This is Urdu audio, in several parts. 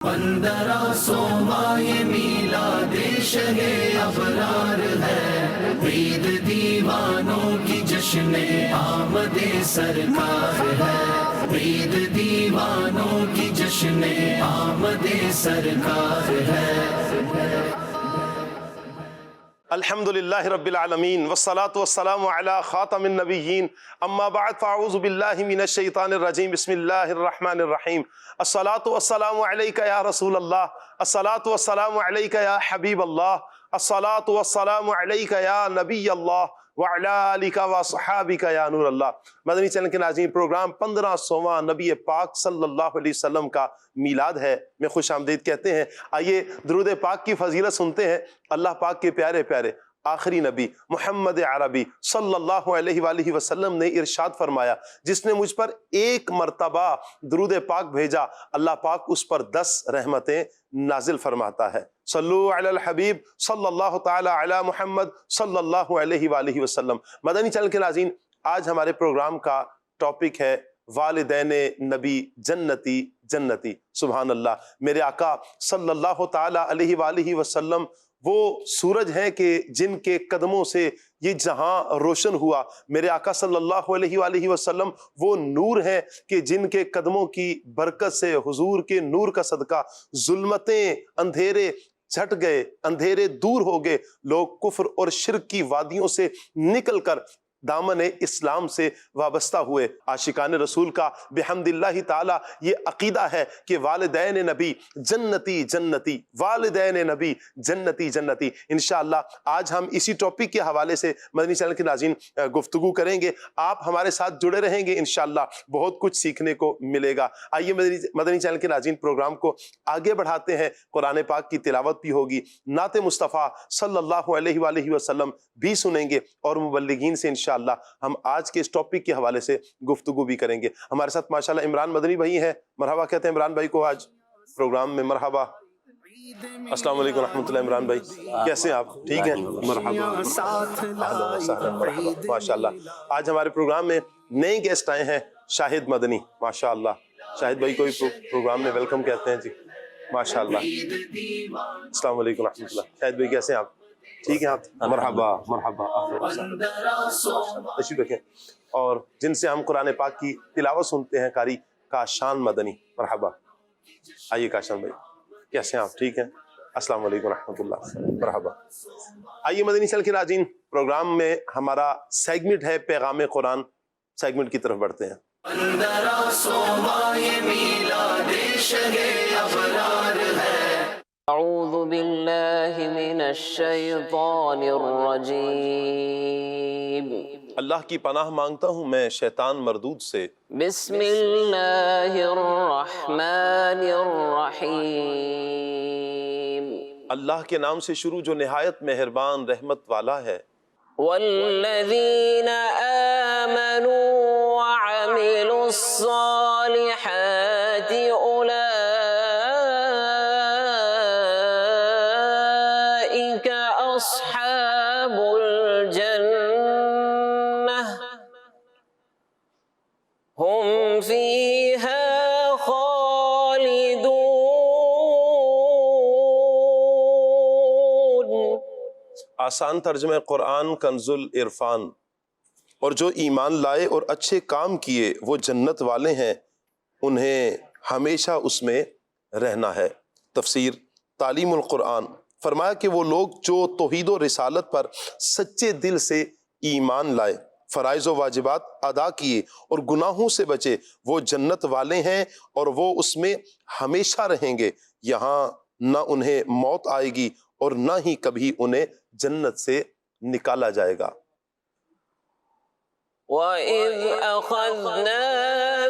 15 سوما یہ میلاد شہ ابرار ہے، عید دیوانوں کی جشن آمد سرکار ہے، عید دیوانوں کی جشن آمد سرکار ہے۔ الحمد للہ رب العالمین والصلاة والسلام علی خاتم النبیین، اما بعد فاعوذ باللہ من الشیطان الرجیم، بسم اللہ الرحمن الرحیم۔ الصلاة والسلام علیک یا رسول اللہ، الصلاة والسلام علیک یا حبیب اللہ، الصلاة والسلام علیک یا نبی اللہ وعلی آلک وصحابک یا نور اللہ۔ مدنی چینل کے ناظرین، پروگرام 1500واں نبی پاک صلی اللہ علیہ وسلم کا میلاد ہے میں خوش آمدید کہتے ہیں۔ آئیے درود پاک کی فضیلت سنتے ہیں۔ اللہ پاک کے پیارے پیارے آخری نبی محمد عربی صلی اللہ علیہ وآلہ وسلم نے ارشاد فرمایا، جس نے مجھ پر ایک مرتبہ درود پاک بھیجا، اللہ پاک اس پر 10 رحمتیں نازل فرماتا ہے۔ صلو علی الحبیب صلی اللہ تعالی علی محمد صلی اللہ علیہ وآلہ وسلم۔ مدنی چینل کے ناظرین، آج ہمارے پروگرام کا ٹاپک ہے والدین نبی جنتی جنتی۔ سبحان اللہ، میرے آقا صلی اللہ تعالی علیہ وآلہ وسلم وہ سورج ہیں کہ جن کے قدموں سے یہ جہاں روشن ہوا۔ میرے آقا صلی اللہ علیہ وآلہ وسلم وہ نور ہیں کہ جن کے قدموں کی برکت سے، حضور کے نور کا صدقہ، ظلمتیں، اندھیرے چھٹ گئے، اندھیرے دور ہو گئے، لوگ کفر اور شرک کی وادیوں سے نکل کر دامن اسلام سے وابستہ ہوئے۔ عاشقان رسول کا بحمد اللہ تعالی یہ عقیدہ ہے کہ والدین نبی جنتی جنتی، والدین نبی جنتی جنتی۔ انشاءاللہ آج ہم اسی ٹاپک کے حوالے سے مدنی چینل کے ناظرین گفتگو کریں گے۔ آپ ہمارے ساتھ جڑے رہیں گے، انشاءاللہ بہت کچھ سیکھنے کو ملے گا۔ آئیے مدنی چینل کے ناظرین پروگرام کو آگے بڑھاتے ہیں۔ قرآن پاک کی تلاوت بھی ہوگی، نعت مصطفیٰ صلی اللہ علیہ وآلہ وسلم بھی سنیں گے، اور مبلغین سے انشاءاللہ ہم آج کے اس ٹاپک کے حوالے سے گفتگو بھی کریں گے۔ ہمارے ساتھ ماشاءاللہ عمران مدنی بھائی ہیں، مرحبا کہتے ہیں عمران بھائی کو آج پروگرام میں۔ مرحبا، السلام علیکم ورحمۃ اللہ۔ عمران بھائی کیسے ہیں آپ؟ ٹھیک ہیں؟ مرحبا، مرحبا، ماشاءاللہ۔ آج ہمارے پروگرام میں نئے گیسٹ آئے ہیں، شاہد مدنی، ماشاءاللہ۔ شاہد بھائی کو بھی پروگرام میں ویلکم کہتے ہیں جی، ماشاءاللہ۔ السلام علیکم ورحمۃ اللہ۔ شاہد بھائی کیسے ہیں آپ؟ ٹھیک ہے آپ؟ مرحبا مرحبا، تشریف رکھیں۔ اور جن سے ہم قرآن پاک کی تلاوت سنتے ہیں، قاری کاشان مدنی، مرحبا۔ آئیے کاشان بھائی کیسے ہیں آپ؟ ٹھیک ہیں؟ السلام علیکم ورحمۃ اللہ، مرحبا۔ آئیے مدنی چینل کے ناظرین، پروگرام میں ہمارا سیگمنٹ ہے پیغام قرآن، سیگمنٹ کی طرف بڑھتے ہیں۔ 15 سوما یہ میلاد شہ ابرار ہے۔ اعوذ باللہ من الشیطان الرجیم۔ اللہ کی پناہ مانگتا ہوں میں شیطان مردود سے۔ بسم اللہ الرحمن الرحیم۔ اللہ کے نام سے شروع جو نہایت مہربان رحمت والا ہے۔ والذین آمنوا وعملوا الصالحات اولئک اصحاب الجنہ ہم فیہا خالدون۔ آسان ترجمہ قرآن کنز العرفان۔ اور جو ایمان لائے اور اچھے کام کیے وہ جنت والے ہیں، انہیں ہمیشہ اس میں رہنا ہے۔ تفسیر تعلیم القرآن، فرمایا کہ وہ لوگ جو توحید و رسالت پر سچے دل سے ایمان لائے، فرائض و واجبات ادا کیے اور گناہوں سے بچے، وہ جنت والے ہیں اور وہ اس میں ہمیشہ رہیں گے۔ یہاں نہ انہیں موت آئے گی اور نہ ہی کبھی انہیں جنت سے نکالا جائے گا۔ وَإِذْ أَخَذْنَا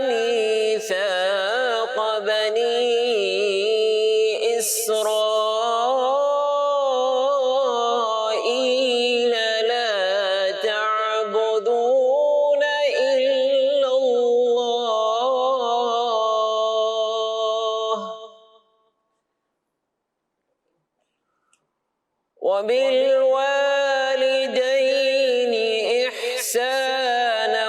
مِيثَاقَ بَنِي إِسْرَائِيلَ لَا تَعْبُدُونَ إِلَّا اللَّهَ وَبِالْوَالِدَيْنِ إِحْسَانًا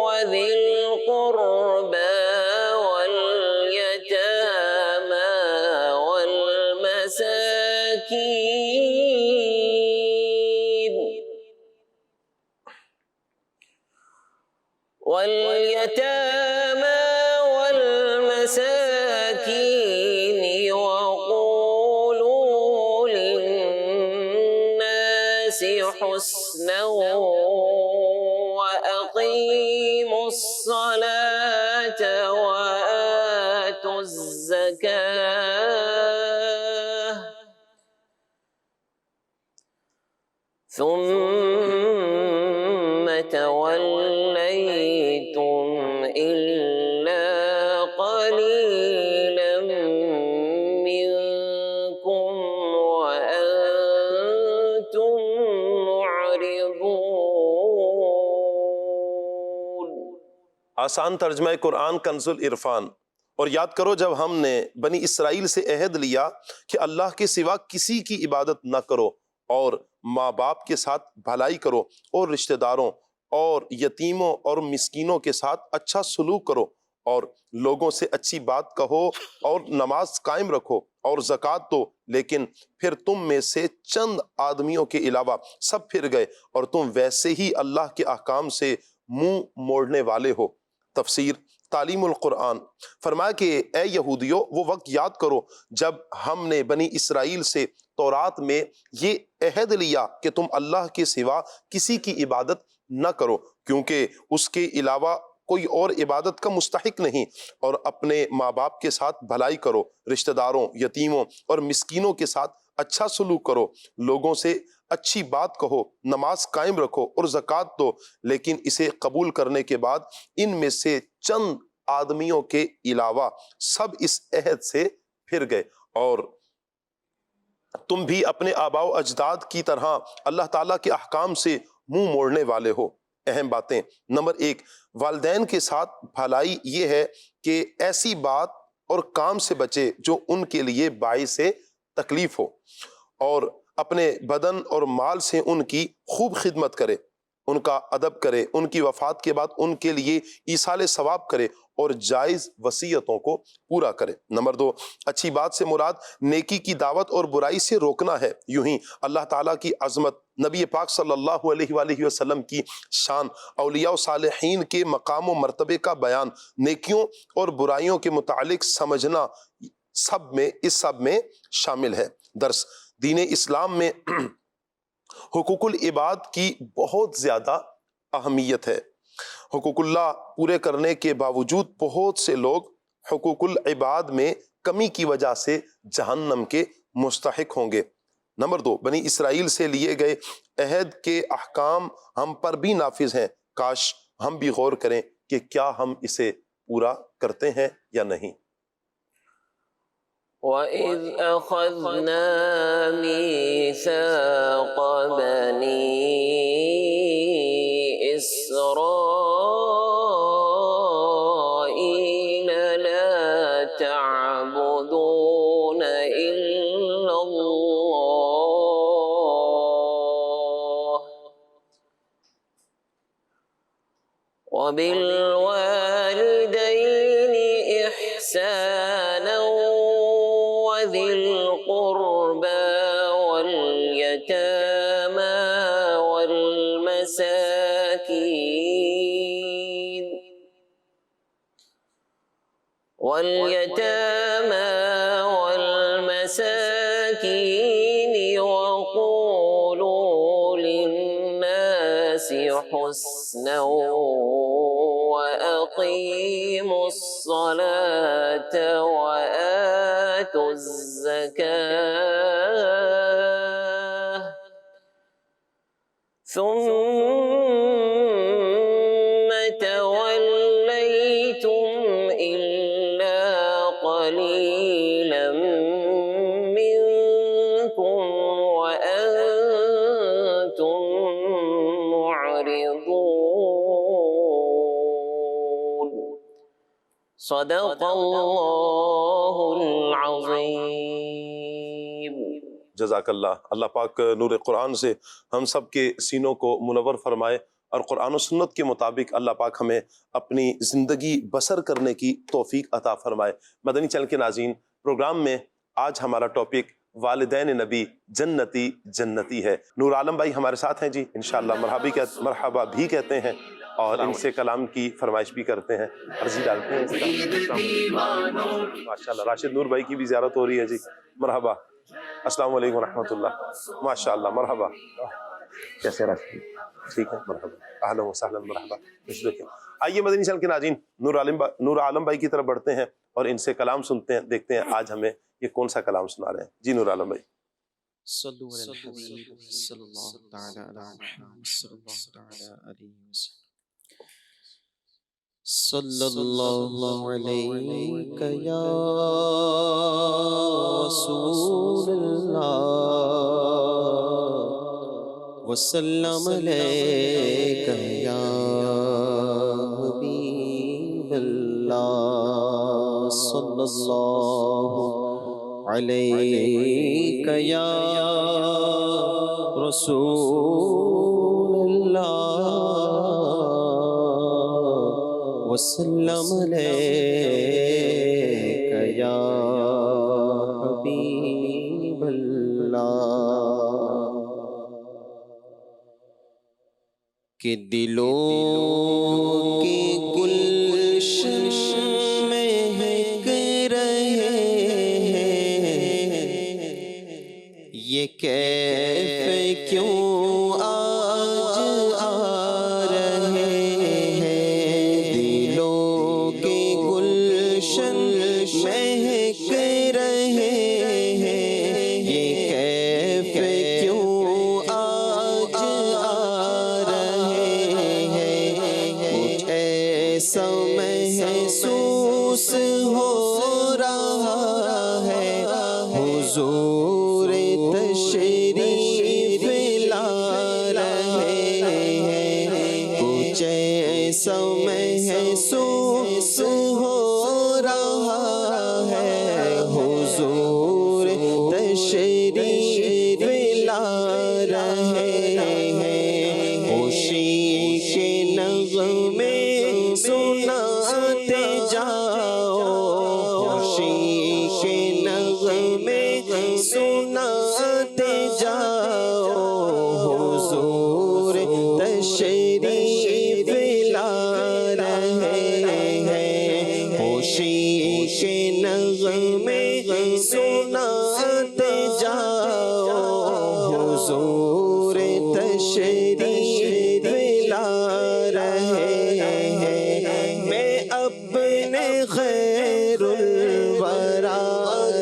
وَذِي الْقُرْبَى حسنا وأقيموا الصلاة وآتوا الزكاة ثم توليتم إلا قليلا منكم وأنتم معرضون. آسان ترجمہ قرآن کنز العرفان. اور یاد کرو جب ہم نے بنی اسرائیل سے عہد لیا کہ اللہ کے سوا کسی کی عبادت نہ کرو اور ماں باپ کے ساتھ بھلائی کرو اور رشتہ داروں اور یتیموں اور مسکینوں کے ساتھ اچھا سلوک کرو اور لوگوں سے اچھی بات کہو اور نماز قائم رکھو اور زکوٰۃ دو، لیکن پھر تم میں سے چند آدمیوں کے علاوہ سب پھر گئے اور تم ویسے ہی اللہ کے احکام سے منہ موڑنے والے ہو. تفسیر تعلیم القرآن. فرمایا کہ اے یہودیوں، وہ وقت یاد کرو جب ہم نے بنی اسرائیل سے تورات میں یہ عہد لیا کہ تم اللہ کے سوا کسی کی عبادت نہ کرو کیونکہ اس کے علاوہ کوئی اور عبادت کا مستحق نہیں، اور اپنے ماں باپ کے ساتھ بھلائی کرو، رشتہ داروں، یتیموں اور مسکینوں کے ساتھ اچھا سلوک کرو، لوگوں سے اچھی بات کہو، نماز قائم رکھو اور زکوٰۃ دو. لیکن اسے قبول کرنے کے بعد ان میں سے چند آدمیوں کے علاوہ سب اس عہد سے پھر گئے اور تم بھی اپنے آباء و اجداد کی طرح اللہ تعالیٰ کے احکام سے منہ موڑنے والے ہو. اہم باتیں. نمبر 1، والدین کے ساتھ بھلائی یہ ہے کہ ایسی بات اور کام سے بچے جو ان کے لیے باعث تکلیف ہو، اور اپنے بدن اور مال سے ان کی خوب خدمت کرے، ان کا ادب کرے، ان کی وفات کے بعد ان کے لیے ایصال ثواب کرے اور جائز وصیتوں کو پورا کرے. نمبر 2، اچھی بات سے مراد نیکی کی دعوت اور برائی سے روکنا ہے. یوں ہی اللہ تعالیٰ کی عظمت، نبی پاک صلی اللہ علیہ وآلہ وسلم کی شان، اولیاء و صالحین کے مقام و مرتبے کا بیان، نیکیوں اور برائیوں کے متعلق سمجھنا، اس سب میں شامل ہے. درس. دین اسلام میں حقوق العباد کی بہت زیادہ اہمیت ہے. حقوق اللہ پورے کرنے کے باوجود بہت سے لوگ حقوق العباد میں کمی کی وجہ سے جہنم کے مستحق ہوں گے. نمبر 2، بنی اسرائیل سے لیے گئے عہد کے احکام ہم پر بھی نافذ ہیں. کاش ہم بھی غور کریں کہ کیا ہم اسے پورا کرتے ہیں یا نہیں. وَإِذْ أَخَذْنَا مِيثَاقَ بَنِي إِسْرَائِيلَ لَا تَعْبُدُونَ إِلَّا اللَّهَ وَبِالْوَالِدَيْنِ إِحْسَانًا وذي القربى واليتامى والمساكين وقولوا للناس حسنا وأقيموا الصلاة وآتوا الزكاة ثم توليتم إلا قليلا منكم وأنتم معرضون. صدق اللہ العظیم. جزاک اللہ. اللہ پاک نور قرآن سے ہم سب کے سینوں کو منور فرمائے اور قرآن و سنت کے مطابق اللہ پاک ہمیں اپنی زندگی بسر کرنے کی توفیق عطا فرمائے. مدنی چینل کے ناظرین، پروگرام میں آج ہمارا ٹاپک والدین نبی جنتی جنتی ہے. نور عالم بھائی ہمارے ساتھ ہیں جی، انشاءاللہ مرحبا بھی کہتے ہیں اور ان سے کلام کی فرمائش بھی کرتے ہیں، عرضی ڈالتے ہیں. ماشاءاللہ راشد نور بھائی کی بھی زیارت ہو رہی ہے جی. مرحبا. السلام علیکم ورحمۃ اللہ. ماشاءاللہ مرحبا. کیسے رکھیں؟ ٹھیک ہے، مرحبا، اہلا و سہلا، مرحبا، دیکھیں۔ آئیے مدنی چینل کے ناظرین، نور عالم بھائی کی طرف بڑھتے ہیں اور ان سے کلام سنتے ہیں، دیکھتے ہیں آج ہمیں یہ کون سا کلام سنا رہے ہیں۔ جی نور عالم بھائی۔ صلو علی الحبیب صلی اللہ تعالی علی محمد صلی اللہ تعالی علیہ وسلم۔ صلی اللہ علیک یا رسول اللہ وسلم علیک یا حبیب اللہ صلی اللہ علیک یا رسول اللہ وسلم علیک یا حبیب اللہ۔ کہ دلوں کی گلشن مہک رہے ہیں، یہ کیف کیوں آج آ رہے ہیں؟ دلوں کی گلشن مہک رہے ہیں، یہ کیف کیوں آج آ رہے ہیں؟ کچھ ایسا محسوس ہو رہا ہے حضور تشریف لا رہے ہیں، کچھ ایسا محسوس ہو رہا ہے حضور تشریف لا رہے ہیں۔ خوشی کے نغمے سناتے جاؤ، خوشی کے نغمے سناتے جاؤ، حضور تشریف لا رہے ہیں۔ خوشی کے نغمے سناتے جاؤ، حضور تشریف لا رہے ہیں۔ میں اپنے خیر الورا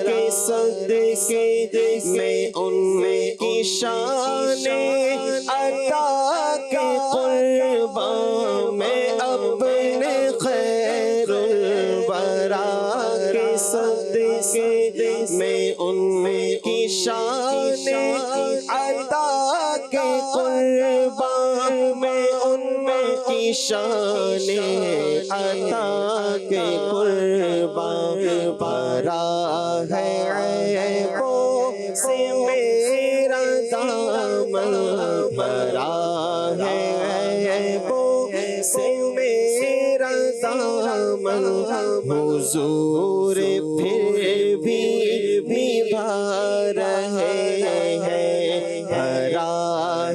کے صدقے میں ان کی شان عطا کے قربان، میں اپنے خیر الورا کے صدقے میں ان کی شان عطا کے قربان، میں ان کی شان عطا کے قربان۔ بھرا ہے عیبوں سے میرا دامن، بھرا ہے عیبوں سے میرا دامن، حضور پھر بھی بھر رہے ہیں۔ بھرا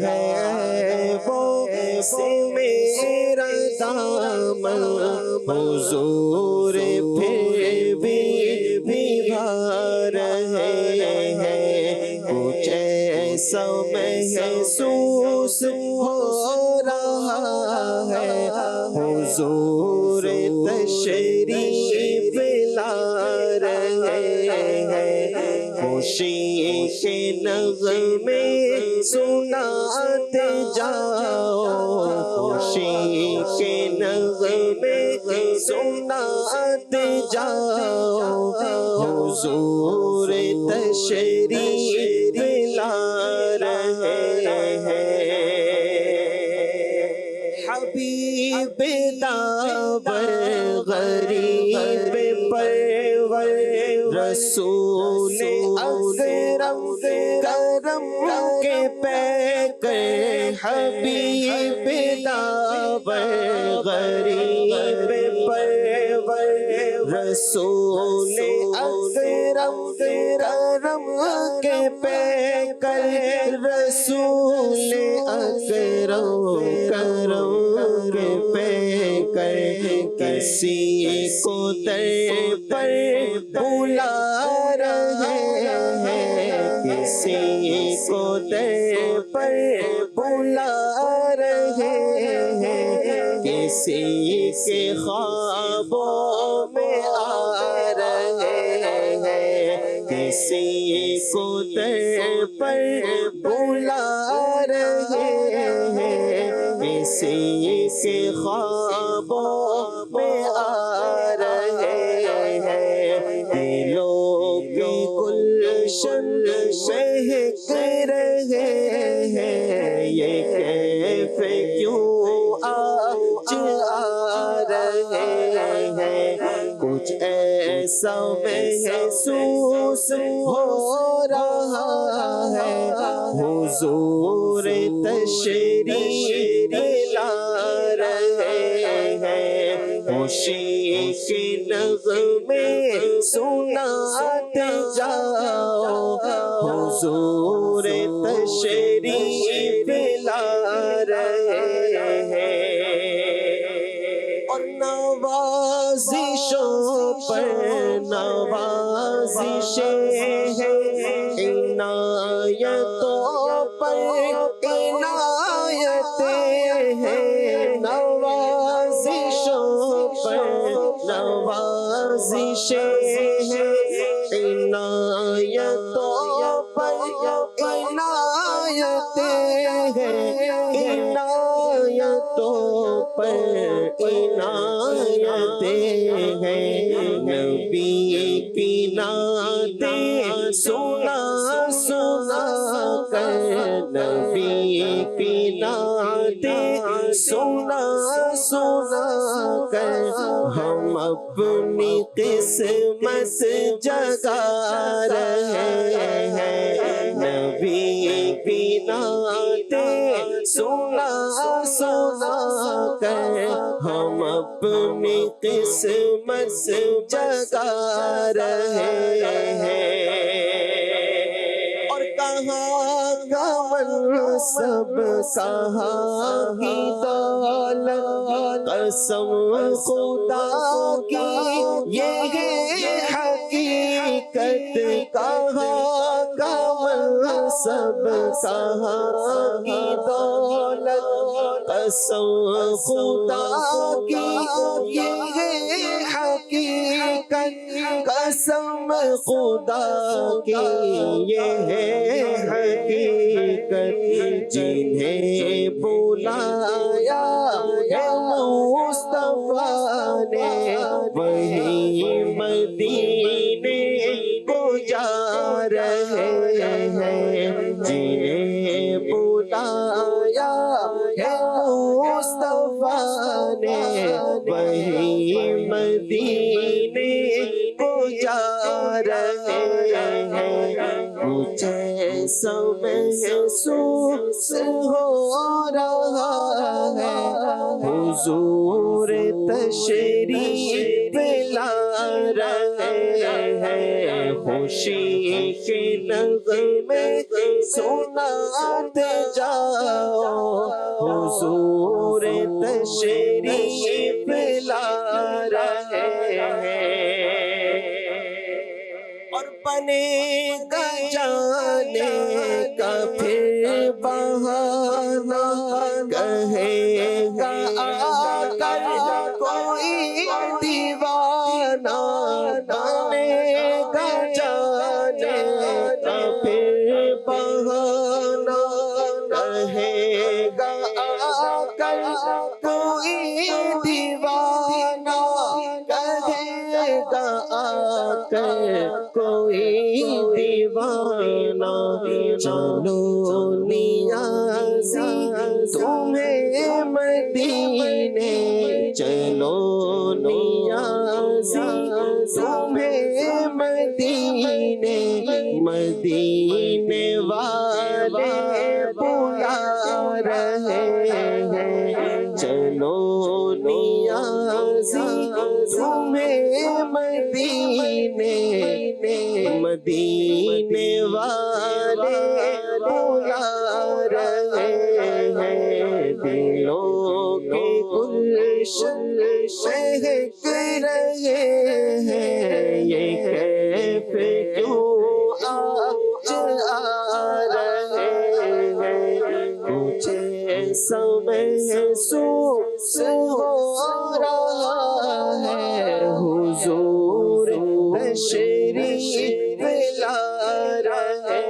ہے عیبوں سے میرا دامن، حضور پھر بھی بھر رہے ہیں۔ کچھ ایسا محسوس ہو رہا ہے حضور تشریف لا رہے ہیں۔ خوشی کے نغمے سناتے جاؤ، خوشی کے نغمے سناتے جاؤ، حضور تشریف لا رہے ہیں۔ حبیب داور غریب پرور رسول اکرم کرم کے پیکر، حبیب داور غریب پرور رسول اکرم کرم کے پیکر، رسول اکرم کرم کے پیکر۔ کسی کو در پر بلا رہے ہیں، کسی کو در پر بلا بلا رہے ہیں، کسی کے خوابوں میں آ رہے ہیں، کسی کو در پر بلا رہے ہیں، کسی کے خوابوں میں آ رہے ہیں، دلوں کی گلشن مہک رہے ہیں، یہ کیف کیوں آج آ رہے ہیں، کچھ ایسا محسوس ہو رہا ہے، حضور تشریف لا رہے ہیں، خوشی کے نغمے سناتے جاؤ، حضور تشریف لا رہے ہیں، اور نوازشوں پر نوازشیں ہیں، عنایتوں پر عنایتیں ہیں، نوازشوں پر نوازشیں ہیں، عنایتوں پر عنایتیں ہیں، عنایتوں پر عنایتیں ہیں، نبی کی نعتیں سنا سنا کر، نبی کی نعتیں سنا سنا کر، ہم اپنی قسمت جگا رہے ہیں، نبی کی نعتیں سنا سنا کر، ہم اپنی قسمت جگا رہے ہیں، اور کہاں کا منصب کہاں کی دولت، قسم خدا کی یہ حقیقت، کہاں کا منصب کہاں کی دولت، قسم خدا کی یہ حقیقت، قسم خدا کی یہ حقیقت، جنہیں بلایا ہے مصطفیٰ نے وہی مدینے کو جا رہے ہیں، جنہیں بلایا ہے مصطفیٰ نے وہی مدینے کو جا رہے ہیں، کچھ ایسا محسوس ہو رہا ہے، حضور تشریف لا رہے ہیں، خوشی کے نغمے سناتے جاؤ، حضور تشریف لا رہے ہیں، اور بنے گا جانے کا پھر بہانہ، کہے گا آ کر کوئی دیوانہ، بنے گا جانے کا پھر بہانہ، کہے گا آ کر کوئی دیوانہ، کہے گا آ کر کوئی دیوانہ، چلو نیازی تمہیں مدینے، چلو نیازی تمہیں مدینے، مدینے والے بلا رہے ہیں، چلو نیازی تمہیں مدینے، مدینے والے بلا رہے ہیں، دلوں کے گلشن مہک رہے ہیں، یہ کیف کیوں آج آ رہے ہیں، کچھ تشریف لا رہے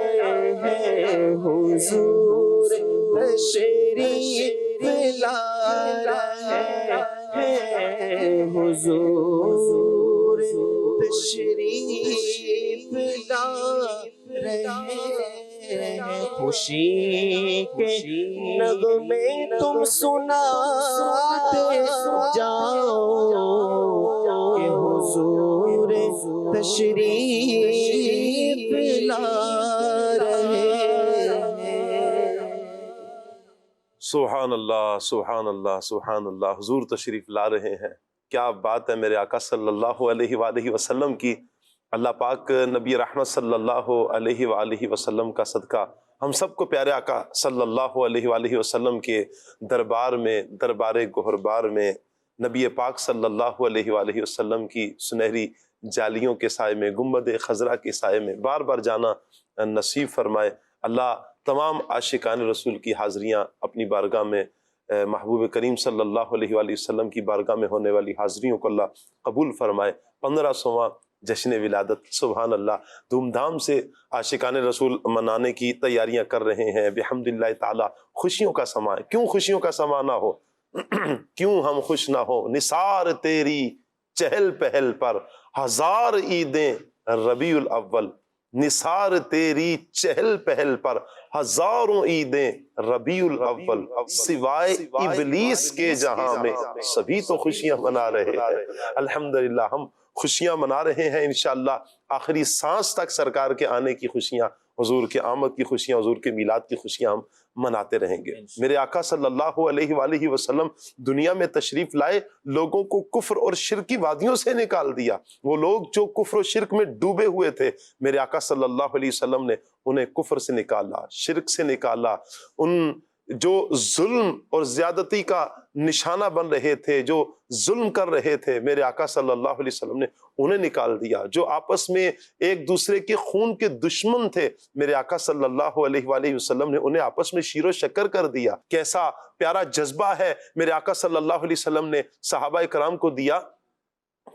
ہیں حضور تشریف لا رہے ہیں حضور تشریف لا رہے ہیں خوشی کے نغمے تم سناتے جاؤ کہ حضور تشریف لا رہے ہیں۔ سبحان اللہ سبحان اللہ سبحان اللہ، حضور تشریف لا رہے ہیں۔ کیا بات ہے میرے آقا صلی اللہ علیہ وآلہ وسلم کی۔ اللہ پاک نبی رحمت صلی اللہ علیہ وآلہ وسلم کا صدقہ ہم سب کو پیارے آقا صلی اللہ علیہ وآلہ وسلم کے دربار میں، دربار گہربار میں، نبی پاک صلی اللہ علیہ وآلہ وسلم کی سنہری جالیوں کے سائے میں، گنبد خضرا کے سائے میں بار بار جانا نصیب فرمائے۔ اللہ تمام عاشقان رسول کی حاضریاں اپنی بارگاہ میں، محبوب کریم صلی اللہ علیہ وآلہ وسلم کی بارگاہ میں ہونے والی حاضریوں کو اللہ قبول فرمائے۔ 1500واں جشن ولادت سبحان اللہ دھوم دھام سے عاشقان رسول منانے کی تیاریاں کر رہے ہیں بحمداللہ تعالی۔ خوشیوں کا سما ہے، کیوں خوشیوں کا سما نہ ہو، کیوں ہم خوش نہ ہو۔ نثار تیری چہل پہل پر ہزار عیدیں ربیع الاول، نثار تیری چہل پہل پر ہزاروں عیدیں ربیع الاول، سوائے ابلیس کے جہاں میں سبھی تو خوشیاں منا رہے ہیں۔ الحمدللہ ہم خوشیاں منا رہے ہیں انشاءاللہ، آخری سانس تک سرکار کے آنے کی خوشیاں، حضور کے آمد کی خوشیاں، حضور کے میلاد کی خوشیاں ہم مناتے رہیں گے۔ میرے آقا صلی اللہ علیہ وآلہ وسلم دنیا میں تشریف لائے، لوگوں کو کفر اور شرک کی وادیوں سے نکال دیا۔ وہ لوگ جو کفر و شرک میں ڈوبے ہوئے تھے، میرے آقا صلی اللہ علیہ وسلم نے انہیں کفر سے نکالا، شرک سے نکالا۔ ان جو ظلم اور زیادتی کا نشانہ بن رہے تھے، جو ظلم کر رہے تھے، میرے آقا صلی اللہ علیہ وسلم نے انہیں نکال دیا۔ جو آپس میں ایک دوسرے کے خون کے دشمن تھے، میرے آقا صلی اللہ علیہ وآلہ وسلم نے انہیں آپس میں شیر و شکر کر دیا۔ کیسا پیارا جذبہ ہے میرے آقا صلی اللہ علیہ وسلم نے صحابہ کرام کو دیا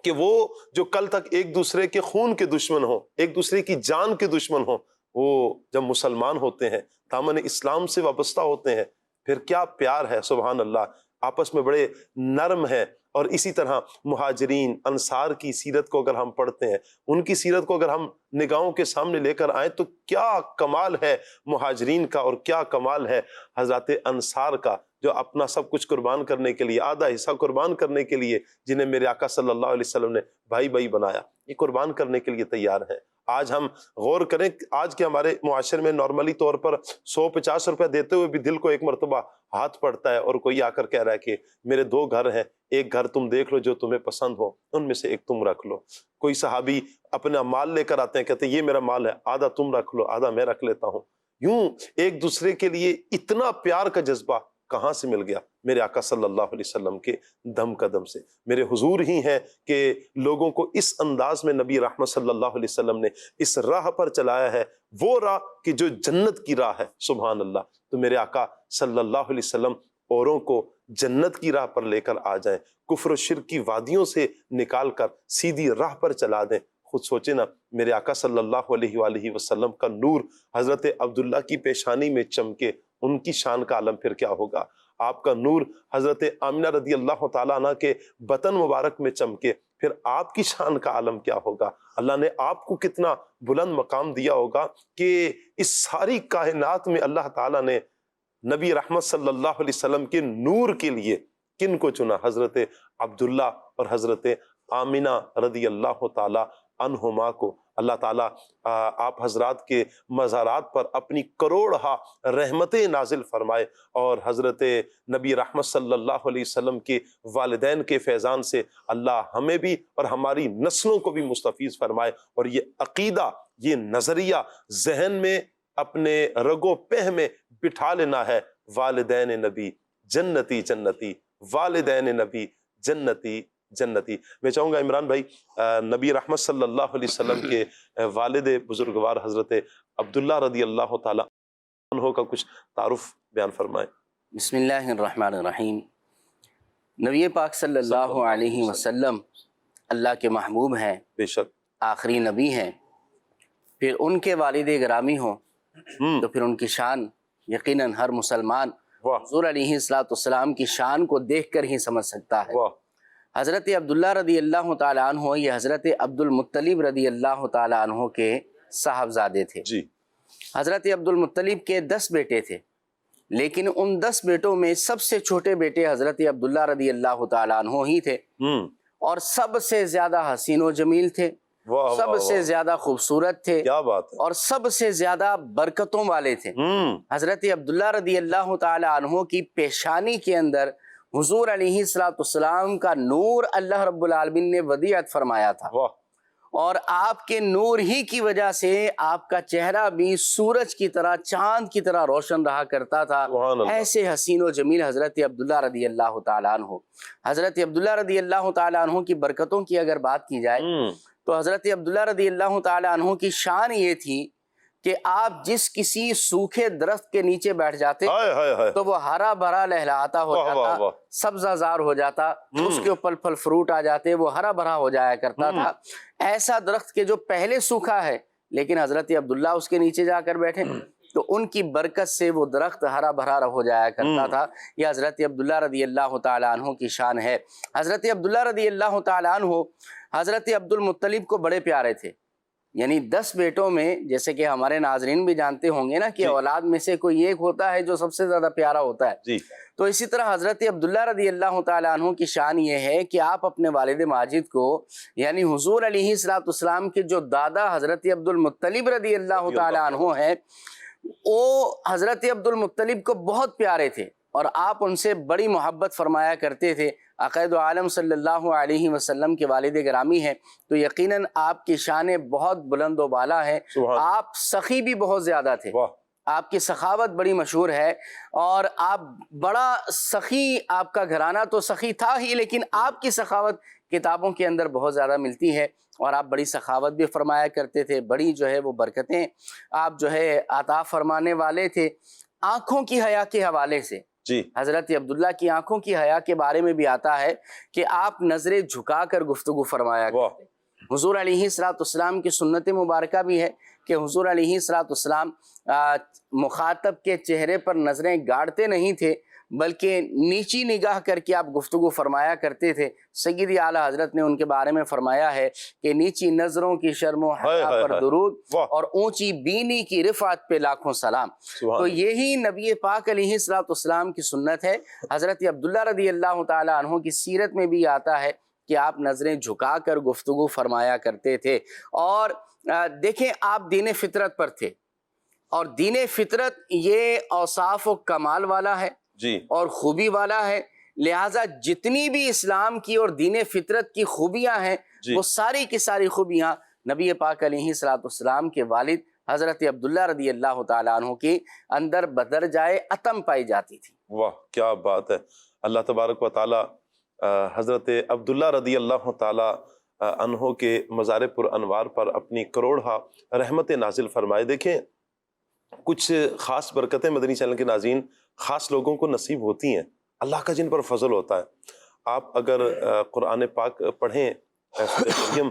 کہ وہ جو کل تک ایک دوسرے کے خون کے دشمن ہوں، ایک دوسرے کی جان کے دشمن ہوں، وہ جب مسلمان ہوتے ہیں، دامن اسلام سے وابستہ ہوتے ہیں، پھر کیا پیار ہے سبحان اللہ، آپس میں بڑے نرم ہیں۔ اور اسی طرح مہاجرین انصار کی سیرت کو اگر ہم پڑھتے ہیں، ان کی سیرت کو اگر ہم نگاہوں کے سامنے لے کر آئیں تو کیا کمال ہے مہاجرین کا، اور کیا کمال ہے حضرات انصار کا، جو اپنا سب کچھ قربان کرنے کے لیے، آدھا حصہ قربان کرنے کے لیے، جنہیں میرے آقا صلی اللہ علیہ وسلم نے بھائی بھائی بنایا، یہ قربان کرنے کے لیے تیار ہیں۔ آج ہم غور کریں، آج کے ہمارے معاشرے میں نارملی طور پر 150 روپے دیتے ہوئے بھی دل کو ایک مرتبہ ہاتھ پڑتا ہے، اور کوئی آ کر کہہ رہا ہے کہ میرے 2 گھر ہیں، ایک گھر تم دیکھ لو جو تمہیں پسند ہو، ان میں سے ایک تم رکھ لو۔ کوئی صحابی اپنا مال لے کر آتے ہیں، کہتے ہیں یہ میرا مال ہے، آدھا تم رکھ لو، آدھا میں رکھ لیتا ہوں۔ یوں ایک دوسرے کے لیے اتنا پیار کا جذبہ کہاں سے مل گیا؟ میرے آقا صلی اللہ علیہ وسلم کے دم قدم سے۔ میرے حضور ہی ہیں کہ لوگوں کو اس انداز میں نبی رحمت صلی اللہ علیہ وسلم نے اس راہ پر چلایا ہے، وہ راہ کہ جو جنت کی راہ ہے سبحان اللہ۔ تو میرے آقا صلی اللہ علیہ وسلم اوروں کو جنت کی راہ پر لے کر آ جائیں، کفر و شرک کی وادیوں سے نکال کر سیدھی راہ پر چلا دیں۔ خود سوچے نا، میرے آقا صلی اللہ علیہ وآلہ وسلم کا نور حضرت عبداللہ کی پیشانی میں چمکے، ان کی شان کا عالم پھر کیا ہوگا؟ آپ کا نور حضرت آمنہ رضی اللہ تعالیٰ عنہ کے بطن مبارک میں چمکے، پھر آپ کی شان کا عالم کیا ہوگا؟ اللہ نے آپ کو کتنا بلند مقام دیا ہوگا کہ اس ساری کائنات میں اللہ تعالیٰ نے نبی رحمت صلی اللہ علیہ وسلم کے نور کے لیے کن کو چنا؟ حضرت عبداللہ اور حضرت آمنہ رضی اللہ تعالی عنہما کو۔ اللہ تعالیٰ آپ حضرات کے مزارات پر اپنی کروڑہا رحمتیں نازل فرمائے، اور حضرت نبی رحمت صلی اللہ علیہ وسلم کے والدین کے فیضان سے اللہ ہمیں بھی اور ہماری نسلوں کو بھی مستفیض فرمائے۔ اور یہ عقیدہ، یہ نظریہ ذہن میں اپنے رگ و پہ میں بٹھا لینا ہے، والدین نبی جنتی جنتی، والدین نبی جنتی جنتی۔ میں چاہوں گا عمران بھائی نبی رحمت صلی اللہ علیہ وسلم کے والد بزرگوار حضرت عبداللہ رضی اللہ تعالیٰ عنہ کا کچھ تعارف بیان فرمائیں۔ بسم اللہ الرحمن الرحیم۔ نبی پاک صلی اللہ علیہ وسلم اللہ کے محبوب ہیں، بے شک، آخری نبی ہیں، پھر ان کے والد گرامی ہوں تو پھر ان کی شان یقیناً ہر مسلمان حضور علیہ السلام کی شان کو دیکھ کر ہی سمجھ سکتا ہے۔ حضرت عبداللہ رضی اللہ تعالیٰ عنہ یہ حضرت عبد المطلب رضی اللہ تعالیٰ عنہ کے صاحبزادے تھے۔ حضرت عبد المطلب کے 10 بیٹے تھے، لیکن ان 10 بیٹوں میں سب سے چھوٹے بیٹے حضرت عبداللہ رضی اللہ تعالیٰ عنہ ہی تھے، اور سب سے زیادہ حسین و جمیل تھے، سب سے زیادہ خوبصورت تھے، کیا بات ہے، اور سب سے زیادہ برکتوں والے تھے۔ حضرت عبداللہ رضی اللہ تعالی عنہ کی پیشانی کے اندر حضور علیہ السلام کا نور اللہ رب العالمین نے ودیعت فرمایا تھا، اور آپ کے نور ہی کی وجہ سے آپ کا چہرہ بھی سورج کی طرح، چاند کی طرح روشن رہا کرتا تھا۔ ایسے حسین و جمیل حضرت عبداللہ رضی اللہ تعالیٰ عنہ۔ حضرت عبداللہ رضی اللہ تعالیٰ عنہ کی برکتوں کی اگر بات کی جائے تو حضرت عبداللہ رضی اللہ تعالیٰ عنہ کی شان یہ تھی کہ آپ جس کسی سوکھے درخت کے نیچے بیٹھ جاتے تو وہ ہرا بھرا لہلہاتا ہو جاتا، سبزہ زار ہو جاتا، اس کے اوپر پھل فروٹ آ جاتے، وہ ہرا بھرا ہو جایا کرتا تھا۔ ایسا درخت کہ جو پہلے سوکھا ہے لیکن حضرت عبداللہ اس کے نیچے جا کر بیٹھے تو ان کی برکت سے وہ درخت ہرا بھرا ہو جایا کرتا تھا۔ یہ حضرت عبداللہ رضی اللہ تعالیٰ عنہ کی شان ہے۔ حضرت عبداللہ رضی اللہ تعالیٰ عنہ حضرت عبد المطلب کو بڑے پیارے تھے، یعنی 10 بیٹوں میں جیسے کہ ہمارے ناظرین بھی جانتے ہوں گے نا کہ اولاد میں سے کوئی ایک ہوتا ہے جو سب سے زیادہ پیارا ہوتا ہے، تو اسی طرح حضرت عبداللہ رضی اللہ تعالیٰ عنہ کی شان یہ ہے کہ آپ اپنے والد ماجد کو، یعنی حضور علیہ السلام کے جو دادا حضرت عبد المطلب رضی اللہ تعالیٰ عنہ ہیں، وہ حضرت عبد المطلب کو بہت پیارے تھے اور آپ ان سے بڑی محبت فرمایا کرتے تھے۔ عقائد عالم صلی اللہ علیہ وسلم کے والد گرامی ہیں تو یقیناً آپ کی شانیں بہت بلند و بالا ہیں۔ آپ سخی بھی بہت زیادہ تھے، آپ کی سخاوت بڑی مشہور ہے، اور آپ بڑا سخی، آپ کا گھرانہ تو سخی تھا ہی لیکن آپ کی سخاوت کتابوں کے اندر بہت زیادہ ملتی ہے، اور آپ بڑی سخاوت بھی فرمایا کرتے تھے، بڑی جو ہے وہ برکتیں آپ جو ہے عطا فرمانے والے تھے۔ آنکھوں کی حیا کے حوالے سے حضرت عبداللہ کی آنکھوں کی حیا کے بارے میں بھی آتا ہے کہ آپ نظریں جھکا کر گفتگو فرمایا کرتے۔ حضور علیہ السلام کی سنت مبارکہ بھی ہے کہ حضور علیہ السلام مخاطب کے چہرے پر نظریں گاڑتے نہیں تھے بلکہ نیچی نگاہ کر کے آپ گفتگو فرمایا کرتے تھے۔ سیدی اعلیٰ حضرت نے ان کے بارے میں فرمایا ہے کہ نیچی نظروں کی شرم و حیا پر درود اور اونچی بینی کی رفعت پہ لاکھوں سلام۔ تو یہی نبی پاک علیہ السلام کی سنت ہے۔ حضرت عبداللہ رضی اللہ تعالیٰ عنہ کی سیرت میں بھی آتا ہے کہ آپ نظریں جھکا کر گفتگو فرمایا کرتے تھے۔ اور دیکھیں آپ دین فطرت پر تھے، اور دین فطرت یہ اوصاف و کمال والا ہے اور خوبی والا ہے، لہٰذا جتنی بھی اسلام کی اور دین فطرت کی خوبیاں ہیں وہ ساری کی ساری خوبیاں نبی پاک علیہ السلام کے والد حضرت عبداللہ رضی اللہ تعالیٰ عنہ کے اندر بدرجائے اتم پائی جاتی تھی۔ واہ کیا بات ہے۔ اللہ تبارک و تعالی حضرت عبداللہ رضی اللہ تعالی عنہ کے مزار پر انوار پر اپنی کروڑہا رحمت نازل فرمائے۔ دیکھیں کچھ خاص برکتیں مدنی چینل کے ناظرین خاص لوگوں کو نصیب ہوتی ہیں، اللہ کا جن پر فضل ہوتا ہے۔ آپ اگر قرآن پاک پڑھیں سورہ مریم،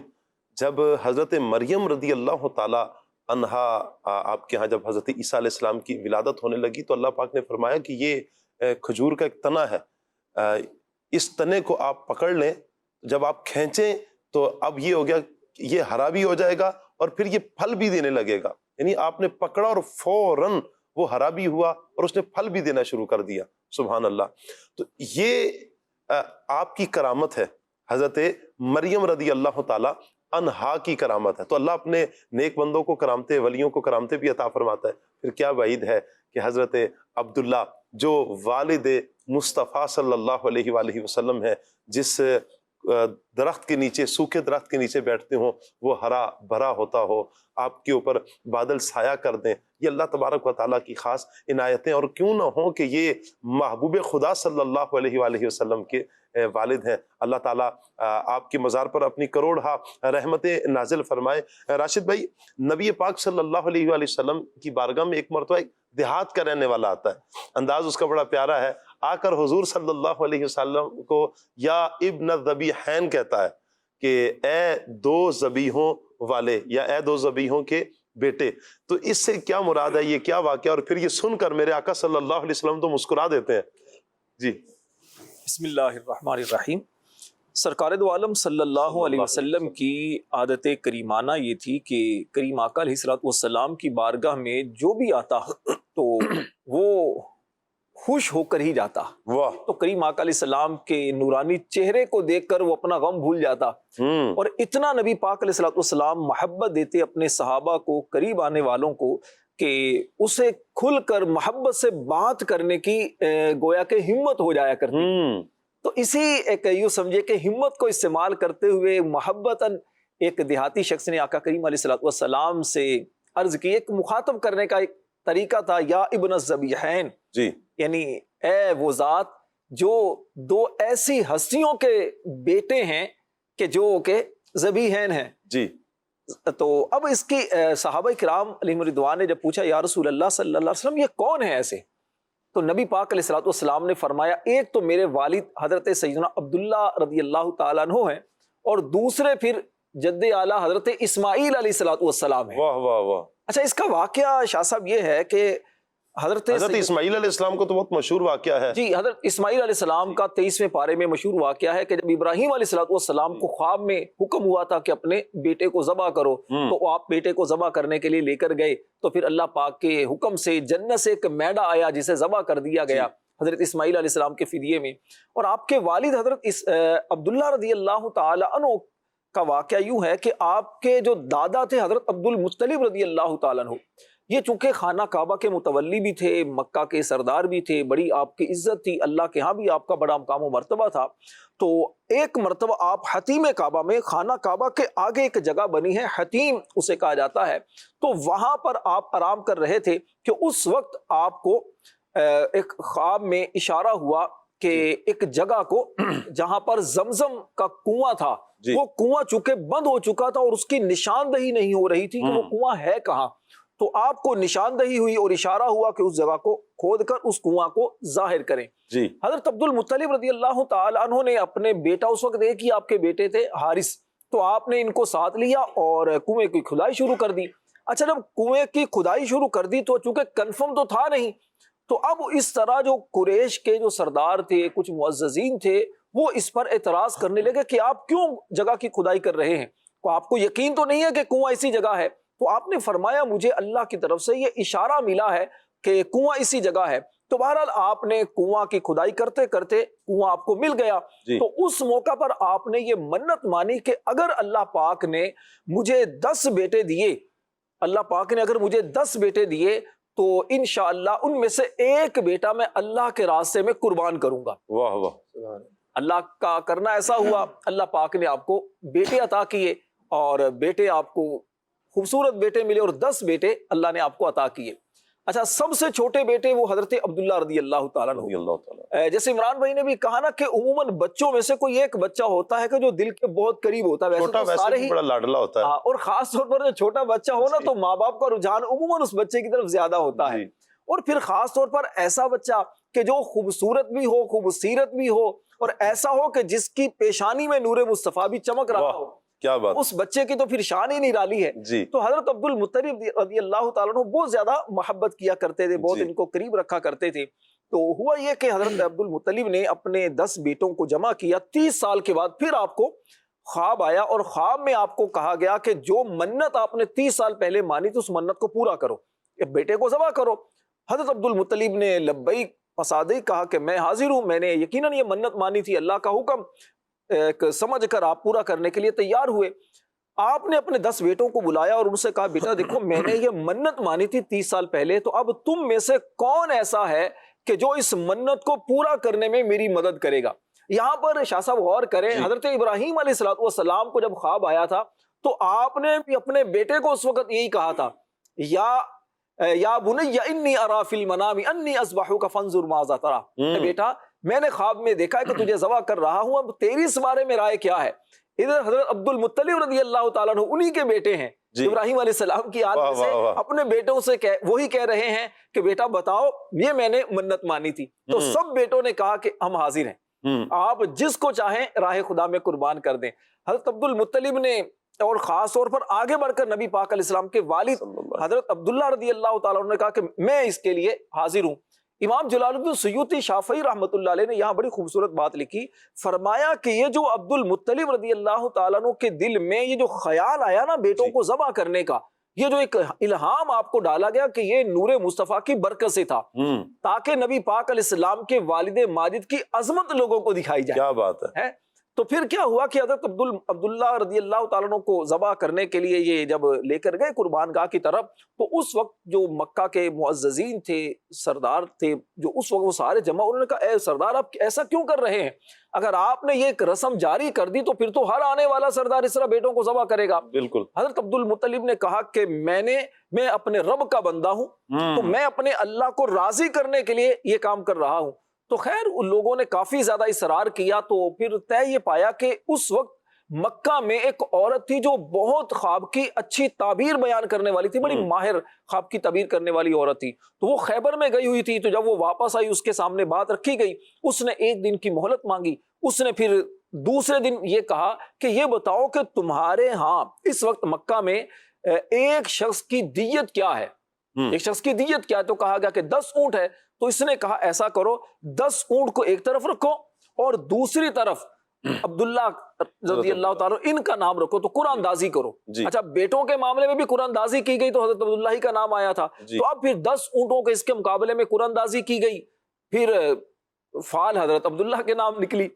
جب حضرت مریم رضی اللہ تعالی عنہا آپ کے ہاں جب حضرت عیسیٰ علیہ السلام کی ولادت ہونے لگی تو اللہ پاک نے فرمایا کہ یہ کھجور کا ایک تنا ہے، اس تنے کو آپ پکڑ لیں، جب آپ کھینچیں تو اب یہ ہو گیا، یہ ہرا بھی ہو جائے گا اور پھر یہ پھل بھی دینے لگے گا۔ یعنی آپ نے پکڑا اور فوراً وہ ہرا بھی ہوا اور اس نے پھل بھی دینا شروع کر دیا۔ سبحان اللہ۔ تو یہ آپ کی کرامت ہے، حضرت مریم رضی اللہ تعالی عنہا کی کرامت ہے۔ تو اللہ اپنے نیک بندوں کو کرامتے، ولیوں کو کرامتے بھی عطا فرماتا ہے۔ پھر کیا بعید ہے کہ حضرت عبداللہ جو والد مصطفیٰ صلی اللہ علیہ وآلہ وسلم ہے، جس درخت کے نیچے، سوکھے درخت کے نیچے بیٹھتے ہوں، وہ ہرا بھرا ہوتا ہو، آپ کے اوپر بادل سایہ کر دیں، یہ اللہ تبارک و تعالیٰ کی خاص عنایتیں، اور کیوں نہ ہوں کہ یہ محبوب خدا صلی اللہ علیہ وآلہ وسلم کے والد ہیں۔ اللہ تعالیٰ آپ کی مزار پر اپنی کروڑہا رحمتیں نازل فرمائے۔ راشد بھائی، نبی پاک صلی اللہ علیہ وآلہ وسلم کی بارگاہ میں ایک مرتبہ ایک دیہات کا رہنے والا آتا ہے، انداز اس کا بڑا پیارا ہے، آ کر حضور صلی اللہ علیہ وسلم کو یا ابن الذبیحین کہتا ہے کہ اے دو ذبیحوں والے یا اے دو ذبیحوں کے بیٹے. تو اس سے کیا مراد ہے, یہ کیا واقعہ؟ اور پھر یہ سن کر میرے آقا صلی اللہ علیہ وسلم تو مسکرا دیتے ہیں. جی بسم اللہ الرحمن الرحیم. سرکار دو عالم صلی اللہ علیہ وسلم کی عادت کریمانہ یہ تھی کہ کریم آقا علیہ الصلوۃ والسلام کی بارگاہ میں جو بھی آتا تو وہ خوش ہو کر ہی جاتا. واہ. تو کریم آقا علیہ السلام کے نورانی چہرے کو دیکھ کر وہ اپنا غم بھول جاتا. اور اتنا نبی پاک علیہ الصلوۃ والسلام محبت دیتے اپنے صحابہ کو, قریب آنے والوں کو, کہ اسے کھل کر محبت سے بات کرنے کی گویا کہ ہمت ہو جایا کرتی. تو اسی ایک یوں سمجھے کہ ہمت کو استعمال کرتے ہوئے محبتاً ایک دیہاتی شخص نے آقا کریم علیہ الصلوۃ والسلام سے عرض کی. ایک مخاطب کرنے کا ایک طریقہ تھا, یا ابن الذبیحین, جی, یعنی اے وہ ذات جو دو ایسی ہستیوں کے بیٹے ہیں کہ جو کہ ذبیحین ہیں. جی. تو اب اس کی صحابہ کرام علیہم رضوان نے جب پوچھا یا رسول اللہ صلی اللہ علیہ وسلم یہ کون ہے ایسے, تو نبی پاک علیہ الصلوۃ والسلام نے فرمایا ایک تو میرے والد حضرت سیدنا عبداللہ رضی اللہ تعالیٰ عنہ ہیں, اور دوسرے پھر جد اعلیٰ حضرت اسماعیل علیہ الصلوۃ والسلام ہیں. واہ واہ واہ. اچھا, اس کا واقعہ شاہ صاحب یہ ہے کہ حضرت اسماعیل علیہ السلام کو تو بہت مشہور واقعہ ہے. جی, حضرت اسماعیل علیہ السلام کا 23ویں پارے میں مشہور واقعہ ہے کہ جب ابراہیم علیہ الصلوۃ والسلام کو خواب میں حکم ہوا تھا کہ اپنے بیٹے کو ذبح کرو, تو آپ بیٹے کو ذبح کرنے کے لیے لے کر گئے, تو پھر اللہ پاک کے حکم سے جنت سے ایک میڈا آیا جسے ذبح کر دیا گیا حضرت اسماعیل علیہ السلام کے فدیے میں. اور آپ کے والد حضرت عبداللہ رضی اللہ تعالی عنہ کا واقعہ یوں ہے کہ آپ کے جو دادا تھے حضرت عبد المطلب رضی اللہ تعالیٰ عنہ, یہ چونکہ خانہ کعبہ کے متولی بھی تھے, مکہ کے سردار بھی تھے, بڑی آپ کی عزت تھی, اللہ کے ہاں بھی آپ کا بڑا مقام و مرتبہ تھا. تو ایک مرتبہ آپ حتیم کعبہ میں, خانہ کعبہ کے آگے ایک جگہ بنی ہے حتیم اسے کہا جاتا ہے, تو وہاں پر آپ آرام کر رہے تھے کہ اس وقت آپ کو ایک خواب میں اشارہ ہوا کہ ایک جگہ کو جہاں پر زمزم کا کنواں تھا, وہ کنواں چونکہ بند ہو چکا تھا اور اس کی نشاندہی نہیں ہو رہی تھی کہ وہ کنواں ہے کہاں. تو آپ کو نشاندہی ہوئی اور اشارہ ہوا کہ اس جگہ کو کھود کر اس کنواں کو ظاہر کریں. جی. حضرت عبد المطلب رضی اللہ تعالی عنہ نے اپنے بیٹا, اس وقت ایک ہی آپ کے بیٹے تھے حارث, تو آپ نے ان کو ساتھ لیا اور کنویں کی کھدائی شروع کر دی. اچھا, جب کنویں کی کھدائی شروع کر دی تو چونکہ کنفرم تو تھا نہیں, تو اب اس طرح جو قریش کے جو سردار تھے, کچھ معززین تھے, وہ اس پر اعتراض کرنے لگے کہ آپ کیوں جگہ کی کھدائی کر رہے ہیں, تو آپ کو یقین تو نہیں ہے کہ کنواں اسی جگہ ہے. تو آپ نے فرمایا مجھے اللہ کی طرف سے یہ اشارہ ملا ہے کہ کنواں اسی جگہ ہے. تو بہرحال آپ نے کنواں کی کھدائی کرتے کرتے کنواں آپ کو مل گیا. تو اس موقع پر آپ نے یہ منت مانی کہ اگر اللہ پاک نے مجھے 10 بیٹے دیے, اللہ پاک نے اگر مجھے 10 بیٹے دیے تو انشاءاللہ ان میں سے ایک بیٹا میں اللہ کے راستے میں قربان کروں گا. واہ واہ. اللہ کا کرنا ایسا ہوا, اللہ پاک نے آپ کو بیٹے عطا کیے, اور بیٹے آپ کو خوبصورت بیٹے ملے, اور 10 بیٹے اللہ نے آپ کو عطا کیے. اچھا, سب سے چھوٹے بیٹے وہ حضرت عبداللہ رضی اللہ تعالیٰ عنہ. جیسے عمران بھائی نے بھی کہا نا کہ عموماً بچوں میں سے کوئی ایک بچہ ہوتا ہے کہ جو دل کے بہت قریب ہوتا ہے, ویسے سارے ہی بڑا لاڈلا ہوتا ہے, اور خاص طور پر جو چھوٹا بچہ ہو نا تو ماں باپ کا رجحان عموماً اس بچے کی طرف زیادہ ہوتا ہے. اور پھر خاص طور پر ایسا بچہ کہ جو خوبصورت بھی ہو, خوبصیرت بھی ہو, اور ایسا ہو کہ جس کی پیشانی میں نور مصطفیٰ بھی چمک رہا ہو, کیا بات, اس بچے کی تو پھر شان ہی نرالی ہے. تو حضرت عبد المطلب رضی اللہ تعالیٰ عنہ بہت زیادہ محبت کیا کرتے تھے, بہت ان کو قریب رکھا کرتے تھے. تو ہوا یہ کہ حضرت عبد المطلب نے اپنے 10 بیٹوں کو جمع کیا. 30 سال کے بعد پھر آپ کو خواب آیا, اور خواب میں آپ کو کہا گیا کہ جو منت آپ نے 30 سال پہلے مانی تھی اس منت کو پورا کرو, بیٹے کو ذبح کرو. حضرت عبد المطلب نے لبیک فسادی کہا کہ میں حاضر ہوں, میں نے یقیناً یہ منت مانی تھی, اللہ کا حکم سمجھ کر آپ پورا کرنے کے لیے تیار ہوئے. آپ نے اپنے 10 بیٹوں کو بلایا اور ان سے کہا بیٹا دیکھو میں نے یہ منت مانی تھی 30 سال پہلے, تو اب تم میں سے کون ایسا ہے کہ جو اس منت کو پورا کرنے میں میری مدد کرے گا. یہاں پر شاہ صاحب غور کریں, حضرت ابراہیم علیہ الصلوۃ والسلام کو جب خواب آیا تھا تو آپ نے بھی اپنے بیٹے کو اس وقت یہی کہا تھا, یا بنی انی ارا فی المنام انی اذبحک فانظر ماذا تری, بیٹا میں نے خواب میں دیکھا ہے کہ تجھے ذبح کر رہا ہوں, اب تیری اس بارے میں رائے کیا ہے. ادھر حضرت عبد المطلب رضی اللہ تعالیٰ عنہ انہی کے بیٹے ہیں, ابراہیم علیہ السلام کی آل میں سے اپنے بیٹوں سے وہی کہہ رہے ہیں کہ بیٹا بتاؤ یہ میں نے منت مانی تھی. تو سب بیٹوں نے کہا کہ ہم حاضر ہیں, آپ جس کو چاہیں راہ خدا میں قربان کر دیں. حضرت عبد المطلب نے اور خاص طور پر آگے بڑھ کر نبی پاک علیہ السلام کے والد حضرت عبداللہ رضی اللہ تعالیٰ عنہ نے کہا کہ میں اس کے لیے حاضر ہوں۔ امام جلال الدین سیوطی شافعی رحمۃ اللہ علیہ نے یہاں بڑی خوبصورت بات لکھی، فرمایا کہ یہ جو عبد المطلب رضی اللہ تعالیٰ عنہ کے دل میں یہ جو خیال آیا نا بیٹوں کو ذبح کرنے کا، یہ جو ایک الہام آپ کو ڈالا گیا کہ یہ نور مصطفیٰ کی برکت سے تھا، تاکہ نبی پاک علیہ السلام کے والد ماجد کی عظمت لوگوں کو دکھائی جائے۔ کیا بات ہے۔ تو پھر کیا ہوا کہ حضرت عبداللہ رضی اللہ تعالیٰ عنہ کو ذبح کرنے کے لیے یہ جب لے کر گئے قربان گاہ کی طرف، تو اس وقت جو مکہ کے معززین تھے، سردار تھے، جو اس وقت وہ سارے جمع، انہوں نے کہا اے سردار آپ ایسا کیوں کر رہے ہیں؟ اگر آپ نے یہ ایک رسم جاری کر دی تو پھر تو ہر آنے والا سردار اس طرح بیٹوں کو ذبح کرے گا۔ بالکل۔ حضرت عبد المطلب نے کہا کہ میں اپنے رب کا بندہ ہوں، تو میں اپنے اللہ کو راضی کرنے کے لیے یہ کام کر رہا ہوں۔ تو خیر ان لوگوں نے کافی زیادہ اصرار کیا، تو پھر طے یہ پایا کہ اس وقت مکہ میں ایک عورت تھی جو بہت خواب کی اچھی تعبیر بیان کرنے والی تھی، بڑی ماہر خواب کی تعبیر کرنے والی عورت تھی، تو وہ خیبر میں گئی ہوئی تھی۔ تو جب وہ واپس آئی، اس کے سامنے بات رکھی گئی، اس نے 1 دن کی مہلت مانگی۔ اس نے پھر دوسرے دن یہ کہا کہ یہ بتاؤ کہ تمہارے ہاں اس وقت مکہ میں ایک شخص کی دیت کیا ہے؟ ایک شخص کی دیت کیا ہے؟ تو کہا گیا کہ 10 اونٹ ہے۔ تو اس نے کہا ایسا کرو 10 اونٹ کو ایک طرف رکھو اور دوسری طرف عبداللہ رضی اللہ تعالیٰ ان کا نام رکھو، تو قرآن اندازی کرو۔ اچھا، بیٹوں کے معاملے میں بھی قرآن اندازی کی گئی تو حضرت عبداللہ ہی کا نام آیا تھا، تو اب پھر 10 اونٹوں کے اس کے مقابلے میں قرآن اندازی کی گئی، پھر فال حضرت عبداللہ کے نام نکلی۔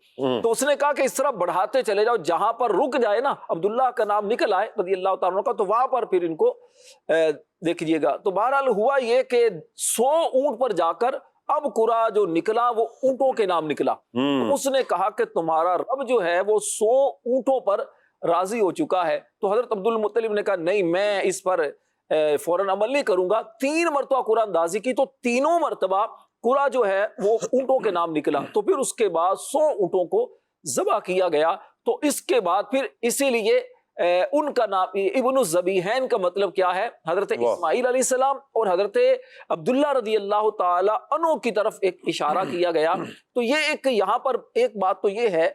تو اس نے کہا کہ اس طرح بڑھاتے چلے جاؤ، جہاں پر رک جائے نا عبداللہ کا نام نکل آئے رضی اللہ تعالیٰ کا، تو وہاں پر پھر ان کو دیکھیے گا۔ تو بہرحال ہوا یہ کہ 100 اونٹ پر جا کر اب قرآن جو نکلا وہ اونٹوں کے نام نکلا۔ تو اس نے کہا کہ تمہارا رب جو ہے وہ 100 اونٹوں پر راضی ہو چکا ہے۔ تو حضرت عبد المطلب نے کہا نہیں، میں اس پر فوراً عمل نہیں کروں گا۔ 3 مرتبہ قرآن اندازی کی، تو تینوں مرتبہ قرآن جو ہے وہ اونٹوں کے نام نکلا۔ تو پھر اس کے بعد 100 اونٹوں کو ذبح کیا گیا۔ تو اس کے بعد پھر اسی لیے ان کا نام ابن الذبیحین کا مطلب کیا ہے؟ حضرت اسماعیل علیہ السلام اور حضرت عبداللہ رضی اللہ تعالی عنہ کی طرف ایک اشارہ کیا گیا۔ تو یہ ایک یہاں پر ایک بات تو یہ ہے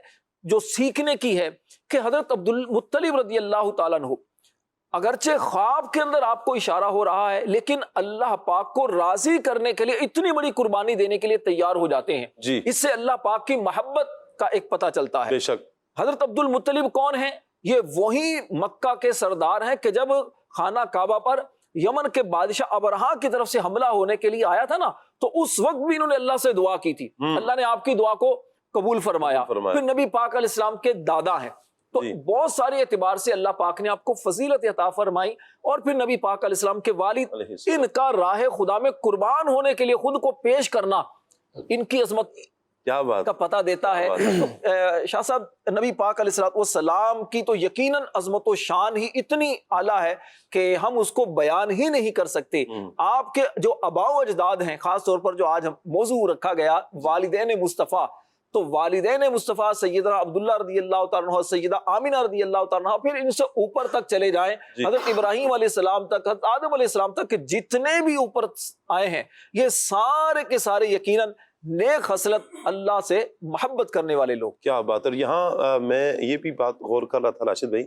جو سیکھنے کی ہے کہ حضرت عبد المطلب رضی اللہ تعالیٰ عنہ اگرچہ خواب کے اندر آپ کو اشارہ ہو رہا ہے، لیکن اللہ پاک کو راضی کرنے کے لیے اتنی بڑی قربانی دینے کے لیے تیار ہو جاتے ہیں۔ اس سے اللہ پاک کی محبت کا ایک پتہ چلتا ہے۔ بے شک۔ حضرت عبد المطلب کون ہیں؟ یہ وہی مکہ کے سردار ہیں کہ جب خانہ کعبہ پر یمن کے بادشاہ ابرہا کی طرف سے حملہ ہونے کے لیے آیا تھا نا، تو اس وقت بھی انہوں نے اللہ سے دعا کی تھی، اللہ نے آپ کی دعا کو قبول فرمایا۔ پھر نبی پاک علیہ السلام کے دادا ہیں، تو بہت سارے اعتبار سے اللہ پاک نے آپ کو فضیلت عطا فرمائی۔ اور پھر نبی پاک علیہ السلام کے والد، ان کا راہ خدا میں قربان ہونے کے لیے خود کو پیش کرنا ان کی عظمت کیا بات کا پتہ دیتا ہے۔ شاہ صاحب، نبی پاک علیہ السلام کی تو یقیناً عظمت و شان ہی اتنی اعلیٰ ہے کہ ہم اس کو بیان ہی نہیں کر سکتے۔ آپ کے جو آباء و اجداد ہیں، خاص طور پر جو آج موضوع رکھا گیا والدین مصطفیٰ، تو والدین مصطفیٰ سیدنا عبداللہ رضی اللہ تعالیٰ عنہ، سیدہ آمینہ رضی اللہ تعالیٰ عنہ، پھر ان سے اوپر تک چلے جائیں، حضرت ابراہیم علیہ السلام تک، حضرت آدم علیہ السلام تک، کہ جتنے بھی اوپر آئے ہیں یہ سارے کے سارے یقیناً نیک خصلت، اللہ سے محبت کرنے والے لوگ۔ کیا بات ہے۔ اور یہاں میں یہ بھی بات غور کر رہا تھا راشد بھائی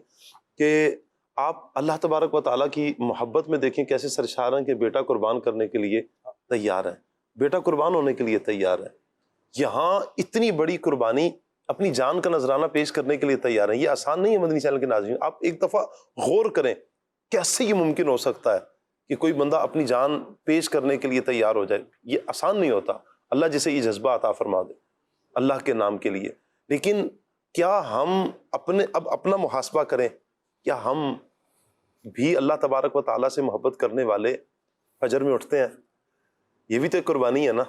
کہ آپ اللہ تبارک و تعالیٰ کی محبت میں دیکھیں کیسے سرشار ہیں کہ بیٹا قربان کرنے کے لیے تیار ہے، بیٹا قربان ہونے کے لیے تیار ہے۔ یہاں اتنی بڑی قربانی، اپنی جان کا نذرانہ پیش کرنے کے لیے تیار ہیں۔ یہ آسان نہیں ہے مدنی چینل کے ناظرین، آپ ایک دفعہ غور کریں کیسے یہ ممکن ہو سکتا ہے کہ کوئی بندہ اپنی جان پیش کرنے کے لیے تیار ہو جائے۔ یہ آسان نہیں ہوتا، اللہ جسے یہ جذبہ عطا فرما دے اللہ کے نام کے لیے۔ لیکن کیا ہم اپنا محاسبہ کریں، کیا ہم بھی اللہ تبارک و تعالیٰ سے محبت کرنے والے فجر میں اٹھتے ہیں؟ یہ بھی تو ایک قربانی ہے نا۔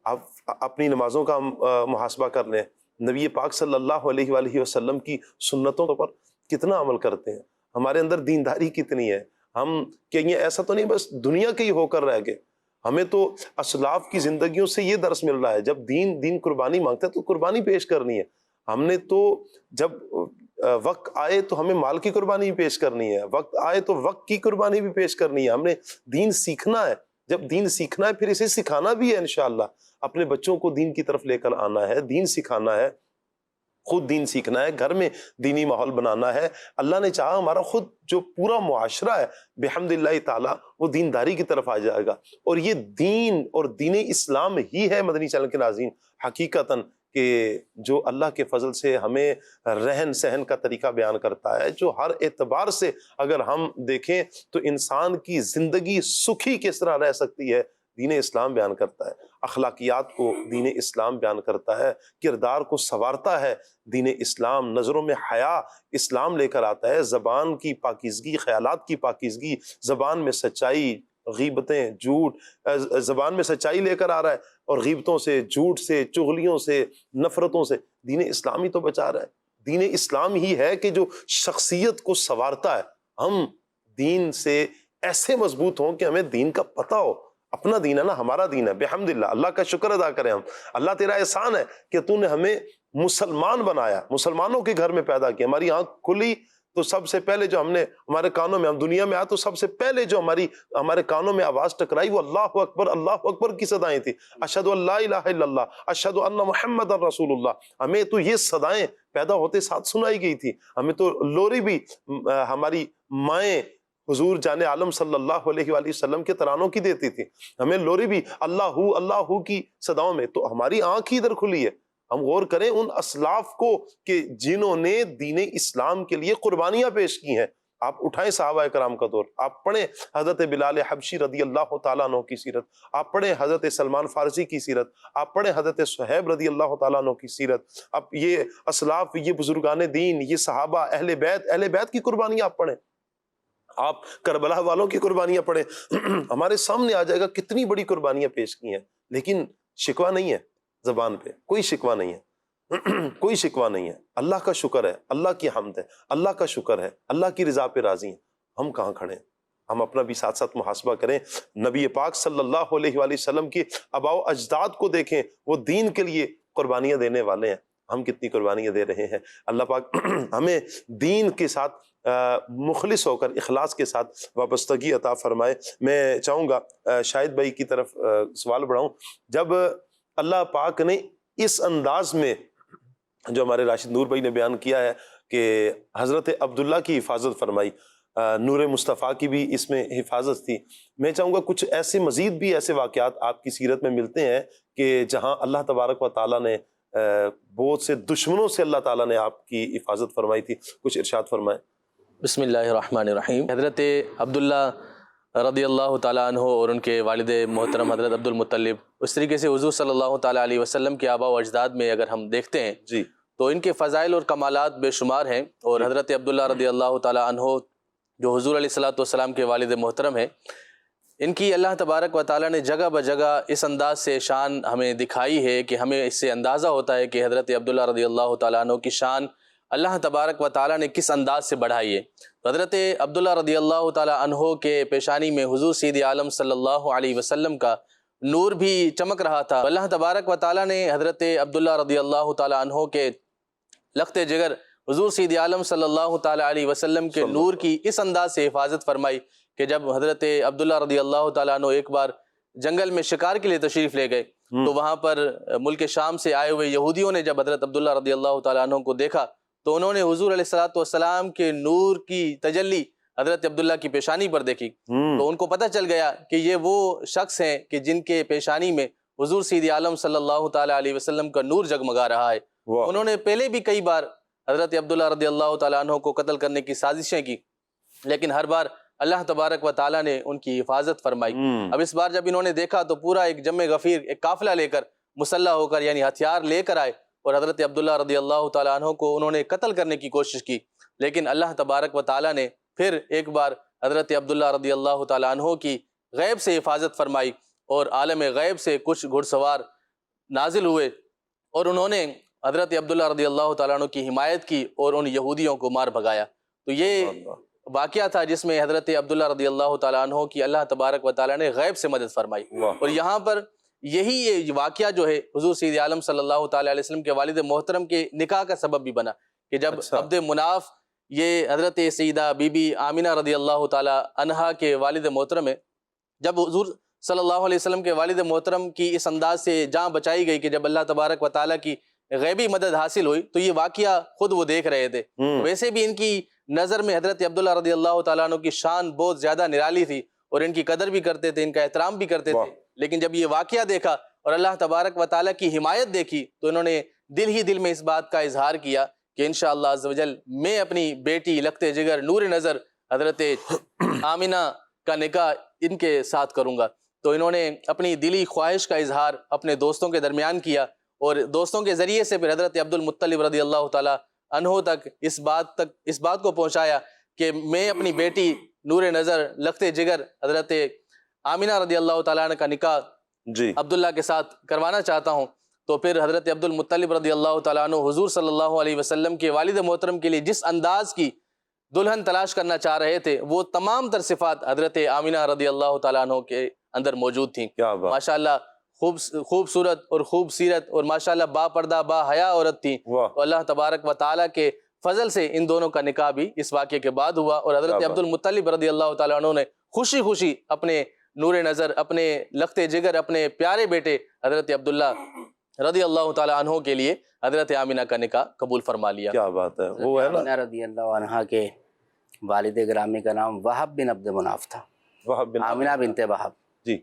آپ اپنی نمازوں کا محاسبہ کر لیں، نبی پاک صلی اللہ علیہ وآلہ وسلم کی سنتوں پر کتنا عمل کرتے ہیں، ہمارے اندر دینداری کتنی ہے، ہم کہیں ایسا تو نہیں بس دنیا کے ہی ہو کر رہ گئے۔ ہمیں تو اسلاف کی زندگیوں سے یہ درس مل رہا ہے، جب دین قربانی مانگتا ہے تو قربانی پیش کرنی ہے۔ ہم نے تو جب وقت آئے تو ہمیں مال کی قربانی بھی پیش کرنی ہے، وقت آئے تو وقت کی قربانی بھی پیش کرنی ہے۔ ہم نے دین سیکھنا ہے، جب دین سیکھنا ہے پھر اسے سکھانا بھی ہے انشاءاللہ۔ اپنے بچوں کو دین کی طرف لے کر آنا ہے، دین سکھانا ہے۔ خود دین سیکھنا ہے، گھر میں دینی ماحول بنانا ہے. اللہ نے چاہا ہمارا خود جو پورا معاشرہ ہے بحمد اللہ تعالیٰ وہ دینداری کی طرف آ جائے گا. اور یہ دین اور دین اسلام ہی ہے مدنی چینل کے ناظرین حقیقتاً کہ جو اللہ کے فضل سے ہمیں رہن سہن کا طریقہ بیان کرتا ہے، جو ہر اعتبار سے اگر ہم دیکھیں تو انسان کی زندگی سکھی کس طرح رہ سکتی ہے دین اسلام بیان کرتا ہے. اخلاقیات کو دین اسلام بیان کرتا ہے، کردار کو سنوارتا ہے دین اسلام، نظروں میں حیا اسلام لے کر آتا ہے، زبان کی پاکیزگی، خیالات کی پاکیزگی، زبان میں سچائی، غیبتیں، جھوٹ، زبان میں سچائی لے کر آ رہا ہے اور غیبتوں سے، جھوٹ سے، چغلیوں سے، نفرتوں سے دین اسلام ہی تو بچا رہا ہے. دین اسلام ہی ہے کہ جو شخصیت کو سنوارتا ہے. ہم دین سے ایسے مضبوط ہوں کہ ہمیں دین کا پتہ ہو. اپنا دین ہے نا، ہمارا دین ہے بحمدللہ. اللہ کا شکر ادا کریں ہم. اللہ تیرا احسان ہے کہ تو نے ہمیں مسلمان بنایا، مسلمانوں کے گھر میں پیدا کیا. ہماری آنکھ کھلی تو سب سے پہلے جو ہم نے ہمارے کانوں میں، ہم دنیا میں آئے تو سب سے پہلے جو ہمارے کانوں میں آواز ٹکرائی وہ اللہ اکبر کی صدائیں تھی. اشہد ان لا الہ الا اللہ، اشہد ان محمد رسول اللہ. ہمیں تو یہ صدائیں پیدا ہوتے ساتھ سنائی گئی تھی. ہمیں تو لوری بھی ہماری مائیں حضور جان عالم صلی اللہ علیہ وآلہ وسلم کے ترانوں کی دیتی تھی. ہمیں لوری بھی اللہ کی صداؤں میں. تو ہماری آنکھ ہی ادھر کھلی ہے. ہم غور کریں ان اسلاف کو کہ جنہوں نے دین اسلام کے لیے قربانیاں پیش کی ہیں. آپ اٹھائیں صحابہ کرام کا دور، آپ پڑھیں حضرت بلال حبشی رضی اللہ تعالیٰ عنہ کی سیرت، آپ پڑھیں حضرت سلمان فارسی کی سیرت، آپ پڑھیں حضرت صہیب رضی اللہ تعالیٰ عنہ کی سیرت. اب یہ اسلاف، یہ بزرگان دین، یہ صحابہ، اہل بیت کی قربانیاں آپ پڑھیں، آپ کربلا والوں کی قربانیاں پڑھیں. ہمارے سامنے آ جائے گا کتنی بڑی قربانیاں پیش کی ہیں. لیکن شکوہ نہیں ہے زبان پہ، کوئی شکوہ نہیں ہے. کوئی شکوہ نہیں ہے. اللہ کا شکر ہے، اللہ کی حمد ہے، اللہ کا شکر ہے، اللہ کی رضا پہ راضی ہیں. ہم کہاں کھڑے ہیں؟ ہم اپنا بھی ساتھ ساتھ محاسبہ کریں. نبی پاک صلی اللہ علیہ وآلہ وسلم کی آباء و اجداد کو دیکھیں، وہ دین کے لیے قربانیاں دینے والے ہیں. ہم کتنی قربانیاں دے رہے ہیں؟ اللہ پاک ہمیں دین کے ساتھ مخلص ہو کر اخلاص کے ساتھ وابستگی عطا فرمائے. میں چاہوں گا شاہد بھائی کی طرف سوال بڑھاؤں. جب اللہ پاک نے اس انداز میں جو ہمارے راشد نور بھائی نے بیان کیا ہے کہ حضرت عبداللہ کی حفاظت فرمائی، نور مصطفیٰ کی بھی اس میں حفاظت تھی، میں چاہوں گا کچھ ایسے مزید بھی ایسے واقعات آپ کی سیرت میں ملتے ہیں کہ جہاں اللہ تبارک و تعالیٰ نے بہت سے دشمنوں سے اللہ تعالیٰ نے آپ کی حفاظت فرمائی تھی. کچھ ارشاد فرمائیں. بسم اللہ الرحمن الرحیم. حضرت عبداللہ رضی اللہ تعالیٰ عنہ اور ان کے والد محترم حضرت عبد المطلب، اس طریقے سے حضور صلی اللہ تعالیٰ علیہ وسلم کے آباء و اجداد میں اگر ہم دیکھتے ہیں جی تو ان کے فضائل اور کمالات بے شمار ہیں. اور حضرت عبداللہ رضی اللہ تعالیٰ عنہ جو حضور علیہ الصلوۃ کے والد محترم ہیں، ان کی اللہ تبارک و تعالیٰ نے جگہ بجگہ اس انداز سے شان ہمیں دکھائی ہے کہ ہمیں اس سے اندازہ ہوتا ہے کہ حضرت عبداللہ رضی اللہ تعالیٰ عنہ کی شان اللہ تبارک و تعالیٰ نے کس انداز سے بڑھائی ہے. حضرت عبداللہ رضی اللہ تعالیٰ عنہ کے پیشانی میں حضور سید عالم صلی اللہ علیہ وسلم کا نور بھی چمک رہا تھا. اللہ تبارک و تعالیٰ نے حضرت عبداللہ رضی اللہ تعالیٰ عنہ کے لخت جگر حضور سید عالم صلی اللہ تعالیٰ علیہ وسلم کے نور کی اس انداز سے حفاظت فرمائی کہ جب حضرت عبداللہ رضی اللہ تعالیٰ عنہ ایک بار جنگل میں شکار کے لیے تشریف لے گئے تو وہاں پر ملک شام سے آئے ہوئے یہودیوں نے جب حضرت عبداللہ رضی اللہ تعالیٰ عنہ کو دیکھا تو انہوں نے حضور علیہ الصلوۃ کے نور کی تجلی حضرت عبداللہ کی پیشانی پر دیکھی تو ان کو پتہ چل گیا کہ یہ وہ شخص ہیں کہ جن کے پیشانی میں حضور سید عالم صلی اللہ تعالیٰ علیہ وسلم کا نور جگمگا رہا ہے. انہوں نے پہلے بھی کئی بار حضرت عبداللہ رضی اللہ تعالیٰ عنہ کو قتل کرنے کی سازشیں کی، لیکن ہر بار اللہ تبارک و تعالیٰ نے ان کی حفاظت فرمائی. اب اس بار جب انہوں نے دیکھا تو پورا ایک جمع غفیر، ایک قافلہ لے کر، مسلح ہو کر، یعنی ہتھیار لے کر آئے اور حضرت عبداللہ رضی اللہ تعالیٰ عنہ کو انہوں نے قتل کرنے کی کوشش کی. لیکن اللہ تبارک و تعالیٰ نے پھر ایک بار حضرت عبداللہ رضی اللہ تعالیٰ عنہ کی غیب سے حفاظت فرمائی اور عالم غیب سے کچھ گھڑ سوار نازل ہوئے اور انہوں نے حضرت عبداللہ رضی اللہ تعالیٰ عنہ کی حمایت کی اور ان یہودیوں کو مار بھگایا. تو یہ واقعہ تھا جس میں حضرت عبداللہ رضی اللہ تعالیٰ عنہ کی اللہ تبارک و تعالیٰ نے غیب سے مدد فرمائی. اور یہاں پر یہی واقعہ جو ہے حضور سید عالم صلی اللہ تعالیٰ علیہ وسلم کے والد محترم کے نکاح کا سبب بھی بنا کہ جب عبد مناف، یہ حضرت سیدہ بی بی آمینہ رضی اللہ تعالیٰ عنہا کے والد محترم ہے، جب حضور صلی اللہ علیہ وسلم کے والد محترم کی اس انداز سے جان بچائی گئی کہ جب اللہ تبارک و تعالیٰ کی غیبی مدد حاصل ہوئی تو یہ واقعہ خود وہ دیکھ رہے تھے. ویسے بھی ان کی نظر میں حضرت عبداللہ رضی اللہ تعالیٰ عنہ کی شان بہت زیادہ نرالی تھی اور ان کی قدر بھی کرتے تھے, ان کا احترام بھی کرتے تھے. لیکن جب یہ واقعہ دیکھا اور اللہ تبارک و تعالیٰ کی حمایت دیکھی تو انہوں نے دل ہی دل میں اس بات کا اظہار کیا کہ انشاءاللہ عز و جل میں اپنی بیٹی لخت جگر نور نظر حضرت آمنہ کا نکاح ان کے ساتھ کروں گا. تو انہوں نے اپنی دلی خواہش کا اظہار اپنے دوستوں کے درمیان کیا اور دوستوں کے ذریعے سے پھر حضرت عبد المطلب رضی اللہ تعالیٰ عنہ تک اس بات کو پہنچایا کہ میں اپنی بیٹی نور نظر لخت جگر حضرت آمنہ رضی اللہ تعالیٰ عنہ کا نکاح عبداللہ کے ساتھ کروانا چاہتا ہوں. تو پھر حضرت عبد المطلب رضی اللہ تعالیٰ عنہ حضور صلی اللہ علیہ وسلم کے والد محترم کے لیے جس انداز کی دلہن تلاش کرنا چاہ رہے تھے وہ تمام تر صفات حضرت آمنہ رضی اللہ تعالیٰ عنہ کے اندر موجود تھیں. ماشاءاللہ خوبصورت اور خوب سیرت اور ماشاءاللہ با پردہ با حیا عورت تھیں. تو اللہ تبارک و تعالیٰ کے فضل سے ان دونوں کا نکاح بھی اس واقعے کے بعد ہوا اور حضرت عبد المطلب رضی اللہ تعالیٰ عنہ نے خوشی خوشی اپنے نور نظر, اپنے لخت جگر, اپنے پیارے بیٹے حضرت عبداللہ رضی اللہ تعالیٰ عنہ کے لیے حضرت آمنہ کا نکاح قبول فرما لیا. کیا بات ہے. وہ ہے نا آمنہ رضی اللہ عنہ کے والد گرامی کا نام وہب بن عبد مناف تھا. آمنہ بنت وہب. جی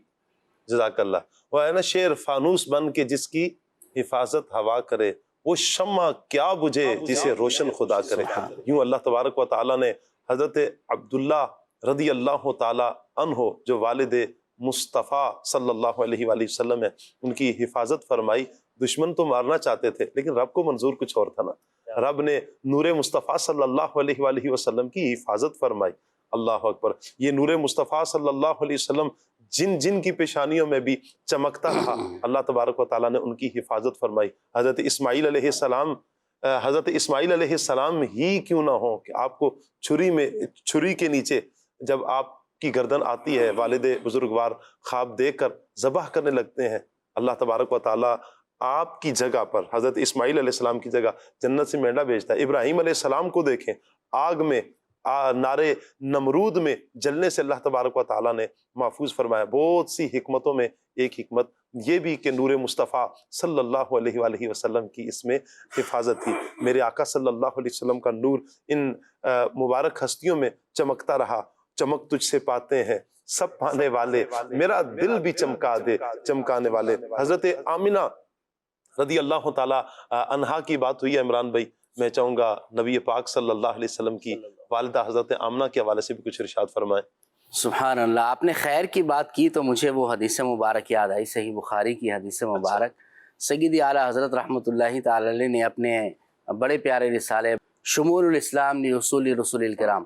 جزاک اللہ. وہ ہے نا شیر فانوس بن کے جس کی حفاظت ہوا کرے, وہ شمع کیا بجھے جسے روشن خدا کرے. یوں اللہ تبارک و تعالیٰ نے حضرت عبداللہ رضی اللہ تعالیٰ عنہ جو والد مصطفیٰ صلی اللہ علیہ وآلہ وسلم ہے ان کی حفاظت فرمائی. دشمن تو مارنا چاہتے تھے لیکن رب کو منظور کچھ اور تھا نا. رب نے نور مصطفیٰ صلی اللہ علیہ وآلہ وسلم کی حفاظت فرمائی. اللہ اکبر. یہ نور مصطفیٰ صلی اللہ علیہ وسلم جن کی پیشانیوں میں بھی چمکتا رہا, اللہ تبارک و تعالیٰ نے ان کی حفاظت فرمائی. حضرت اسماعیل علیہ السلام ہی کیوں نہ ہو کہ آپ کو چھری کے نیچے جب آپ کی گردن آتی ہے, والد بزرگوار خواب دیکھ کر ذبح کرنے لگتے ہیں. اللہ تبارک و تعالیٰ آپ کی جگہ پر حضرت اسماعیل علیہ السلام کی جگہ جنت سے مینڈا بھیجتا ہے. ابراہیم علیہ السلام کو دیکھیں, آگ میں نارے نمرود میں جلنے سے اللہ تبارک و تعالیٰ نے محفوظ فرمایا. بہت سی حکمتوں میں ایک حکمت یہ بھی کہ نور مصطفیٰ صلی اللہ علیہ وآلہ وسلم کی اس میں حفاظت تھی. میرے آقا صلی اللہ علیہ وسلم کا نور ان مبارک ہستیوں میں چمکتا رہا. چمک تجھ سے پاتے ہیں سب پانے والے, میرا دل بھی چمکا دے چمکانے والے. حضرت آمنہ رضی اللہ تعالیٰ عنہا کی بات ہوئی ہے عمران بھائی, میں چاہوں گا نبی پاک صلی اللہ علیہ وسلم کی والدہ حضرت آمنہ کے حوالے سے بھی کچھ ارشاد فرمائیں. سبحان اللہ. آپ نے خیر کی بات کی تو مجھے وہ حدیث مبارک یاد آئی, صحیح بخاری کی حدیث مبارک. سیدی اعلیٰ حضرت رحمۃ اللہ تعالی علیہ نے اپنے بڑے پیارے رسالے شمول الاسلام لاصول رسول الکرام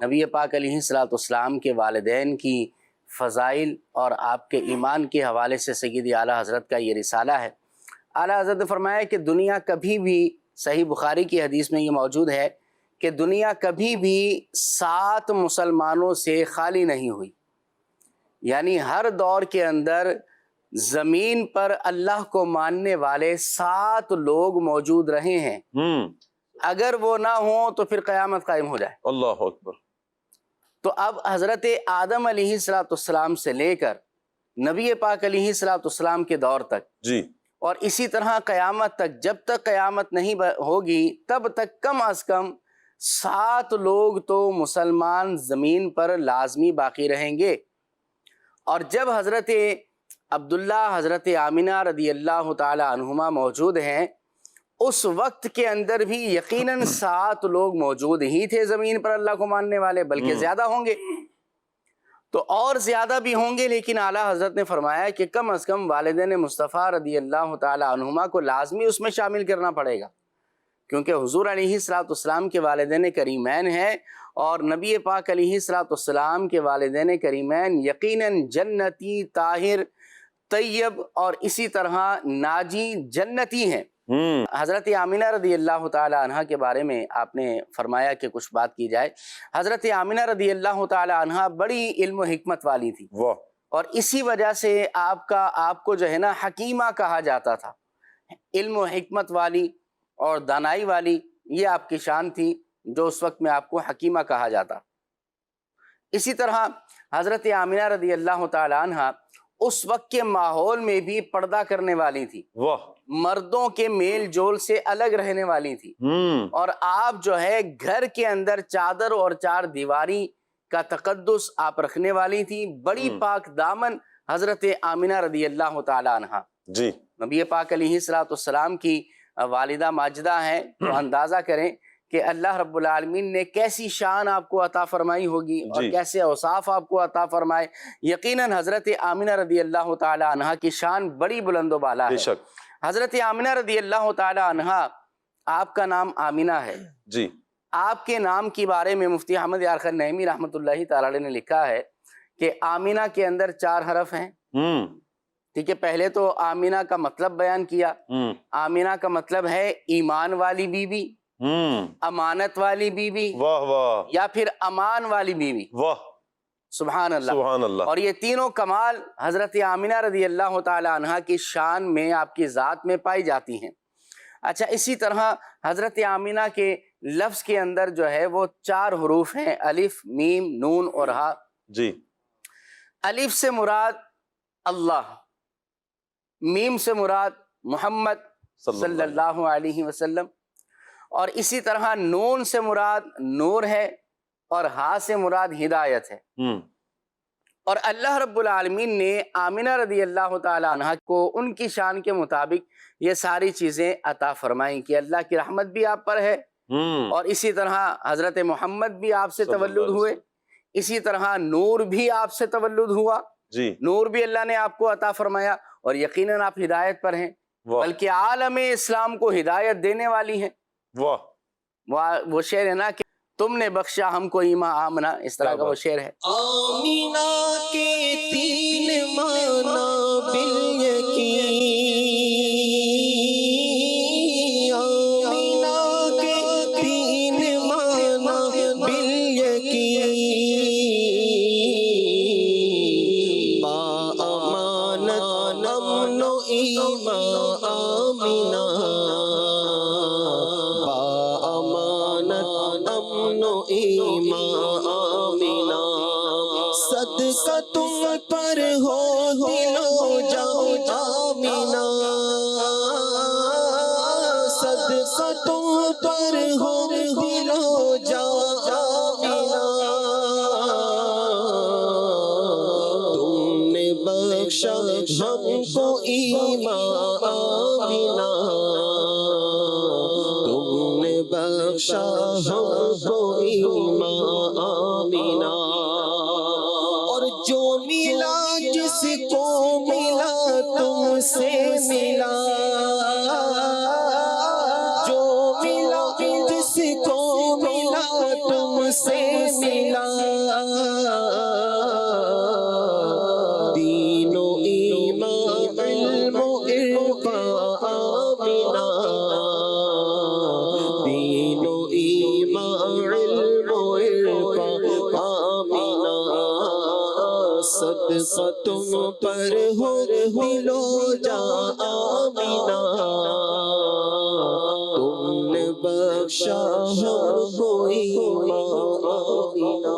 نبی پاک علیہ الصلوۃ والسلام کے والدین کی فضائل اور آپ کے ایمان کے حوالے سے سیدی اعلیٰ حضرت کا یہ رسالہ ہے. اعلیٰ حضرت نے فرمایا کہ دنیا کبھی بھی, صحیح بخاری کی حدیث میں یہ موجود ہے کہ دنیا کبھی بھی 7 مسلمانوں سے خالی نہیں ہوئی. یعنی ہر دور کے اندر زمین پر اللہ کو ماننے والے 7 لوگ موجود رہے ہیں. اگر وہ نہ ہوں تو پھر قیامت قائم ہو جائے. اللہ اکبر. تو اب حضرت آدم علیہ السلام سے لے کر نبی پاک علیہ السلام کے دور تک جی, اور اسی طرح قیامت تک, جب تک قیامت نہیں ہوگی تب تک کم از کم 7 لوگ تو مسلمان زمین پر لازمی باقی رہیں گے. اور جب حضرت عبداللہ حضرت آمنہ رضی اللہ تعالی عنہما موجود ہیں اس وقت کے اندر بھی یقیناً 7 لوگ موجود ہی تھے زمین پر اللہ کو ماننے والے, بلکہ زیادہ ہوں گے تو اور زیادہ بھی ہوں گے. لیکن اعلیٰ حضرت نے فرمایا کہ کم از کم والدین مصطفیٰ رضی اللہ تعالی عنہما کو لازمی اس میں شامل کرنا پڑے گا, کیونکہ حضور علیہ السلام کے والدین کریمین ہیں اور نبی پاک علیہ السلام کے والدین کریمین یقیناً جنتی, طاہر, طیب اور اسی طرح ناجی جنتی ہیں. حضرت آمنہ رضی اللہ تعالی عنہ کے بارے میں آپ نے فرمایا کہ کچھ بات کی جائے. حضرت آمنہ رضی اللہ تعالی عنہ بڑی علم و حکمت والی تھی اور اسی وجہ سے آپ کو جو ہے نا حکیمہ کہا جاتا تھا. علم و حکمت والی اور دانائی والی یہ آپ کی شان تھی جو اس وقت میں آپ کو حکیمہ کہا جاتا. اسی طرح حضرت آمنہ رضی اللہ تعالی عنہ اس وقت کے ماحول میں بھی پردہ کرنے والی تھی، واہ، مردوں کے میل جول سے الگ رہنے والی تھی، اور آپ جو ہے گھر کے اندر چادر اور چار دیواری کا تقدس آپ رکھنے والی تھی، بڑی پاک دامن حضرت آمنہ رضی اللہ تعالی عنہ جی، نبی پاک علیہ السلام کی والدہ ماجدہ ہیں، تو اندازہ کریں کہ اللہ رب العالمین نے کیسی شان آپ کو عطا فرمائی ہوگی اور کیسے اوصاف آپ کو عطا فرمائے۔ یقیناً حضرت آمنہ رضی اللہ تعالی عنہ کی شان بڑی بلند و بالا ہے۔ حضرت آمنہ رضی اللہ تعالی عنہ، آپ کا نام آمنہ ہے جی، آپ کے نام کے بارے میں مفتی احمد یارخ نعیمی رحمۃ اللہ تعالی علیہ نے لکھا ہے کہ آمنہ کے اندر 4 حرف ہیں، ٹھیک ہے۔ پہلے تو آمنہ کا مطلب بیان کیا، آمنہ کا مطلب ہے ایمان والی بیوی، امانت والی بیوی، واہ واہ، یا پھر امان والی بیوی، واہ، سبحان اللہ، سبحان اللہ۔ اور یہ تینوں کمال حضرت آمنہ رضی اللہ تعالی عنہ کی شان میں، آپ کی ذات میں پائی جاتی ہیں۔ اچھا، اسی طرح حضرت آمنہ کے لفظ کے اندر جو ہے وہ 4 حروف ہیں، الف، میم، نون اور ہا جی۔ الف سے مراد اللہ، میم سے مراد محمد صلی اللہ علیہ وسلم، اور اسی طرح نون سے مراد نور ہے، اور ہا سے مراد ہدایت ہے۔ اور اللہ رب العالمین نے آمنہ رضی اللہ تعالی عنہ کو ان کی شان کے مطابق یہ ساری چیزیں عطا فرمائیں کہ اللہ کی رحمت بھی آپ پر ہے، اور اسی طرح حضرت محمد بھی آپ سے تولد ہوئے، اسی طرح نور بھی آپ سے تولد ہوا، نور بھی اللہ نے آپ کو عطا فرمایا، اور یقیناً آپ ہدایت پر ہیں، بلکہ عالم اسلام کو ہدایت دینے والی ہیں۔ وہ شعر ہے نا کہ تم نے بخشا ہم کو ایمان آمنہ، اس طرح کا وہ شعر ہے۔ آمینہ کے 3 معنی بالیقین، آمینہ کے 3 معنی بالیقین، با امانت امن و ایمان آمینہ، ایمان آمینہ، صدقہ تم پر ہو دل و جان آمینہ، صدقہ تم پر ہو دل و جان آمینہ، تم نے بخشا ہم کو ایمان آمینہ، تم نے بخشا ہم کو ایمان آمینہ، اور جو ملا جس کو ملا تم سے ملا، جو ملا جس کو ملا تم سے ملا، دین و ایمان علم و عرفان آمینہ، دین و ایمان علم و عرفان آمینہ، صدقہ تم پر ہو دل و جان آمینہ، تم نے بخشا ہم کو ایمان آمینہ۔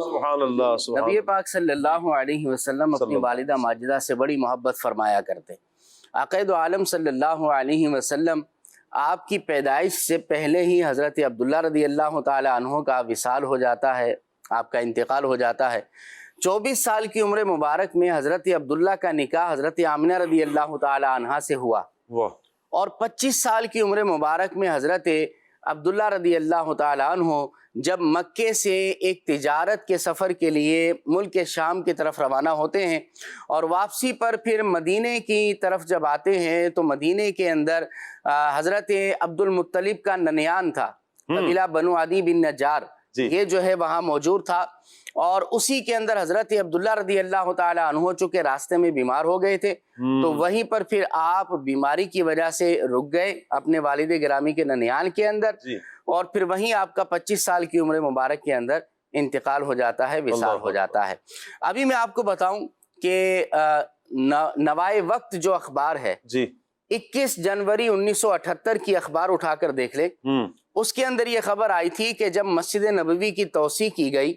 سبحان اللہ، سبحان نبی پاک صلی اللہ علیہ وسلم اپنی والدہ ماجدہ سے بڑی محبت فرمایا کرتے۔ عقائد عالم صلی اللہ علیہ وسلم آپ کی پیدائش سے پہلے ہی حضرت عبداللہ رضی اللہ تعالی عنہ کا وصال ہو جاتا ہے، آپ کا انتقال ہو جاتا ہے۔ 24 سال کی عمر مبارک میں حضرت عبداللہ کا نکاح حضرت آمنہ رضی اللہ تعالی عنہ سے ہوا، اور 25 سال کی عمر مبارک میں حضرت عبداللہ رضی اللہ تعالی عنہ جب مکے سے ایک تجارت کے سفر کے لیے ملک شام کی طرف روانہ ہوتے ہیں، اور واپسی پر پھر مدینے کی طرف جب آتے ہیں تو مدینے کے اندر حضرت عبد المطلب کا ننیان تھا، قبیلہ بنو عدی بن نجار، یہ جو ہے وہاں موجود تھا، اور اسی کے اندر حضرت عبداللہ رضی اللہ تعالی عنہ چونکہ راستے میں بیمار ہو گئے تھے، تو وہیں پر پھر آپ بیماری کی وجہ سے رک گئے اپنے والد گرامی کے ننیان کے اندر، اور پھر وہیں آپ کا 25 سال کی عمر مبارک کے اندر انتقال ہو جاتا ہے، وصال ہو جاتا ہے۔ ابھی میں آپ کو بتاؤں کہ نوائے وقت جو اخبار ہے، 21 جنوری 1978 کی اخبار اٹھا کر دیکھ لے، اس کے اندر یہ خبر آئی تھی کہ جب مسجد نبوی کی توسیع کی گئی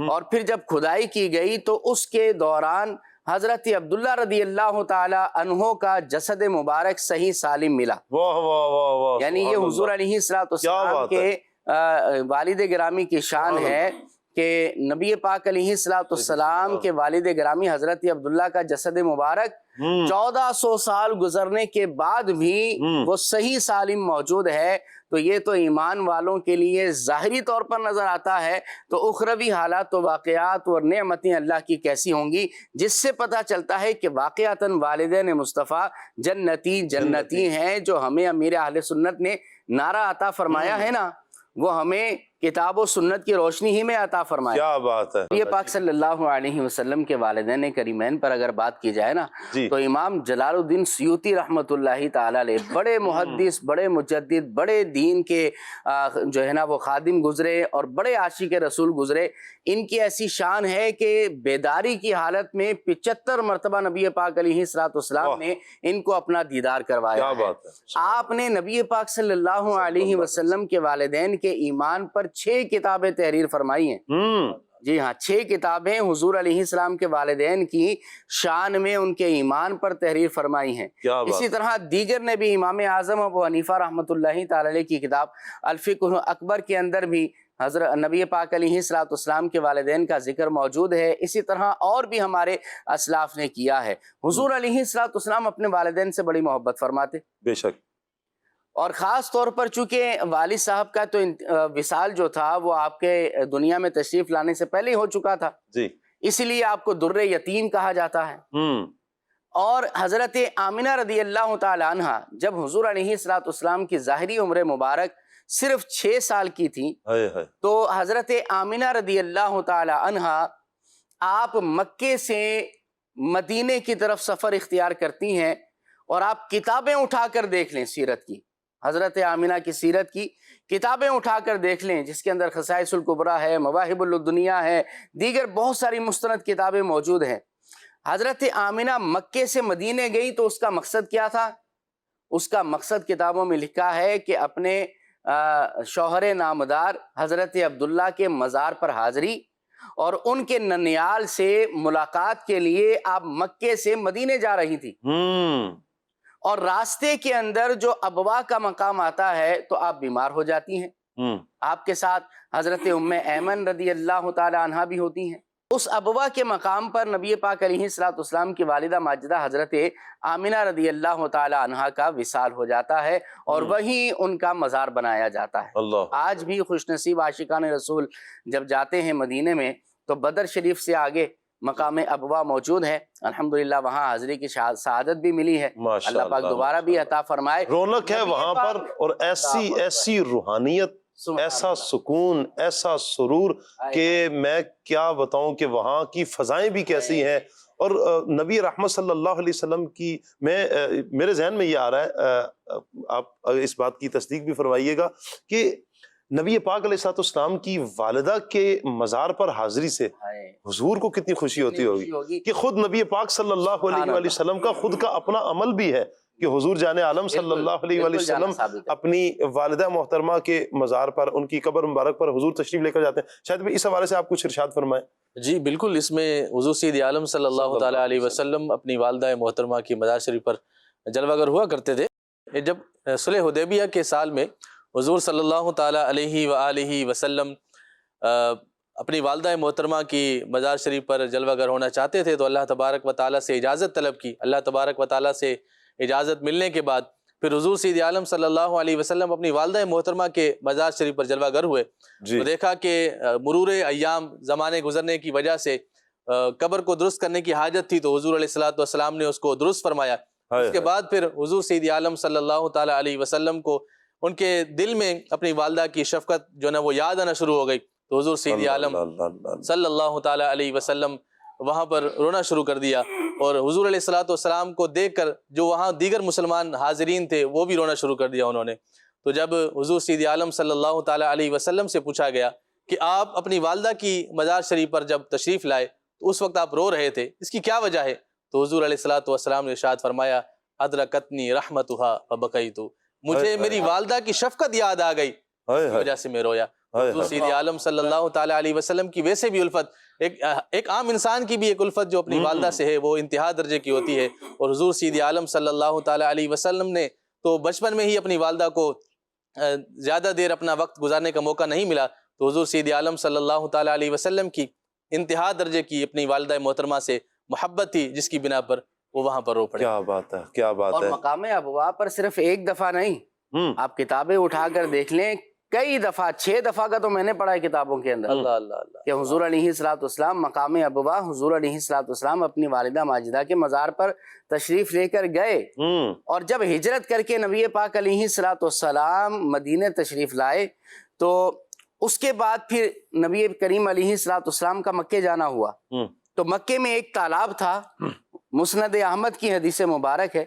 اور پھر جب کھدائی کی گئی تو اس کے دوران حضرت عبداللہ رضی اللہ تعالی عنہ کا جسد مبارک صحیح سالم ملا. واہ واہ واہ واہ، یعنی یہ سبحان حضور اللہ. علیہ السلام بات کے والد گرامی کی شان ہے کہ نبی پاک علیہ السلام کے والد گرامی حضرت عبداللہ کا جسد مبارک 1400 سال گزرنے کے بعد بھی وہ صحیح سالم موجود ہے. تو یہ تو ایمان والوں کے لیے ظاہری طور پر نظر آتا ہے، تو اخروی حالات و واقعات اور نعمتیں اللہ کی کیسی ہوں گی، جس سے پتہ چلتا ہے کہ واقعتاً والدین مصطفیٰ جنتی ہیں. جو ہمیں امیر اہل سنت نے نعرہ عطا فرمایا ہے نا، وہ ہمیں کتاب و سنت کی روشنی ہی میں عطا فرمایا. کیا بات ہے. یہ پاک صلی اللہ علیہ وسلم کے والدین کریمین پر اگر بات کی جائے نا، تو امام جلال الدین سیوطی رحمۃ اللہ تعالی علیہ بڑے محدث، بڑے مجدد، بڑے دین کے جو ہے نا وہ خادم گزرے اور بڑے عاشق رسول گزرے. ان کی ایسی شان ہے کہ بیداری کی حالت میں 75 مرتبہ نبی پاک علیہ السلام نے ان کو اپنا دیدار کروایا. آپ نے نبی پاک صلی اللہ علیہ وسلم کے والدین کے ایمان پر 6 کتابیں تحریر فرمائی ہیں. جی ہاں، 6 کتابیں حضور علیہ السلام کے والدین کی شان میں ان کے ایمان پر تحریر فرمائی ہیں. اسی طرح دیگر نے بھی، امام اعظم ابو حنیفہ رحمۃ اللہ تعالی علیہ کی کتاب الفقہ اکبر کے اندر بھی حضرت نبی پاک علیہ السلام کے والدین کا ذکر موجود ہے. اسی طرح اور بھی ہمارے اسلاف نے کیا ہے. حضور علیہ السلام اپنے والدین سے بڑی محبت فرماتے، بے شک، اور خاص طور پر چونکہ والد صاحب کا تو وصال جو تھا وہ آپ کے دنیا میں تشریف لانے سے پہلے ہی ہو چکا تھا، اسی لیے آپ کو در یتیم کہا جاتا ہے. اور حضرت آمنہ رضی اللہ تعالی عنہ جب حضور علیہ السلام کی ظاہری عمر مبارک صرف 6 سال کی تھی، تو حضرت آمنہ رضی اللہ تعالی عنہ آپ مکے سے مدینے کی طرف سفر اختیار کرتی ہیں. اور آپ کتابیں اٹھا کر دیکھ لیں سیرت کی، حضرت آمنہ کی سیرت کی کتابیں اٹھا کر دیکھ لیں، جس کے اندر خصائص الکبریٰ ہے، مواہب الدنیا ہے، دیگر بہت ساری مستند کتابیں موجود ہیں. حضرت آمنہ مکے سے مدینے گئی تو اس کا مقصد کیا تھا؟ اس کا مقصد کتابوں میں لکھا ہے کہ اپنے شوہر نامدار حضرت عبداللہ کے مزار پر حاضری اور ان کے ننیال سے ملاقات کے لیے آپ مکے سے مدینے جا رہی تھی. اور راستے کے اندر جو ابوا کا مقام آتا ہے تو آپ بیمار ہو جاتی ہیں. آپ کے ساتھ حضرت ام ایمن رضی اللہ تعالی عنہا بھی ہوتی ہیں. اس ابوا کے مقام پر نبی پاک علیہ السلام کی والدہ ماجدہ حضرت آمنہ رضی اللہ تعالی عنہا کا وصال ہو جاتا ہے اور وہیں ان کا مزار بنایا جاتا ہے. آج بھی خوش نصیب عاشقان رسول جب جاتے ہیں مدینے میں تو بدر شریف سے آگے مقام ابوا موجود ہے. الحمدللہ وہاں حاضری کی سعادت بھی ملی ہے. اللہ پاک دوبارہ بھی عطا فرمائے. رونق ہے وہاں پر، اور ایسی روحانیت، ایسا سکون، ایسا سرور کہ میں کیا بتاؤں کہ وہاں کی فضائیں بھی کیسی ہیں. اور نبی رحمت صلی اللہ علیہ وسلم کی میرے ذہن میں یہ آ رہا ہے، آپ اس بات کی تصدیق بھی فرمائیے گا کہ نبی پاک علیہ السلام کی والدہ کے مزار پر حاضری سے حضور کو کتنی خوشی ہوتی ہوگی کہ خود نبی پاک صلی اللہ علیہ وآلہ وسلم کا خود کا اپنا عمل بھی ہے کہ حضور جان عالم صلی اللہ علیہ وآلہ وسلم اپنی والدہ محترمہ کے مزار پر، ان کی قبر مبارک پر حضور تشریف لے کر جاتے ہیں. شاید بھی اس حوالے سے آپ کچھ ارشاد فرمائیں. جی بالکل، اس میں حضور سید عالم صلی اللہ تعالی علیہ وسلم اپنی والدہ محترمہ کی مزار شریف پر جلوہ گر ہوا کرتے تھے. جب صلح حدیبیہ کے سال میں حضور صلی اللہ تعالی علیہ وآلہ وسلم اپنی والدہ محترمہ کی مزار شریف پر جلوہ گر ہونا چاہتے تھے تو اللہ تبارک و تعالیٰ سے اجازت طلب کی. اللہ تبارک و تعالیٰ سے اجازت ملنے کے بعد پھر حضور سید عالم صلی اللہ علیہ وسلم اپنی والدہ محترمہ کے مزار شریف پر جلوہ گر ہوئے. تو دیکھا کہ مرور ایام، زمانے گزرنے کی وجہ سے قبر کو درست کرنے کی حاجت تھی تو حضور علیہ السلام نے اس کو درست فرمایا. اس کے بعد پھر حضور سید عالم صلی اللہ تعالی علیہ وسلم کو ان کے دل میں اپنی والدہ کی شفقت جو نا وہ یاد آنا شروع ہو گئی. تو حضور سید عالم صلی اللہ تعالی علیہ وسلم وہاں پر رونا شروع کر دیا، اور حضور علیہ السلام کو دیکھ کر جو وہاں دیگر مسلمان حاضرین تھے وہ بھی رونا شروع کر دیا انہوں نے. تو جب حضور سید عالم صلی اللہ تعالی علیہ وسلم سے پوچھا گیا کہ آپ اپنی والدہ کی مزار شریف پر جب تشریف لائے تو اس وقت آپ رو رہے تھے، اس کی کیا وجہ ہے؟ تو حضور علیہ السلام نے ارشاد فرمایا، ادرکتنی رحمتھا فبکیت، مجھے میری والدہ کی شفقت یاد آ گئی، اس وجہ سے میں رویا. حضور سید عالم صلی اللہ تعالی علیہ وسلم کی ویسے بھی الفت ایک عام انسان کی بھی ایک الفت جو اپنی والدہ سے ہے وہ انتہا درجے کی ہوتی ہے، اور حضور سید عالم صلی اللہ تعالیٰ علیہ وسلم نے تو بچپن میں ہی اپنی والدہ کو زیادہ دیر اپنا وقت گزارنے کا موقع نہیں ملا، تو حضور سید عالم صلی اللہ تعالیٰ علیہ وسلم کی انتہا درجے کی اپنی والدہ محترمہ سے محبت تھی، جس کی بنا پر وہ وہاں پر رو پڑے۔ کیا بات ہے، کیا بات اور ہے۔ مقام ابوا پر صرف ایک دفعہ نہیں، آپ کتابیں اٹھا کر دیکھ لیں، کئی دفعہ، 6 دفعہ کا تو میں نے پڑھا ہے کتابوں کے اندر، اللہ اللہ اللہ، کہ حضور علیہ السلام مقام ابوا، حضور علیہ السلام اپنی والدہ ماجدہ کے مزار پر تشریف لے کر گئے، اور جب ہجرت کر کے نبی پاک علیہ السلام مدینہ تشریف لائے تو اس کے بعد پھر نبی کریم علیہ السلام کا مکے جانا ہوا، تو مکے میں ایک تالاب تھا، مسند احمد کی حدیث مبارک ہے،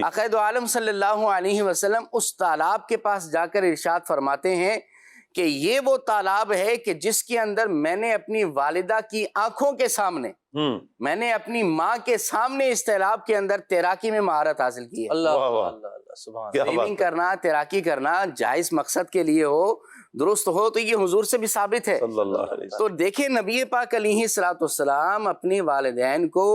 عقائد عالم صلی اللہ علیہ وسلم اس تالاب کے پاس جا کر ارشاد فرماتے ہیں کہ یہ وہ تالاب ہے کہ جس کے اندر میں نے اپنی والدہ کی آنکھوں کے سامنے، میں نے اپنی ماں کے سامنے اس تالاب کے اندر تیراکی میں مہارت حاصل کی ہے۔ اللہ اللہ اللہ، سبحان اللہ۔ سوئمنگ کرنا، تیراکی کرنا جائز مقصد کے لیے ہو، درست ہو، تو یہ حضور سے بھی ثابت ہے۔ صلی اللہ علیہ وسلم۔ تو دیکھیں نبی پاک علیہ السلام اپنی والدین کو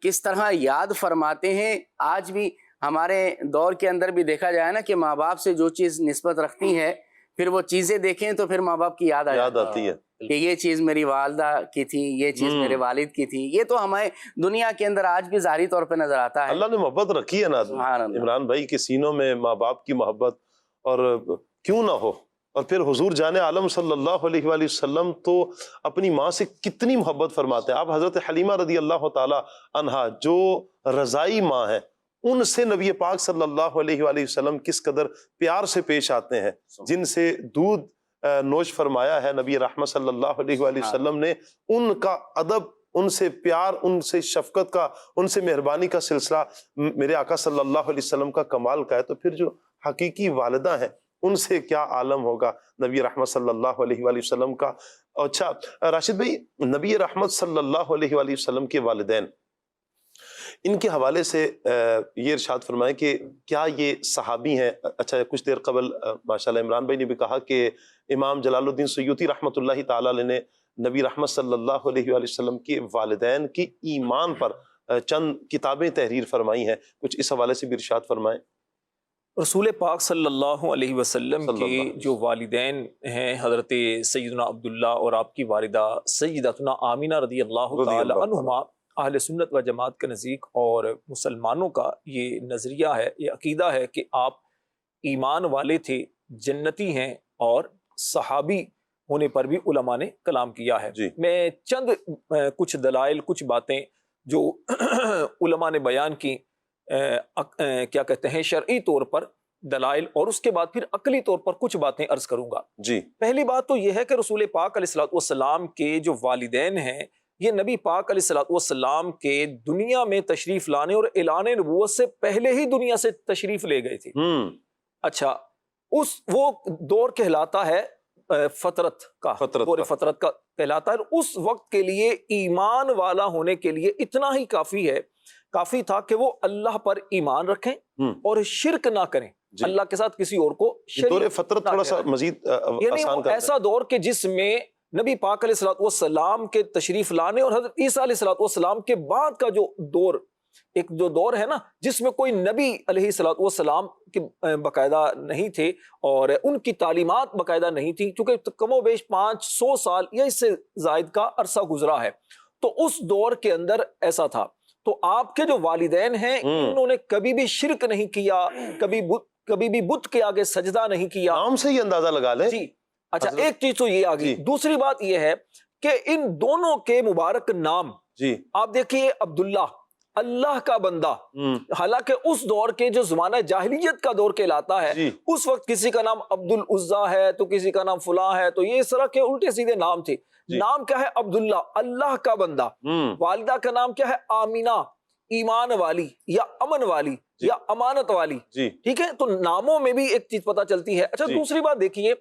کس طرح یاد فرماتے ہیں۔ آج بھی ہمارے دور کے اندر بھی دیکھا جائے نا کہ ماں باپ سے جو چیز نسبت رکھتی ہے، پھر وہ چیزیں دیکھیں تو پھر ماں باپ کی یاد آتی ہے کہ یہ چیز میری والدہ کی تھی، یہ چیز میرے والد کی تھی۔ یہ تو ہمیں دنیا کے اندر آج بھی ظاہری طور پہ نظر آتا ہے۔ اللہ نے محبت رکھی ہے نا عمران بھائی کے سینوں میں، ماں باپ کی محبت، اور کیوں نہ ہو۔ اور پھر حضور جان عالم صلی اللہ علیہ وآلہ وسلم تو اپنی ماں سے کتنی محبت فرماتے ہیں۔ آپ حضرت حلیمہ رضی اللہ تعالی عنہا جو رضائی ماں ہیں، ان سے نبی پاک صلی اللہ علیہ وآلہ وسلم کس قدر پیار سے پیش آتے ہیں، جن سے دودھ نوش فرمایا ہے نبی رحمت صلی اللہ علیہ وآلہ وسلم نے، ان کا ادب، ان سے پیار، ان سے شفقت کا، ان سے مہربانی کا سلسلہ میرے آقا صلی اللہ علیہ وسلم کا کمال کا ہے، تو پھر جو حقیقی والدہ ہیں ان سے کیا عالم ہوگا نبی رحمت صلی اللہ علیہ وآلہ وسلم کا۔ اچھا راشد بھائی، نبی رحمت صلی اللہ علیہ وآلہ وسلم کے والدین، ان کے حوالے سے یہ ارشاد فرمائیں کہ کیا یہ صحابی ہیں؟ اچھا کچھ دیر قبل ماشاءاللہ عمران بھائی نے بھی کہا کہ امام جلال الدین سیوطی رحمۃ اللہ تعالی علیہ نے نبی رحمت صلی اللہ علیہ وآلہ وسلم کے والدین کی ایمان پر چند کتابیں تحریر فرمائی ہیں، کچھ اس حوالے سے بھی ارشاد فرمائیں۔ رسول پاک صلی اللہ علیہ وسلم کے جو والدین ہیں حضرت سیدنا عبداللہ اور آپ کی والدہ سیدتنا آمینہ رضی اللہ تعالی عنہما، اہل سنت و جماعت کے نزدیک اور مسلمانوں کا یہ نظریہ ہے، یہ عقیدہ ہے کہ آپ ایمان والے تھے، جنتی ہیں، اور صحابی ہونے پر بھی علماء نے کلام کیا ہے۔ میں چند کچھ دلائل، کچھ باتیں جو علماء نے بیان کی، کیا کہتے ہیں، شرعی طور پر دلائل، اور اس کے بعد پھر عقلی طور پر کچھ باتیں عرض کروں گا۔ پہلی بات تو یہ ہے کہ رسول پاک علیہ السلام کے جو والدین ہیں، یہ نبی پاک علیہ السلام کے دنیا میں تشریف لانے اور اعلان نبوت سے پہلے ہی دنیا سے تشریف لے گئے تھے۔ اچھا، وہ دور کہلاتا ہے فطرت کا، دور فطرت کا کہلاتا ہے۔ اس وقت کے لیے ایمان والا ہونے کے لیے اتنا ہی کافی تھا کہ وہ اللہ پر ایمان رکھیں اور شرک نہ کریں، اللہ کے ساتھ کسی اور کو شریک دور فطرت تھوڑا سا مزید آسان کرتا ہے، ایسا دور کہ جس میں نبی پاک علیہ السلام کے تشریف لانے اور حضرت عیسیٰ علیہ السلام کے بعد کا جو دور، ایک جو دور ہے نا جس میں کوئی نبی علیہ السلام کے باقاعدہ نہیں تھے اور ان کی تعلیمات باقاعدہ نہیں تھی، چونکہ کم و بیش 500 سال یا اس سے زائد کا عرصہ گزرا ہے، تو اس دور کے اندر ایسا تھا۔ تو آپ کے جو والدین ہیں انہوں نے کبھی بھی شرک نہیں کیا، کبھی بھی بت کے آگے سجدہ نہیں کیا۔ نام سے ہی اندازہ لگا لیں۔ جی اچھا، ایک چیز تو یہ آگئی۔ دوسری بات یہ ہے کہ ان دونوں کے مبارک نام، آپ دیکھیے، عبداللہ، اللہ کا بندہ، حالانکہ اس دور کے جو زمانہ جاہلیت کا دور کہلاتا ہے، اس وقت کسی کا نام عبد العزا ہے تو کسی کا نام فلاں ہے، تو یہ اس طرح کے الٹے سیدھے نام تھے۔ نام کیا ہے؟ عبداللہ، اللہ کا بندہ۔ والدہ کا نام کیا ہے؟ آمینہ، ایمان والی یا امن والی یا امانت والی۔ ٹھیک ہے، تو ناموں میں بھی ایک چیز پتہ چلتی ہے۔ اچھا، دوسری بات دیکھیے،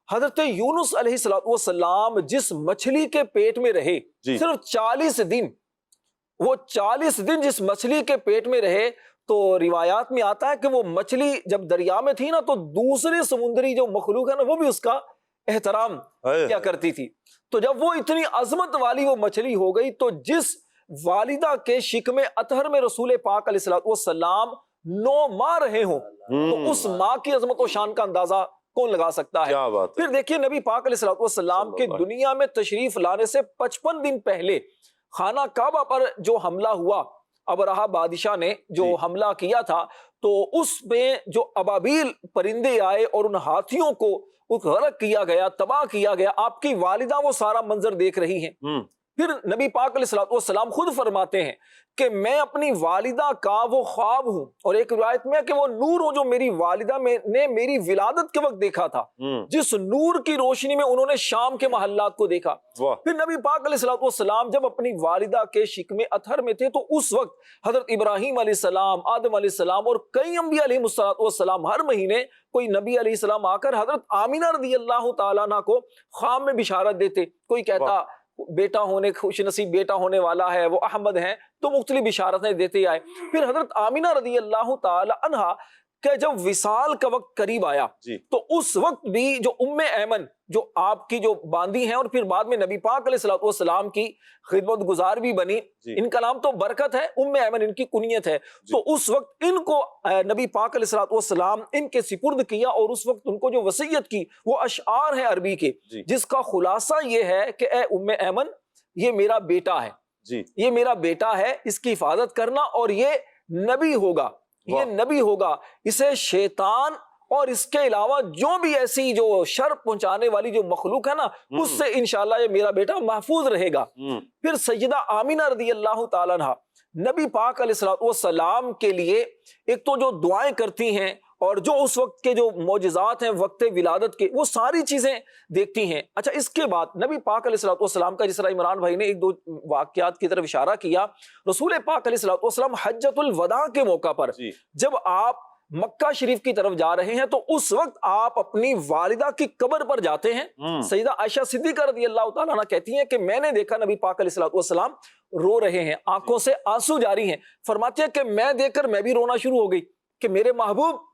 حضرت یونس علیہ السلام جس مچھلی کے پیٹ میں رہے صرف 40 دن، وہ 40 دن جس مچھلی کے پیٹ میں رہے، تو روایات میں آتا ہے کہ وہ مچھلی جب دریا میں تھی نا، تو دوسرے سمندری جو مخلوق ہے نا وہ بھی اس کا احترام ہے۔ کیا کرتی تھی۔ تو جب وہ اتنی عظمت والی وہ مچھلی ہو گئی تو جس والدہ کے شکم اطہر میں رسول پاک علیہ السلام 9 ماہ رہے ہوں تو اس ماں کی عظمت و شان کا اندازہ کون لگا سکتا ہے۔ کیا بات ہے۔ پھر دیکھیے نبی پاک علیہ السلام کے دنیا میں تشریف لانے سے 55 دن پہلے خانہ کعبہ پر جو حملہ ہوا، ابرہہ بادشاہ نے جو حملہ کیا تھا، تو اس میں جو ابابیل پرندے آئے اور ان ہاتھیوں کو غرق کیا گیا، تباہ کیا گیا، آپ کی والدہ وہ سارا منظر دیکھ رہی ہیں۔ پھر نبی پاک علیہ السلام خود فرماتے ہیں کہ میں اپنی والدہ کا وہ خواب ہوں، اور ایک روایت میں ہے کہ وہ نور ہوں جو میری والدہ نے میری ولادت کے وقت دیکھا تھا، جس نور کی روشنی میں انہوں نے شام کے محلات کو دیکھا۔ پھر نبی پاک علیہ السلام جب اپنی والدہ کے شکم اطہر میں تھے تو اس وقت حضرت ابراہیم علیہ السلام، آدم علیہ السلام اور کئی انبیاء علیہ السلام ہر مہینے کوئی نبی علیہ السلام آ کر حضرت آمینہ رضی اللہ تعالیٰ عنہ کو خواب میں بشارت دیتے، کوئی کہتا بیٹا ہونے، خوش نصیب بیٹا ہونے والا ہے، وہ احمد ہیں، تو مختلف بشارتیں دیتے آئے۔ پھر حضرت آمینہ رضی اللہ تعالی عنہا کہ جب وصال کا وقت قریب آیا تو اس وقت بھی جو ایمن جو آپ کی جو باندی ہیں اور پھر بعد میں نبی پاک علیہ السلام کی خدمت گزار بھی بنی، ان کا نام تو برکت ہے، ایمن ان کی کنیت ہے، تو اس وقت ان کو نبی پاک علیہ السلام ان کے سپرد کیا، اور اس وقت ان کو جو وصیت کی وہ اشعار ہیں عربی کے، جس کا خلاصہ یہ ہے کہ اے ایمن، یہ میرا بیٹا ہے، یہ میرا بیٹا ہے، اس کی حفاظت کرنا، اور یہ نبی ہوگا، یہ نبی ہوگا، اسے شیطان اور اس کے علاوہ جو بھی ایسی جو شر پہنچانے والی جو مخلوق ہے نا، اس سے انشاءاللہ یہ میرا بیٹا محفوظ رہے گا۔ پھر سیدہ آمینہ رضی اللہ تعالیٰ عنہ نبی پاک علیہ السلام کے لیے ایک تو جو دعائیں کرتی ہیں اور جو اس وقت کے جو معجزات ہیں وقت ولادت کے، وہ ساری چیزیں دیکھتی ہیں۔ اچھا، اس کے بعد نبی پاک علیہ السلام کا، جس طرح عمران بھائی نے ایک دو واقعات کی طرف اشارہ کیا، رسول پاک علیہ السلام حجۃ الوداع کے موقع پر جب آپ مکہ شریف کی طرف جا رہے ہیں تو اس وقت آپ اپنی والدہ کی قبر پر جاتے ہیں۔ سیدہ عائشہ صدیقہ رضی اللہ تعالیٰ عنہ کہتی ہیں کہ میں نے دیکھا نبی پاک علیہ السلام رو رہے ہیں، آنکھوں سے آنسو جاری ہیں، فرماتے ہیں کہ میں دیکھ کر میں بھی رونا شروع ہو گئی کہ میرے محبوب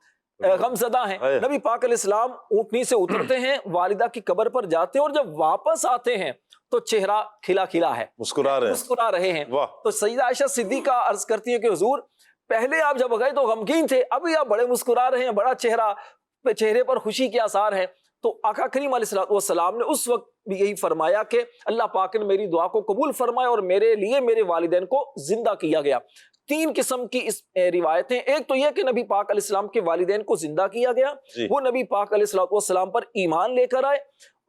غم زدہ ہیں۔ نبی پاک علیہ السلام اونٹنی سے اترتے ہیں، والدہ کی قبر پر جاتے ہیں، اور جب واپس آتے ہیں تو چہرہ کھلا کھلا ہے، مسکرا رہے ہیں۔ تو سیدہ عائشہ صدیقہ عرض کرتی ہے کہ حضور، پہلے آپ جب گئے تو غمگین تھے، ابھی آپ بڑے مسکرا رہے ہیں، بڑا چہرے پر خوشی کے آثار ہیں۔ تو آقا کریم علیہ السلام نے اس وقت بھی یہی فرمایا کہ اللہ پاک نے میری دعا کو قبول فرمایا اور میرے لیے میرے والدین کو زندہ کیا گیا۔ 3 قسم کی اس روایتیں، ایک تو یہ کہ نبی پاک علیہ السلام کے والدین کو زندہ کیا گیا، وہ نبی پاک علیہ السلام پر ایمان لے کر آئے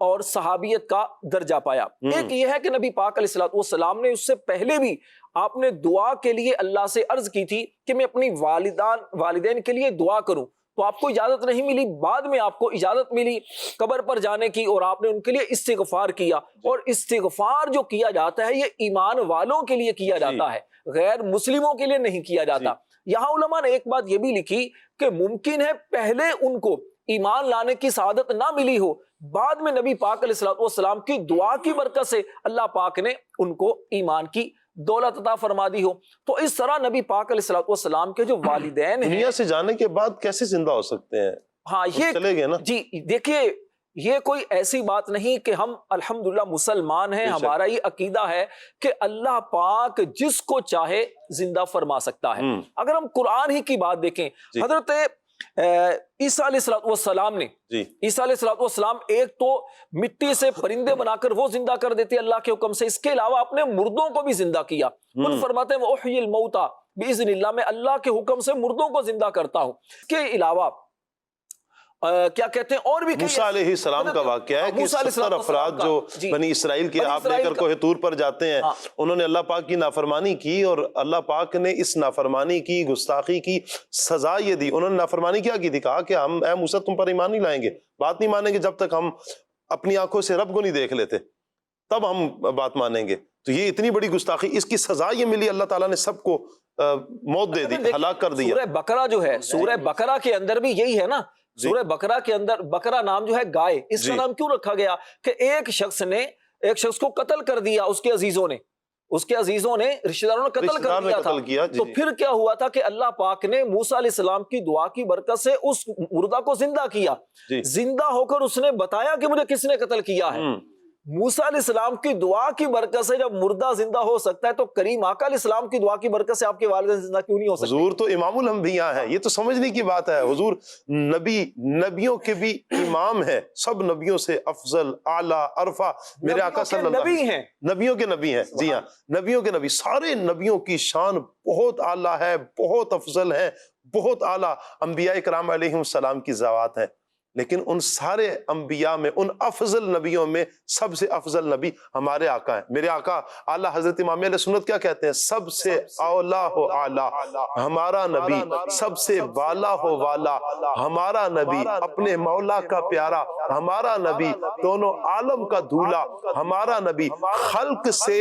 اور صحابیت کا درجہ پایا۔ ایک یہ ہے کہ نبی پاک علیہ السلام نے اس سے پہلے بھی آپ نے دعا کے لیے اللہ سے عرض کی تھی کہ میں اپنی والدین کے لیے دعا کروں، تو آپ کو اجازت نہیں ملی، بعد میں آپ کو اجازت ملی قبر پر جانے کی، اور آپ نے ان کے لیے استغفار کیا۔ اور استغفار جو کیا جاتا ہے یہ ایمان والوں کے لیے کیا جاتا ہے، غیر مسلموں کے لیے نہیں کیا جاتا۔ یہاں علماء نے ایک بات یہ بھی لکھی کہ ممکن ہے پہلے ان کو ایمان لانے کی سعادت نہ ملی ہو، بعد میں نبی پاک علیہ السلام کی دعا کی برکت سے اللہ پاک نے ان کو ایمان کی دولت عطا فرما دی ہو۔ تو اس طرح نبی پاک علیہ السلام کے جو والدین ہیں، دنیا سے جانے کے بعد کیسے زندہ ہو سکتے ہیں؟ ہاں، یہ چلے گئے نا۔ جی دیکھیے، یہ کوئی ایسی بات نہیں کہ ہم الحمدللہ مسلمان ہیں، ہمارا یہ عقیدہ ہے کہ اللہ پاک جس کو چاہے زندہ فرما سکتا ہے۔ اگر ہم قرآن ہی کی بات دیکھیں، حضرت عیسیٰ علیہ السلام نے، عیسیٰ علیہ السلام ایک تو مٹی سے پرندے بنا کر وہ زندہ کر دیتے اللہ کے حکم سے، اس کے علاوہ اپنے مردوں کو بھی زندہ کیا۔ خود فرماتے ہیں وَأُحْيِي الْمَوْتَى بِإِذْنِ اللَّهِ، میں اللہ کے حکم سے مردوں کو زندہ کرتا ہوں۔ اس کے علاوہ کیا کہتے ہیں، اور بھی موسیٰ علیہ السلام کا واقعہ ہے کہ 70 افراد جو بنی اسرائیل کے آپ لے کر کوہ طور پر جاتے ہیں، انہوں نے اللہ پاک کی نافرمانی کی، اور اللہ پاک نے اس نافرمانی کی، گستاخی کی سزا یہ دی۔ انہوں نے نافرمانی کیا کی تھی؟ کہا کہ ہم اے موسیٰ تم پر ایمان نہیں لائیں گے، بات نہیں مانیں گے جب تک ہم اپنی آنکھوں سے رب کو نہیں دیکھ لیتے، تب ہم بات مانیں گے۔ تو یہ اتنی بڑی گستاخی، اس کی سزا یہ ملی، اللہ تعالیٰ نے سب کو موت دے دی، ہلاک کر دیا۔ سورہ بقرہ جو ہے، سورہ بقرہ کے اندر بھی یہی ہے نا، سورہ بقرہ کے اندر بقرہ نام جو ہے گائے، اس کا نام کیوں رکھا گیا کہ ایک شخص کو قتل کر دیا اس کے عزیزوں نے، اس کے عزیزوں نے رشتہ داروں نے قتل کر دیا تھا. تو پھر کیا ہوا تھا کہ اللہ پاک نے موسیٰ علیہ السلام کی دعا کی برکت سے اس مردہ کو زندہ کیا. زندہ ہو کر اس نے بتایا کہ مجھے کس نے قتل کیا ہے. موسیٰ علیہ السلام کی دعا کی برکت سے جب مردہ زندہ ہو سکتا ہے تو کریم آقا علیہ السلام کی دعا کی برکت سے آپ کے والدین زندہ کیوں نہیں ہو سکتے؟ حضور تو امام الانبیاء ہیں، یہ تو سمجھنے کی بات ہے. حضور نبیوں کے بھی امام ہے، سب نبیوں سے افضل، اعلیٰ، ارفع میرے آقا صلی اللہ علیہ وسلم. نبیوں کے نبی ہیں. جی ہاں، نبیوں کے نبی. سارے نبیوں کی شان بہت اعلیٰ ہے، بہت افضل ہے، بہت اعلیٰ. انبیاء کرام علیہ السلام کی ذوات ہیں، لیکن ان سارے انبیاء میں، ان افضل نبیوں میں سب سے افضل نبی ہمارے آقا ہیں. میرے آقا اعلیٰ حضرت امام علیہ سنت کیا کہتے ہیں؟ سب سے اولا ہو اعلیٰ ہمارا نبی، سب سے بالا ہو والا ہمارا نبی، اپنے مولا کا پیارا ہمارا نبی، دونوں عالم کا دھولا ہمارا نبی، خلق سے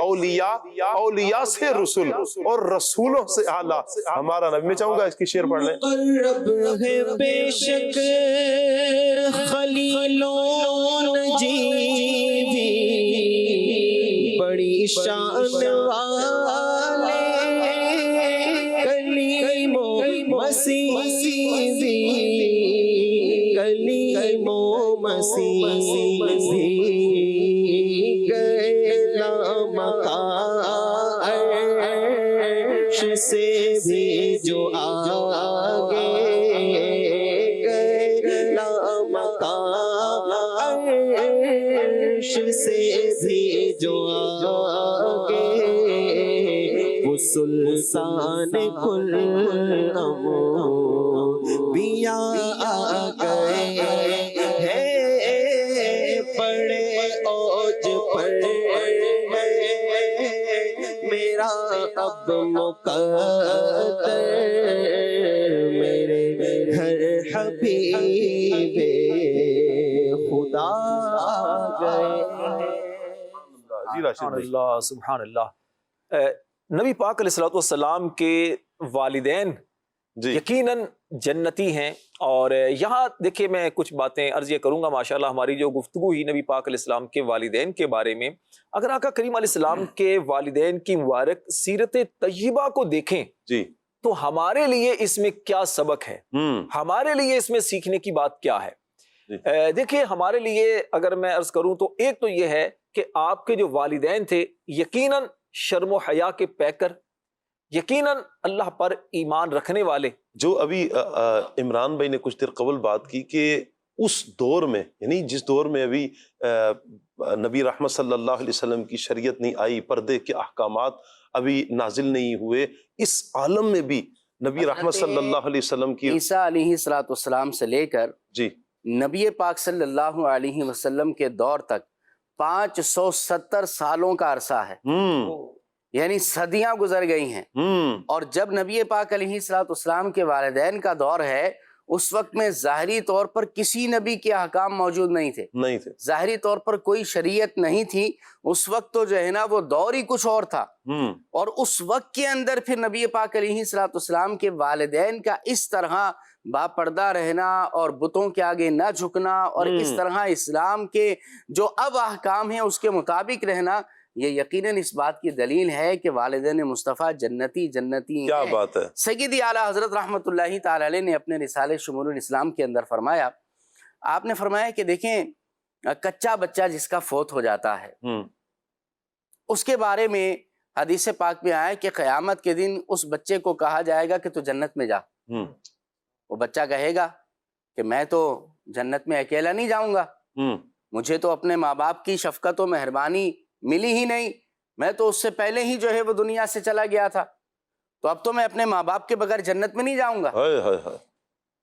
اولیاء، اولیاء سے رسول اور رسولوں سے اعلیٰ ہمارا نبی. میں چاہوں گا اس کی شعر پڑھ لیں. مقرب ہے بے شک خلیلوں نجی بھی، بڑی شان والے کلیم و مسیح بھی، کلیم و مسیح بھی گئے لامکان عرش سے بھی جو آگے سے بھی جو آگے، وہ سلطان کل انبیاء آ گئے ہیں، بڑے اوج پر میرا اب مقدر، میرے گھر حبیب خدا سبحان اللہ سبحان اللہ. نبی پاک علیہ السلام کے والدین یقیناً جنتی ہیں. اور یہاں دیکھیں میں کچھ باتیں عرض یہ کروں گا. ماشاءاللہ ہماری جو گفتگو ہی نبی پاک علیہ السلام کے والدین کے بارے میں، اگر آقا کریم علیہ السلام کے والدین کی مبارک سیرت طیبہ کو دیکھیں تو ہمارے لیے اس میں کیا سبق ہے، ہمارے لیے اس میں سیکھنے کی بات کیا ہے. دیکھیں ہمارے لیے اگر میں عرض کروں تو ایک تو یہ ہے کہ آپ کے جو والدین تھے یقیناً شرم و حیا کے پیکر، یقیناً اللہ پر ایمان رکھنے والے. جو ابھی عمران بھائی نے کچھ دیر قبل بات کی کہ اس دور میں، یعنی جس دور میں ابھی نبی رحمت صلی اللہ علیہ وسلم کی شریعت نہیں آئی، پردے کے احکامات ابھی نازل نہیں ہوئے، اس عالم میں بھی نبی رحمت صلی اللہ علیہ وسلم کی عیسیٰ علیہ السلام سے لے کر نبی پاک صلی اللہ علیہ وسلم کے دور تک 570 سالوں کا عرصہ ہے، یعنی صدیاں گزر گئی ہیں. اور جب نبی پاک علیہ السلام کے والدین کا دور ہے، اس وقت میں ظاہری طور پر کسی نبی کے احکام موجود نہیں تھے، ظاہری طور پر کوئی شریعت نہیں تھی. اس وقت تو جو ہے نا وہ دور ہی کچھ اور تھا. اور اس وقت کے اندر پھر نبی پاک علیہ السلام کے والدین کا اس طرح باپردہ رہنا اور بتوں کے آگے نہ جھکنا اور اس طرح اسلام کے جو اب احکام ہیں اس کے مطابق رہنا، یہ یقیناً اس بات کی دلیل ہے کہ والدین مصطفیٰ جنتی کیا بات ہے. سیدی اعلیٰ حضرت رحمت اللہ تعالی علیہ نے اپنے رسالے شمول الاسلام کے اندر فرمایا، آپ نے فرمایا کہ دیکھیں کچا بچہ جس کا فوت ہو جاتا ہے اس کے بارے میں حدیث پاک میں آیا کہ قیامت کے دن اس بچے کو کہا جائے گا کہ تو جنت میں جا. وہ بچہ کہے گا کہ میں تو جنت میں اکیلا نہیں جاؤں گا، مجھے تو اپنے ماں باپ کی شفقت و مہربانی ملی ہی نہیں، میں تو اس سے پہلے ہی جو ہے وہ دنیا سے چلا گیا تھا، تو اب تو میں اپنے ماں باپ کے بغیر جنت میں نہیں جاؤں گا.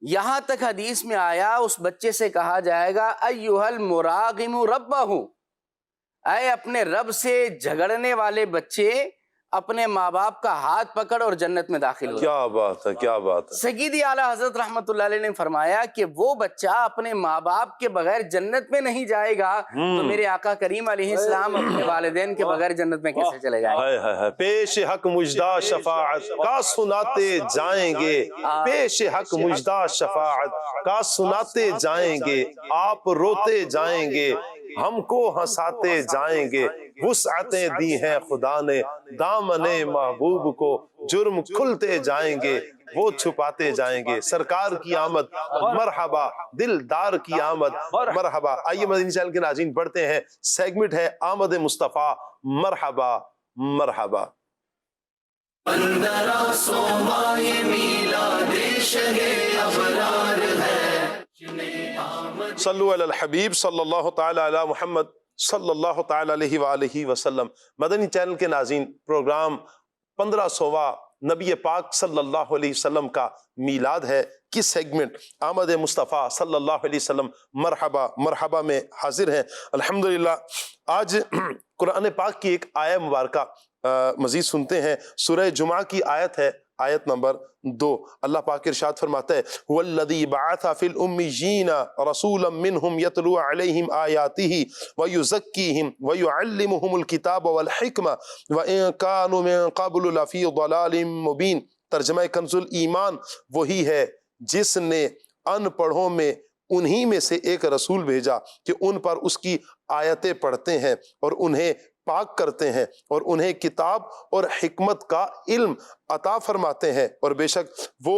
یہاں تک حدیث میں آیا اس بچے سے کہا جائے گا ایھا المراغم ربہ، اے اپنے رب سے جھگڑنے والے بچے اپنے ماں باپ کا ہاتھ پکڑ اور جنت میں داخل ہو. کیا بات ہے، کیا بات ہے. سیدی اعلیٰ حضرت رحمت اللہ علیہ نے فرمایا کہ وہ بچہ اپنے ماں باپ کے بغیر جنت میں نہیں جائے گا تو میرے آقا کریم علیہ السلام اپنے والدین کے بغیر جنت میں کیسے چلے جائیں گے. پیش حق مجدہ شفاعت کا سناتے جائیں گے، پیش حق مجدہ شفاعت کا سناتے جائیں گے، آپ روتے جائیں گے، ہم کو ہنساتے جائیں گے، وسعتیں دی ہیں خدا نے دامن محبوب کو جرم کھلتے جائیں گے وہ چھپاتے جائیں گے سرکار کی آمد مرحبا دلدار کی آمد مرحبا آئیے مدنی چینل کے ناظرین بڑھتے ہیں سیگمنٹ ہے آمد مصطفیٰ مرحبا مرحبا بندرا سومائے میلاد شہ ابرار ہے صلو علی الحبیب صلی اللہ تعالی علی محمد صلی اللہ تعالی علیہ وآلہ وسلم مدنی چینل کے ناظرین پروگرام 1500واں نبی پاک صلی اللہ علیہ وسلم کا میلاد ہے کس سیگمنٹ آمد مصطفیٰ صلی اللہ علیہ وسلم مرحبا مرحبا میں حاضر ہیں الحمدللہ آج قرآن پاک کی ایک آیہ مبارکہ مزید سنتے ہیں سورہ جمعہ کی آیت ہے آیت نمبر 2 اللہ پاک ارشاد فرماتا ہے والذی بعث فی الامیین رسولا منہم یتلو علیہم آیاتہ ویزکیہم ویعلمہم الکتاب والحکمہ وان کانوا من قبل لفی ضلال مبین ترجمہ کنز الایمان وہی ہے جس نے ان پڑھوں میں انہی میں سے ایک رسول بھیجا کہ ان پر اس کی آیتیں پڑھتے ہیں اور انہیں پاک کرتے ہیں اور انہیں کتاب اور حکمت کا علم عطا فرماتے ہیں اور بے شک وہ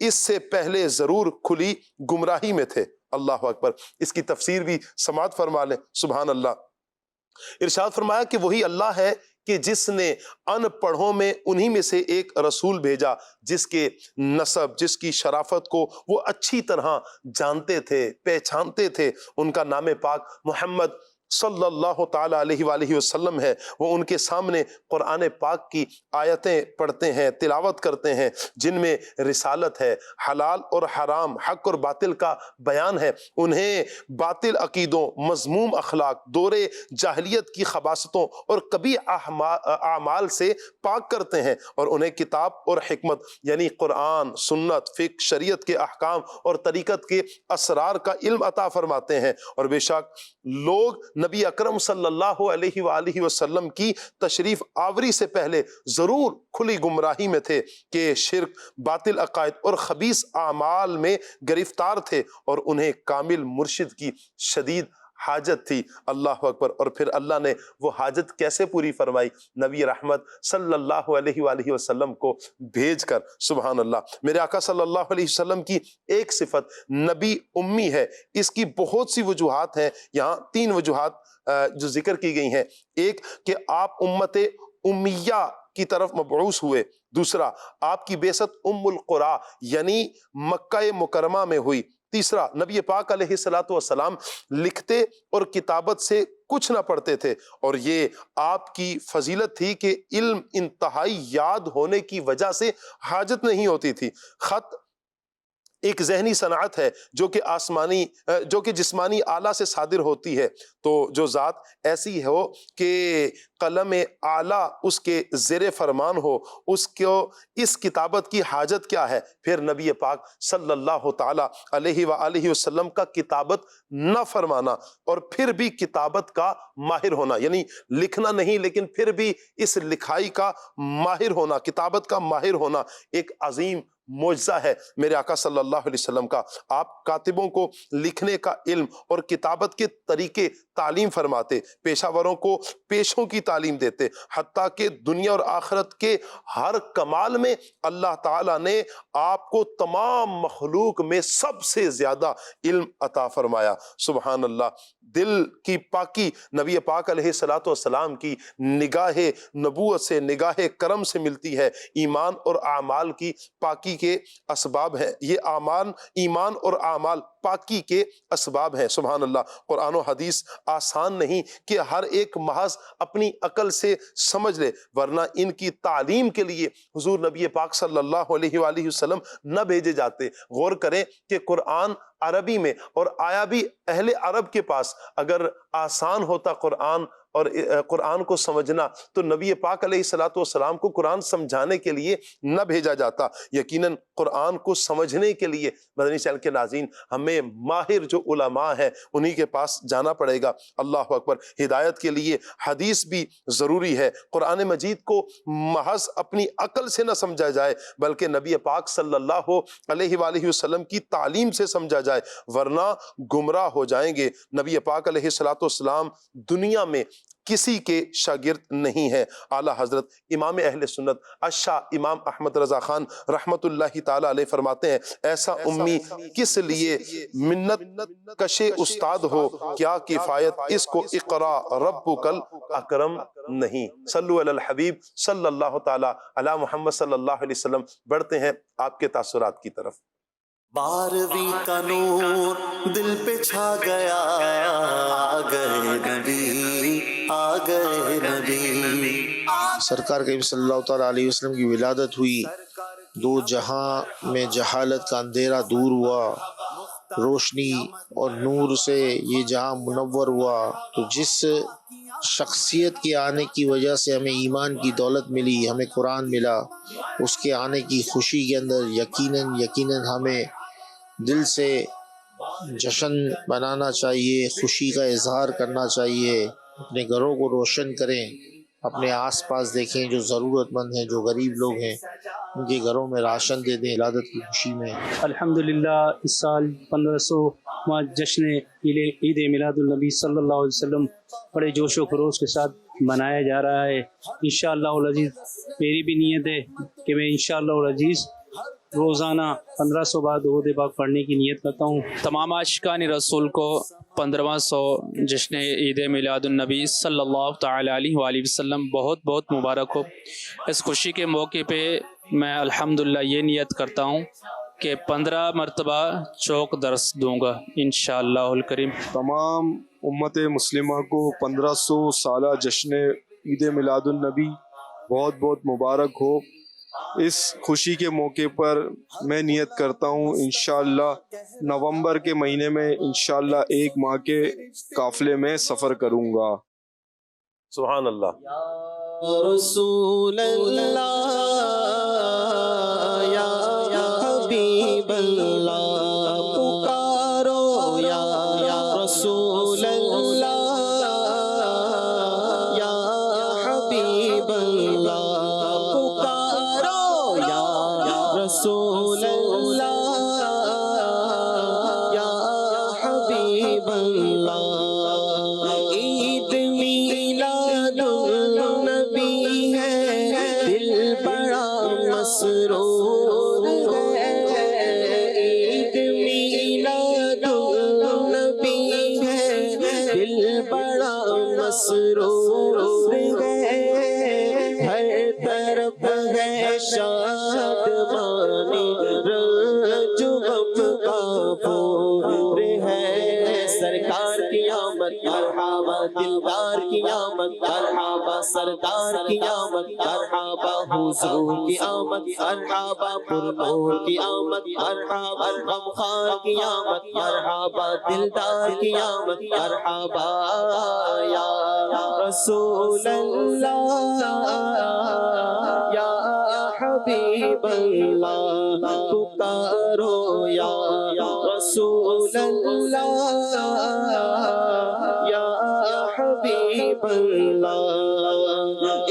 اس سے پہلے ضرور کھلی گمراہی میں تھے اللہ اکبر اس کی تفسیر بھی سماعت فرما لیں سبحان اللہ ارشاد فرمایا کہ وہی اللہ ہے کہ جس نے ان پڑھوں میں انہی میں سے ایک رسول بھیجا جس کے نسب جس کی شرافت کو وہ اچھی طرح جانتے تھے پہچانتے تھے ان کا نام پاک محمد صلی اللہ تعالیٰ علیہ وآلہ وسلم ہے وہ ان کے سامنے قرآن پاک کی آیتیں پڑھتے ہیں تلاوت کرتے ہیں جن میں رسالت ہے حلال اور حرام حق اور باطل کا بیان ہے انہیں باطل عقیدوں مذموم اخلاق دور جاہلیت کی خباثتوں اور کبھی اعمال سے پاک کرتے ہیں اور انہیں کتاب اور حکمت یعنی قرآن سنت فقہ شریعت کے احکام اور طریقت کے اسرار کا علم عطا فرماتے ہیں اور بے شک لوگ نبی اکرم صلی اللہ علیہ وآلہ وسلم کی تشریف آوری سے پہلے ضرور کھلی گمراہی میں تھے کہ شرک باطل عقائد اور خبیث اعمال میں گرفتار تھے اور انہیں کامل مرشد کی شدید حاجت تھی اللہ اکبر اور پھر اللہ نے وہ حاجت کیسے پوری فرمائی نبی رحمت صلی اللہ علیہ وآلہ وسلم کو بھیج کر سبحان اللہ میرے آقا صلی اللہ علیہ وسلم کی ایک صفت نبی امی ہے اس کی بہت سی وجوہات ہیں یہاں 3 وجوہات جو ذکر کی گئی ہیں ایک کہ آپ امت امیہ کی طرف مبعوث ہوئے دوسرا آپ کی بعثت ام القرى یعنی مکہ مکرمہ میں ہوئی تیسرا نبی پاک علیہ السلام لکھتے اور کتابت سے کچھ نہ پڑھتے تھے اور یہ آپ کی فضیلت تھی کہ علم انتہائی یاد ہونے کی وجہ سے حاجت نہیں ہوتی تھی خط ایک ذہنی صنعت ہے جو کہ جسمانی آلہ سے صادر ہوتی ہے تو جو ذات ایسی ہو کہ قلم آلہ اس کے زیر فرمان ہو اس کو اس کتابت کی حاجت کیا ہے پھر نبی پاک صلی اللہ تعالی علیہ وآلہ وسلم کا کتابت نہ فرمانا اور پھر بھی کتابت کا ماہر ہونا یعنی لکھنا نہیں لیکن پھر بھی اس لکھائی کا ماہر ہونا کتابت کا ماہر ہونا ایک عظیم معجزہ ہے میرے آقا صلی اللہ علیہ وسلم کا آپ کاتبوں کو لکھنے کا علم اور کتابت کے طریقے تعلیم فرماتے پیشہ وروں کو پیشوں کی تعلیم دیتے حتیٰ کہ دنیا اور آخرت کے ہر کمال میں اللہ تعالیٰ نے آپ کو تمام مخلوق میں سب سے زیادہ علم عطا فرمایا سبحان اللہ دل کی پاکی نبی پاک علیہ السلام کی نگاہ نبوت سے نگاہ کرم سے ملتی ہے ایمان اور اعمال کی پاکی کے اسباب ہیں یہ ایمان اور اعمال پاکی کے اسباب ہیں سبحان اللہ قرآن و حدیث آسان نہیں کہ ہر ایک محض اپنی عقل سے سمجھ لے ورنہ ان کی تعلیم کے لیے حضور نبی پاک صلی اللہ علیہ وآلہ وسلم نہ بھیجے جاتے غور کریں کہ قرآن عربی میں اور آیا بھی اہل عرب کے پاس اگر آسان ہوتا قرآن کو سمجھنا تو نبی پاک علیہ السلام کو قرآن سمجھانے کے لیے نہ بھیجا جاتا یقیناً قرآن کو سمجھنے کے لیے مدنی چینل کے ناظرین ہمیں ماہر جو علماء ہیں انہی کے پاس جانا پڑے گا اللہ اکبر ہدایت کے لیے حدیث بھی ضروری ہے قرآن مجید کو محض اپنی عقل سے نہ سمجھا جائے بلکہ نبی پاک صلی اللہ علیہ وآلہ وسلم کی تعلیم سے سمجھا جائے ورنہ گمراہ ہو جائیں گے نبی پاک علیہ السلام دنیا میں کسی کے شاگرد نہیں ہے۔ اعلیٰ حضرت امام اہل سنت الشاہ امام احمد رضا خان رحمت اللہ تعالی علیہ فرماتے ہیں ایسا امی کس لیے منت کش استاد ہو، کیا کفایت اس کو اقرا ربک الاکرم نہیں۔ صلو علی الحبیب صلی اللہ تعالی علی محمد صلی اللہ علیہ وسلم۔ بڑھتے ہیں آپ کے تاثرات کی طرف۔ 12ویں کا نور دل پہ چھا گیا، آ گئے نبی، آ گئے نبی۔ سرکار کریم صلی اللہ تعالیٰ علیہ وسلم کی ولادت ہوئی، دو جہاں میں جہالت کا اندھیرا دور ہوا، روشنی اور نور سے یہ جہاں منور ہوا۔ تو جس شخصیت کے آنے کی وجہ سے ہمیں ایمان کی دولت ملی، ہمیں قرآن ملا، اس کے آنے کی خوشی کے اندر یقیناً ہمیں دل سے جشن منانا چاہیے، خوشی کا اظہار کرنا چاہیے۔ اپنے گھروں کو روشن کریں، اپنے آس پاس دیکھیں جو ضرورت مند ہیں، جو غریب لوگ ہیں، ان کے گھروں میں راشن دے دیں ولادت کی خوشی میں۔ الحمدللہ اس سال 1500واں جشن عید میلاد النبی صلی اللہ علیہ وسلم بڑے جوش و خروش کے ساتھ منایا جا رہا ہے۔ انشاءاللہ العزیز میری بھی نیت ہے کہ میں انشاءاللہ العزیز روزانہ 1500 بار درود پاک پڑھنے کی نیت کرتا ہوں۔ تمام عاشقان رسول کو 15واں جشن عید میلاد النبی صلی اللہ تعالی علیہ وآلہ وسلم بہت بہت مبارک ہو۔ اس خوشی کے موقع پہ میں الحمدللہ یہ نیت کرتا ہوں کہ 15 مرتبہ چوک درس دوں گا انشاءاللہ الکریم۔ تمام امت مسلمہ کو 1500 سالہ جشن عید میلاد النبی بہت بہت مبارک ہو۔ اس خوشی کے موقع پر میں نیت کرتا ہوں انشاءاللہ نومبر کے مہینے میں انشاءاللہ 1 ماہ کے قافلے میں سفر کروں گا۔ سبحان اللہ۔ یا رسول اللہ، یا حبیب اللہ، پکارو یا رسول اللہ، یا حبیب اللہ، پکارو یا رسول اللہ، یا حبیب اللہ۔ عید میلاد النبی ہے، دل بڑا مسرور ہے۔ عید میلاد النبی ہے، دل بڑا مسرور ہے۔ ہر طرف ہے شادمانی، رنج غم کا پھول ہے۔ سرکار کی آمد مرحبا، دلدار کی آمد مرحبا، سردار کی آمد مرحبا، حضور کی آمد مرحبا، پرنور کی آمد مرحبا، غمخوار کی آمد مرحبا، دلدار کی آمد مرحبا۔ یا رسول اللہ، یا حبیب اللہ، پکارو یا رسول اللہ، یا حبیب اللہ۔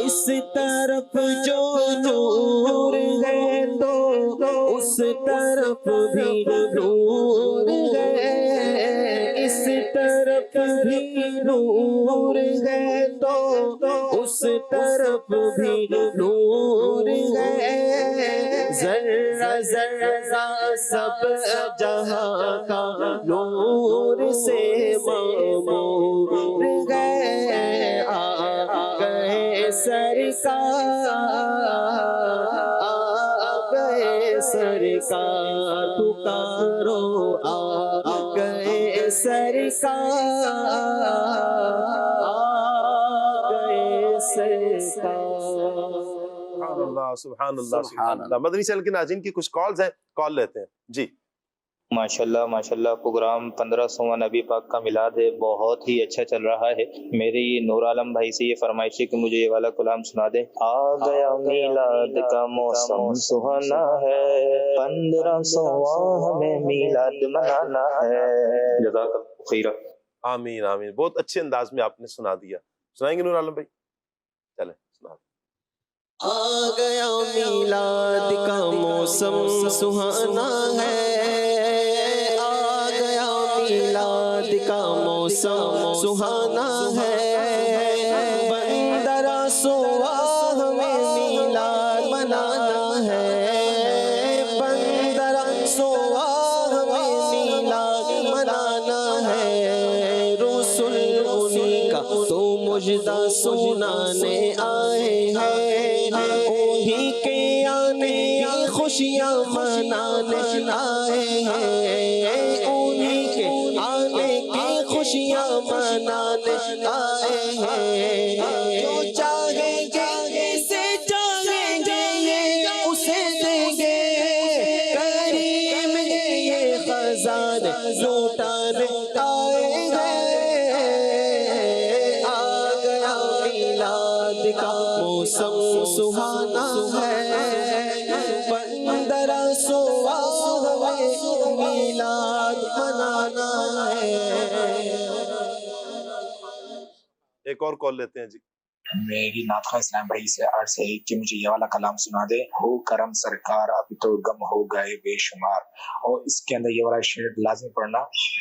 اس طرف جو نور ہے تو اس طرف بھی نور ہے، اس طرف بھی نور ہے تو اس طرف بھی نور ہے۔ ذرہ ذرہ سب جہاں کا نور سے معمور ہے۔ آ گئے سرکار، آ گئے سرکار، پکارو آ گئے سرکار، آ گئے سرکار۔ سبحان اللہ سبحان اللہ۔ مدنی چینل کے ناظرین کی کچھ کالز ہیں، کال لیتے ہیں جی۔ ماشاءاللہ ماشاءاللہ، پروگرام 1500واں نبی پاک کا میلاد ہے، بہت ہی اچھا چل رہا ہے۔ میری نور عالم بھائی سے یہ فرمائش ہے کہ مجھے یہ والا کلام سنا دیں۔ آ گیا میلاد کا موسم سہانا ہے، 1500واں ہمیں میلاد منانا ہے۔ جزاک اللہ خیر۔ آمین آمین۔ بہت اچھے انداز میں آپ نے سنا دیا۔ سنائیں گے نور عالم بھائی؟ چلیں سنا۔ آ گیا میلاد کا موسم سہانا ہے، آ گیا میلاد کا موسم سہانا ہے۔ سنانے آئے ہیں، انہی کے آنے کی خوشیاں منانے آئے ہیں، انہی کے آنے کی خوشیاں منانے آئے ہیں، جو چاہیں گے اسے چاہیں گے یہ اسے دیں گے، کریم یہ خزانے لوٹانے آئے ہیں، آ گیا میلاد کا موسم سہانا ہے، 1500 میلاد منانا ہے۔ ایک اور کال لیتے ہیں جی۔ میری ناطقہ اسلام بھائی سے عرض ہے کہ مجھے یہ والا کلام سنا دے، ہو کرم سرکار اب تو غم ہو گئے بے شمار، اور اس کے اندر یہ والا شعر لازم پڑھنا،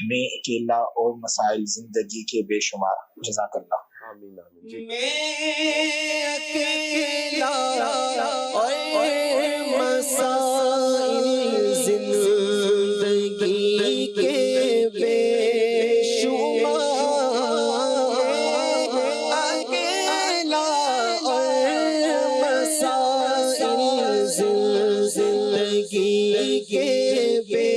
میں اکیلا اور مسائل زندگی کے بے شمار۔ جزاک اللہ۔ آمین آمین جی۔ میں اکیلا اور مسائل زندگی کے بے شمار، اکیلا اور مسائل زندگی کے بے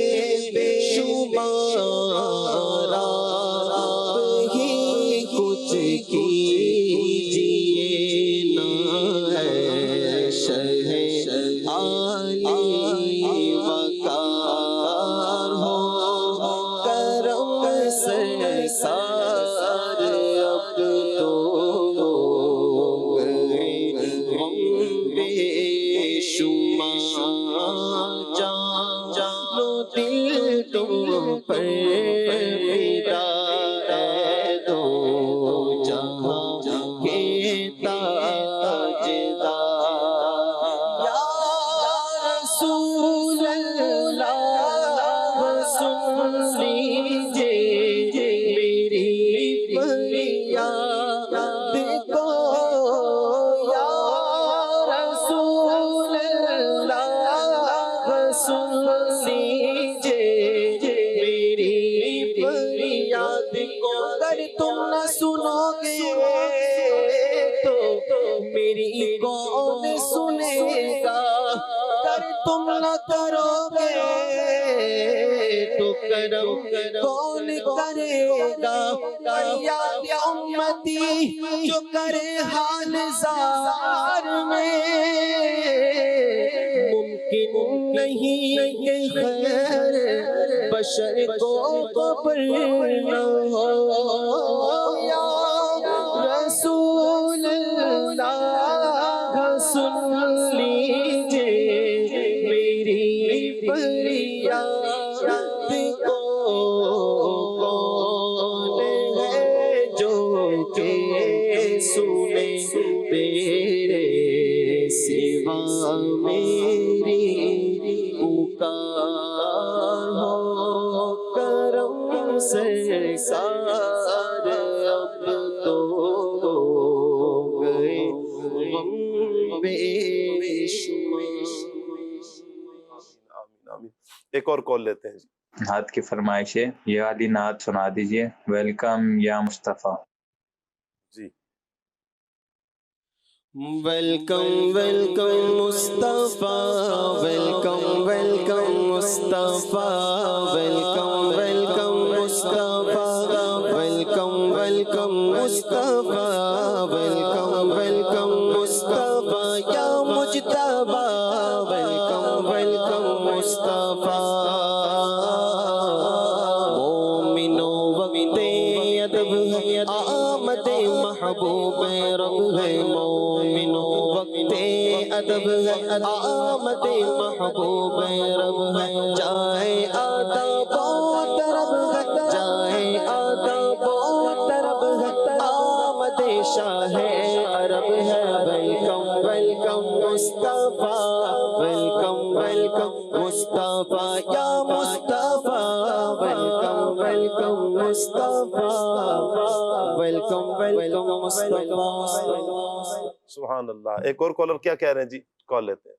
شمار، آپ ہی کچھ کیجئے نا ہے شہ عالی وقار، ہو کرم سرکار اب تو ہو گئے غم بے شمار، جانو دل تم پر فدا ہے دو جہاں کے تاجدار، یا رسول اللہ سن لیجئے میری فریاد کو، یا رسول اللہ سن لیجئے میری فریاد کو، اگر تم نہ سنو گے تو میری کون سنے گا، اگر تم نہ کرو گے تو کرم کون کرے گا، فریاد امتی جو کرے حال زار میں، ممکن نہیں کہ خیر بشر کو قبر نہ ہو، یا رسول اللہ سن لیجئے میری فریاد کو، کون ہے جو کہ سنے تیرے سوا میری پکار، ہو کرم سرکار اب تو ہو گئے غم بے شمار۔ آمین۔ ایک اور کال لیتے ہیں جی۔ نعت کی فرمائش ہے، یہ والی نعت سنا دیجئے، ویلکم یا مصطفیٰ۔ جی۔ ویلکم ویلکم مصطفیٰ، ویلکم ویلکم مصطفیٰ، ویلکم ویلکم مصطفیٰ، ویلکم ویلکم مصطفیٰ، ویلکم ویلکم مصطفیٰ یا مجتبیٰ، ویلکم ویلکم مصطفیٰ، مومنو وقت ادب ہے آمد محبوب رب ہے، مومنو وقت ادب ہے آمد محبوب رب ہے، جائے آداب و طرب ہے، جائے آداب و طرب ہے، آمد شاہ عرب ہے، ویلکم ویلکم مصطفیٰ، ویلکم ویلکم مصطفیٰ یا مصطفیٰ، ویلکم ویلکم مصطفیٰ، ویلکم ویلکم مصطفیٰ۔ سبحان اللہ۔ ایک اور کالر کیا کہہ رہے ہیں جی، کال لیتے ہیں۔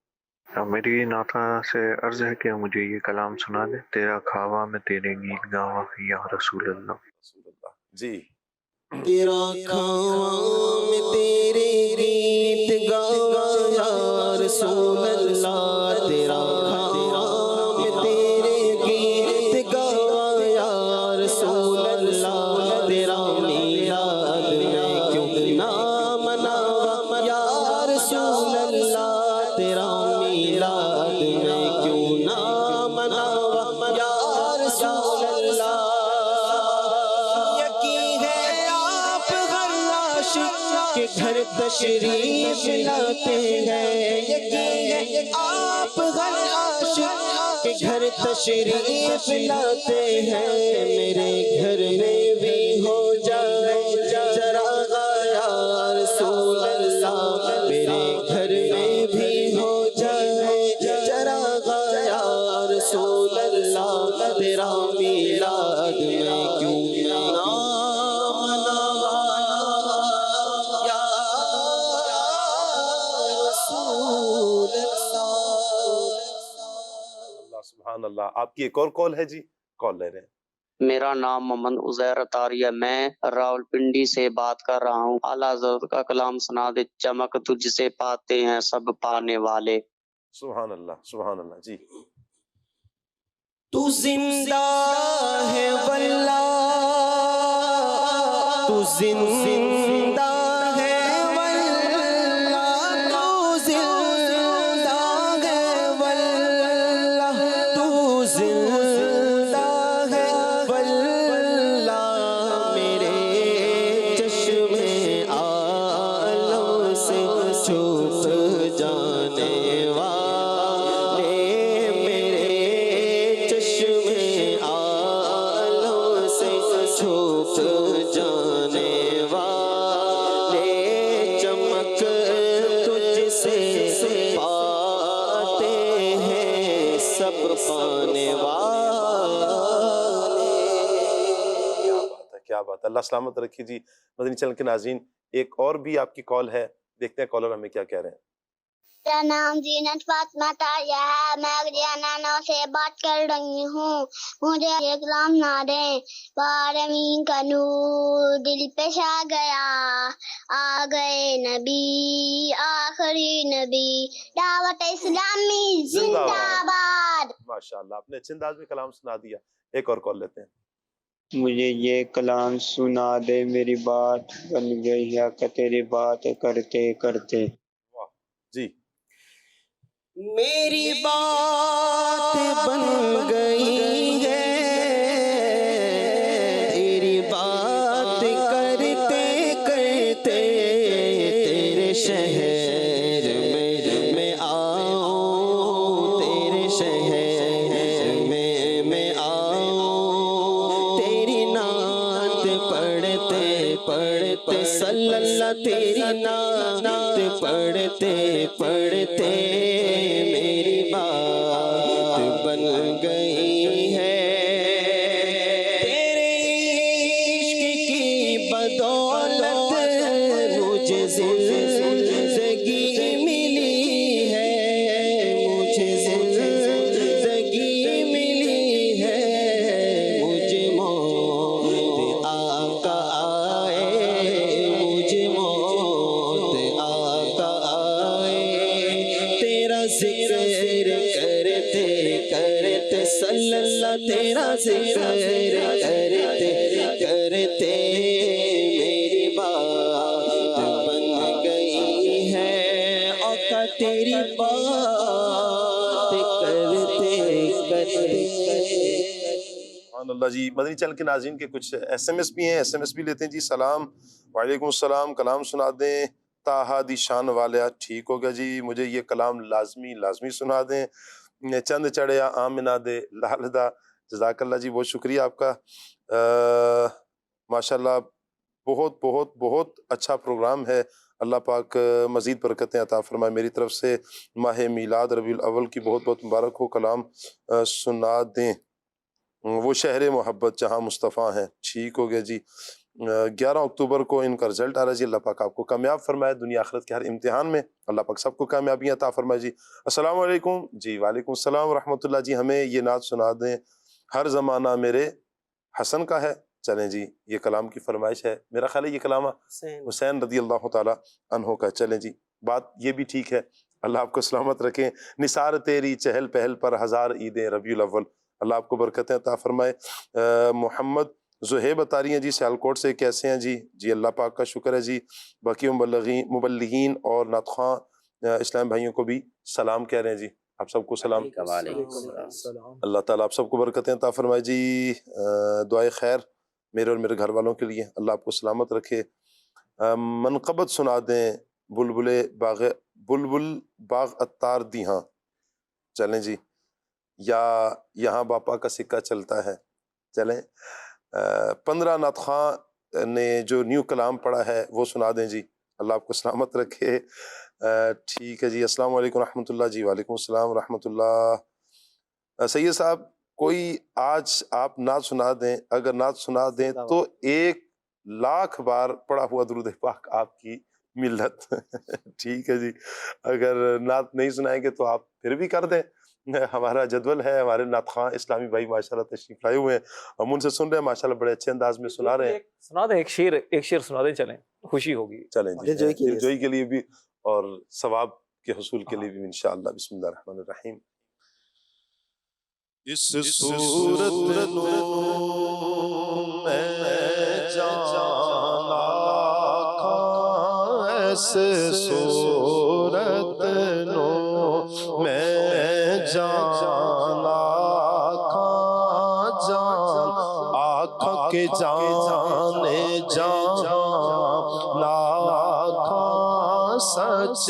میری ناطا سے عرض ہے کہ مجھے یہ کلام سنا دے، تیرا کھاوا میں تیرے گیت گاواں یا رسول اللہ۔ جی تیرا کھاواں میں تیرے گیت گاواں یا رسول اللہ، تیرا کھاواں میں تیرے گیت گاواں یا رسول اللہ، تیرا میلاد میں کیوں نہ مناواں یا رسول اللہ، تیرا میلاد میں کیوں نہ مناواں یا رسول اللہ۔ کے گھر تشریف لاتے ہیں، یقین ہے آپ ہر عاشق کے گھر تشریف لاتے ہیں، میرے گھر میں بھی ہو جائے ذرا یا رسول اللہ، میرے گھر میں بھی ہو جائے ذرا یا رسول اللہ، تیرا میلاد میں کیوں نہ سبحان اللہ۔ آپ کی ایک اور کال ہے جی، کال لے رہے ہیں۔ میرا نام محمد عزیر اطاری ہے، میں راولپنڈی سے بات کر رہا ہوں۔ اعلیٰ حضرت کا کلام سنا دے، چمک تجھ سے پاتے ہیں سب پانے والے۔ سبحان اللہ، سبحان اللہ جی۔ تو زندہ ہے واللہ، تو زندہ ہے واللہ، تو زندہ ہے واللہ، تو زندہ ہے واللہ، میرے چشم عالم سے چھپ جانے والے، میرے چشم عالم سے چھپ جانے والے، چمک تجھ سے پاتے ہیں سب پانے والے۔ کیا بات ہے، اللہ سلامت رکھیے جی۔ مدنی چینل کے ناظرین، ایک اور بھی آپ کی کال ہے، دیکھتے ہیں کالر ہمیں کیا کہہ رہے ہیں۔ میرا نام زینت فاطمہ طاہرہ ہے، میں ہریانہ سے بات کر رہی ہوں۔ مجھے یہ کلام سنا دیں۔ بارہویں کا نور دل پہ چھا گیا، آ گئے نبی آخری نبی، دعوت اسلامی زندہ باد۔ ماشاءاللہ، آپ نے اچھے انداز میں کلام سنا دیا۔ ایک اور کال لیتے ہیں۔ مجھے یہ کلام سنا دے، میری بات بن گئی ہے کہ تیری بات کرتے کرتے۔ جی، میری بات بن گئی ہے تیری بات کرتے کرتے، تیرے شہر میں آؤں، تیرے شہر میں آؤں، تیری نعت پڑھتے پڑھتے صلی اللہ، تیری نعت پڑھتے پڑھتے میری بات بن گئی ہے، تیرے عشق کی بدولت مجھے زندگی ملی ہے، مجھے زندگی ملی ہے، مجھے موت آقا آئے، مجھے موت آقا آئے، تیرا ذکر کرتے کرتے صلی اللہ، تیرا ذکر کرتے کرتے میری بات بن گئی ہے، آقا تیری بات کرتے کرتے۔ سبحان اللہ جی۔ مدنی چینل کے ناظرین کے کچھ ایس ایم ایس بھی ہیں، ایس ایم ایس بھی لیتے ہیں جی۔ سلام، وعلیکم السلام، کلام سنا دیں تاہا دی شان والیا۔ ٹھیک ہو گیا جی، مجھے یہ کلام لازمی سنا دیں، چند چڑھیا آمنہ دے لالدہ۔ جزاک اللہ جی، بہت شکریہ آپ کا، ماشاءاللہ بہت بہت بہت اچھا پروگرام ہے۔ اللہ پاک مزید برکتیں عطا فرمائے۔ میری طرف سے ماہ میلاد ربیع الاول کی بہت بہت مبارک ہو۔ کلام سنا دیں وہ شہر محبت جہاں مصطفیٰ ہیں۔ ٹھیک ہو گیا جی۔ 11 اکتوبر کو ان کا رزلٹ آ رہا ہے جی، اللہ پاک آپ کو کامیاب فرمائے دنیا آخرت کے ہر امتحان میں، اللہ پاک سب کو کامیابی عطا فرمائے جی۔ السلام علیکم جی۔ وعلیکم السلام ورحمۃ اللہ جی۔ ہمیں یہ نعت سنا دیں، ہر زمانہ میرے حسن کا ہے۔ چلیں جی یہ کلام کی فرمائش ہے، میرا خیال ہے یہ کلام حسین رضی اللہ تعالیٰ عنہ کا. چلیں جی بات یہ بھی ٹھیک ہے، اللہ آپ کو سلامت رکھیں. نثار تیری چہل پہل پر ہزار عیدیں ربیع الاول، اللہ آپ کو برکتیں عطا فرمائے. محمد زہیب اتاری ہیں جی سیالکوٹ سے، کیسے ہیں جی؟ جی اللہ پاک کا شکر ہے جی. باقی مبلغین اور نعت خواں اسلام بھائیوں کو بھی سلام کہہ رہے ہیں جی، آپ سب کو سلام. اللہ تعالیٰ آپ سب کو برکتیں عطا فرمائے جی. دعائے خیر میرے اور میرے گھر والوں کے لیے، اللہ آپ کو سلامت رکھے. منقبت سنا دیں بلبل باغ اتار دی ہاں. چلیں جی، یا یہاں باپا کا سکہ چلتا ہے. چلیں 15 نعت خواں نے جو نیو کلام پڑھا ہے وہ سنا دیں جی، اللہ آپ کو سلامت رکھے. ٹھیک ہے جی. السلام علیکم رحمۃ اللہ. جی وعلیکم السلام ورحمۃ اللہ. سید صاحب کوئی آج آپ نعت سنا دیں، اگر نعت سنا دیں تو 1,00,000 بار پڑھا ہوا درود پاک آپ کی ملت. ٹھیک ہے جی، اگر نعت نہیں سنائیں گے تو آپ پھر بھی کر دیں، ہمارا جدول ہے. ہمارے نعت خواں اسلامی بھائی ماشاءاللہ تشریف لائے ہوئے ہیں، ہم ان سے سن رہے ہیں ماشاءاللہ بڑے اچھے انداز میں سنا رہے ہیں. سنا دیں ایک شعر سنا دیں، چلیں خوشی ہوگی. چلیں جی دلجوئی کے لیے بھی اور ثواب کے حصول کے لیے بھی انشاءاللہ. بسم اللہ الرحمن الرحیم. اس صورت نو میں جانا کھاں، ایسے صورت نو میں جانا کھاں، جان آنکھ کے جانے جانا کھاں، سچ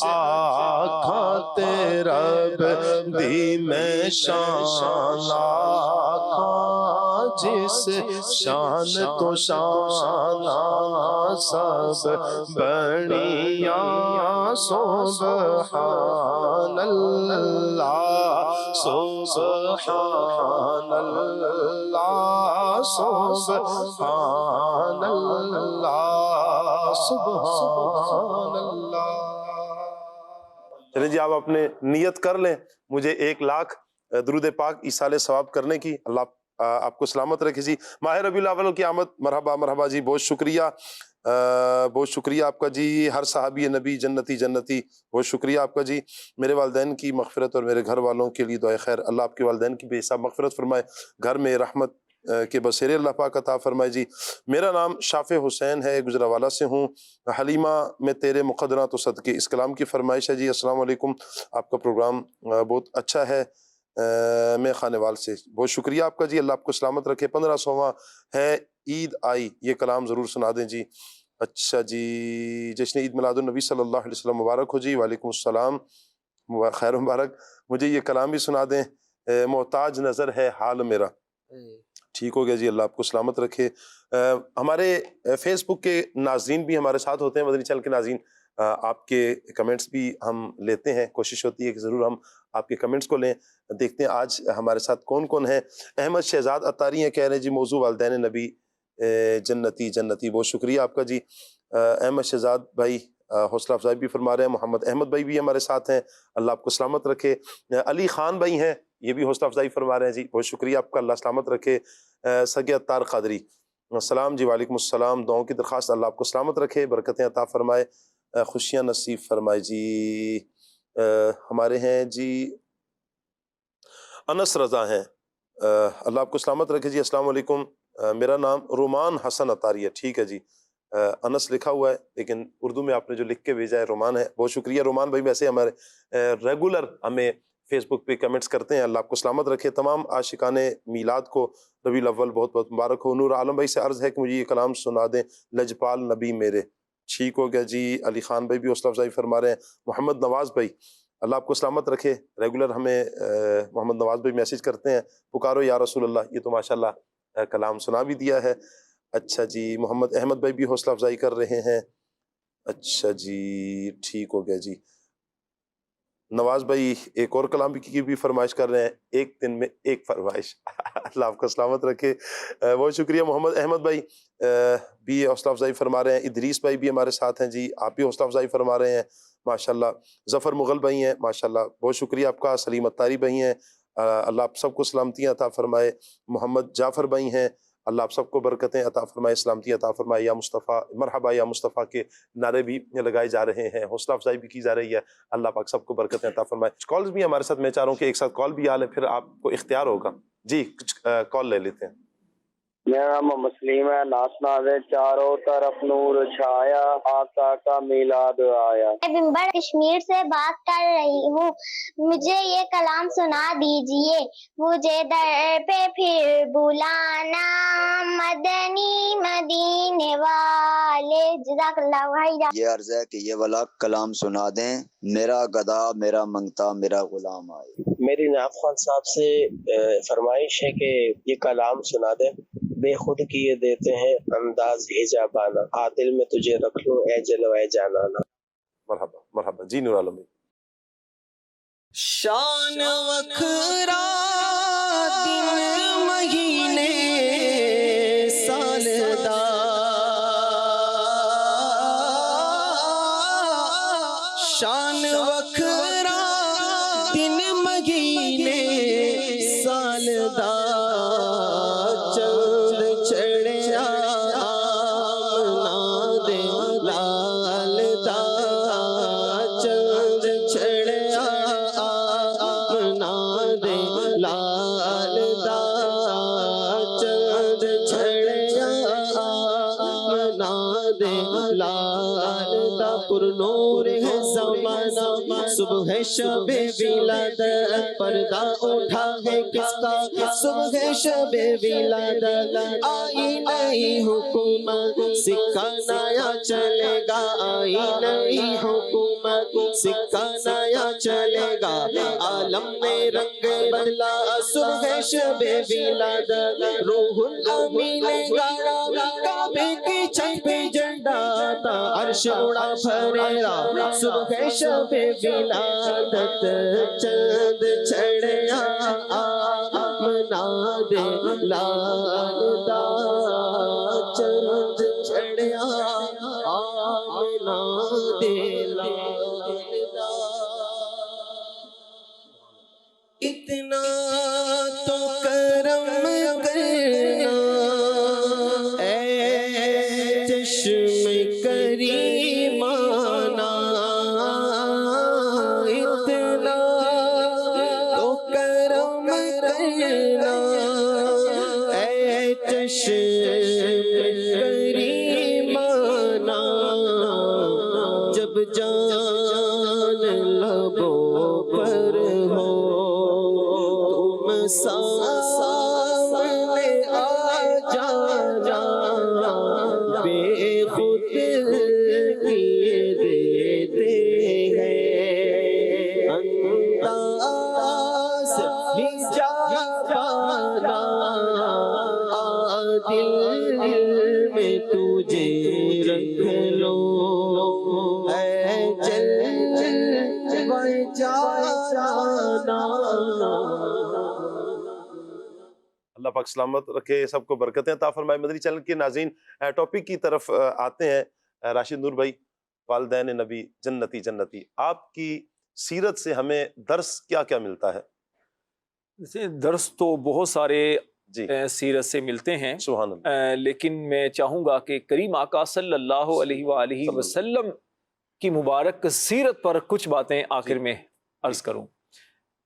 آنکھ تیرا دی میں شان آکھاں، جس شان تو شان سب بڑیاں، سبحان اللہ سبحان اللہ سبحان اللہ سبحان اللہ. چلیں جی آپ اپنے نیت کر لیں مجھے 1,00,000 درود پاک ایصال ثواب کرنے کی. اللہ آپ کو سلامت رکھے جی. ماہ ربیع الاول کی آمد، مرحبا مرحبا جی، بہت شکریہ بہت شکریہ آپ کا جی. ہر صحابی نبی جنتی جنتی، بہت شکریہ آپ کا جی. میرے والدین کی مغفرت اور میرے گھر والوں کے لیے دعائے خیر، اللہ آپ کے والدین کی بے حساب مغفرت فرمائے، گھر میں رحمت کے بسیرے اللہ پاک عطا فرمائے جی. میرا نام شافع حسین ہے، گجرانوالہ سے ہوں. حلیمہ میں تیرے مقدرات و صدقے، اس کلام کی فرمائش ہے جی. السلام علیکم، آپ کا پروگرام بہت اچھا ہے. میں خانوال سے، بہت شکریہ آپ کا جی، اللہ آپ کو سلامت رکھے. 1500واں ہے عید آئی، یہ کلام ضرور سنا دیں جی. اچھا جی، جشن عید میلاد النبی صلی اللہ علیہ وسلم مبارک ہو جی. وعلیکم السلام، خیر مبارک. مجھے یہ کلام بھی سنا دیں. محتاج نظر ہے حال میرا. ٹھیک ہو گیا جی، اللہ آپ کو سلامت رکھے. ہمارے فیس بک کے ناظرین بھی ہمارے ساتھ ہوتے ہیں، مدنی چینل کے ناظرین، آپ کے کمنٹس بھی ہم لیتے ہیں، کوشش ہوتی ہے کہ ضرور ہم آپ کے کمنٹس کو لیں. دیکھتے ہیں آج ہمارے ساتھ کون کون ہیں. احمد شہزاد اتاری ہیں، کہہ رہے ہیں جی موضوع والدین نبی جنتی جنتی، بہت شکریہ آپ کا جی. احمد شہزاد بھائی حوصلہ افزائی بھی فرما رہے ہیں. محمد احمد بھائی بھی ہمارے ساتھ ہیں، اللہ آپ کو سلامت رکھے. علی خان بھائی ہیں، یہ بھی حوصلہ افزائی فرما رہے ہیں جی، بہت شکریہ آپ کا، اللہ سلامت رکھے. سگے اتار قادری، السلام جی، وعلیکم السلام. دعاؤں کی درخواست، اللہ آپ کو سلامت رکھے، برکتیں عطا فرمائے، خوشیاں نصیب فرمائے جی. ہمارے ہیں جی انس رضا ہیں، اللہ آپ کو سلامت رکھے جی. السلام علیکم، میرا نام رومان حسن اتاری ہے. ٹھیک ہے جی، انس لکھا ہوا ہے لیکن اردو میں آپ نے جو لکھ کے بھیجا ہے رومان ہے، بہت شکریہ رومان بھائی. ویسے ہمارے ریگولر ہمیں فیس بک پہ کمنٹس کرتے ہیں، اللہ آپ کو سلامت رکھے. تمام عاشقان میلاد کو ربیع الاول بہت بہت مبارک ہو. نور عالم بھائی سے عرض ہے کہ مجھے یہ کلام سنا دیں، لجپال نبی میرے. ٹھیک ہو گیا جی. علی خان بھائی بھی حوصلہ افزائی فرما رہے ہیں. محمد نواز بھائی، اللہ آپ کو سلامت رکھے. ریگولر ہمیں محمد نواز بھائی میسیج کرتے ہیں، پکارو یا رسول اللہ، یہ تو ماشاءاللہ کلام سنا بھی دیا ہے. اچھا جی، محمد احمد بھائی بھی حوصلہ افزائی کر رہے ہیں. اچھا جی، ٹھیک ہو گیا جی. نواز بھائی ایک اور کلام کی بھی فرمائش کر رہے ہیں، ایک دن میں ایک فرمائش. اللہ آپ کو سلامت رکھے، بہت شکریہ. محمد احمد بھائی بھی حوصلہ افزائی فرما رہے ہیں. ادریس بھائی بھی ہمارے ساتھ ہیں جی، آپ بھی حوصلہ افزائی فرما رہے ہیں ماشاءاللہ. ظفر مغل بھائی ہیں، ماشاءاللہ بہت شکریہ آپ کا. سلیم اتاری بھائی ہیں، اللہ آپ سب کو سلامتیاں عطا فرمائے. محمد جعفر بھائی ہیں، اللہ آپ سب کو برکتیں عطا فرمائے، سلامتی عطا فرمائے۔ یا مصطفیٰ مرحبا یا مصطفیٰ کے نعرے بھی لگائے جا رہے ہیں، حوصلہ افزائی بھی کی جا رہی ہے، اللہ پاک سب کو برکتیں عطا فرمائے۔ کالز بھی ہمارے ساتھ، میں چاہ رہا ہوں کہ ایک ساتھ کال بھی آ لے، پھر آپ کو اختیار ہوگا۔ جی کچھ کال لے لیتے ہیں۔ میرا نام مسلم ہے، ناسنا دے چاروں طرف نور چھایا، آقا کا میلاد آیا۔ میں بمبر کشمیر سے بات کر رہی ہوں، مجھے یہ کلام سنا دیجئے۔ مجھے در پہ پھر بلانا مدنی مدینے والے۔ جزاک اللہ خیرا۔ یہ عرض ہے کہ یہ والا کلام سنا دیں، میرا گدا میرا منگتا میرا غلام آئے۔ میری ناف خان صاحب سے فرمائش ہے کہ یہ کلام سنا دیں۔ بے خود کیے دیتے ہیں انداز حجابانہ، عادل میں تجھے رکھ لوں اے جلوہ جانانا۔ مرحبا مرحبا جی نور عالم۔ شان وکھرا دن مہینے سالدا، شان وکھرا دن مہینے سالدا، نور ہے زمانہ صبح شب ولادت، پردہ اٹھا ہے کس کا صبح شب ولادت۔ آئی نئی حکومت سکہ نیا چلے گا، آئی نئی حکومت سکہ نیا چلے گا، عالم میں رنگ بدلا صبح شب ولادت۔ روح الامین نے گایا کعبے کی چھت پہ جھنڈا تھا، عرش اڑا پھریرا صبح شب ولادت۔ چند چھڑیا آمنا دے لال دا، چند چھڑیا آمنا دے لال دا۔ اتنا تو کرم کرنا اے چشم کریمانہ، اتنا تو کرم کرنا اے چشم کریمانہ، جب جان لبوں پر ہو تم سامنے آ جانا، بے خود کیے دیتے ہیں انداز حجابانہ، عادل میں تجھے رکھ لو اے جلوہ جانانا۔ اللہ پاک سلامت رکھے، سب کو برکتیں عطا فرمائے۔ مدنی چینل کے ناظرین ٹاپک کی طرف آتے ہیں۔ راشد نور بھائی، والدین نبی جنتی جنتی، آپ کی سیرت سے ہمیں درس کیا کیا ملتا ہے؟ درس تو بہت سارے سیرت سے ملتے ہیں، سبحان اللہ، لیکن میں چاہوں گا کہ کریم آقا صلی اللہ علیہ وآلہ وسلم کی مبارک سیرت پر کچھ باتیں آخر میں عرض کروں۔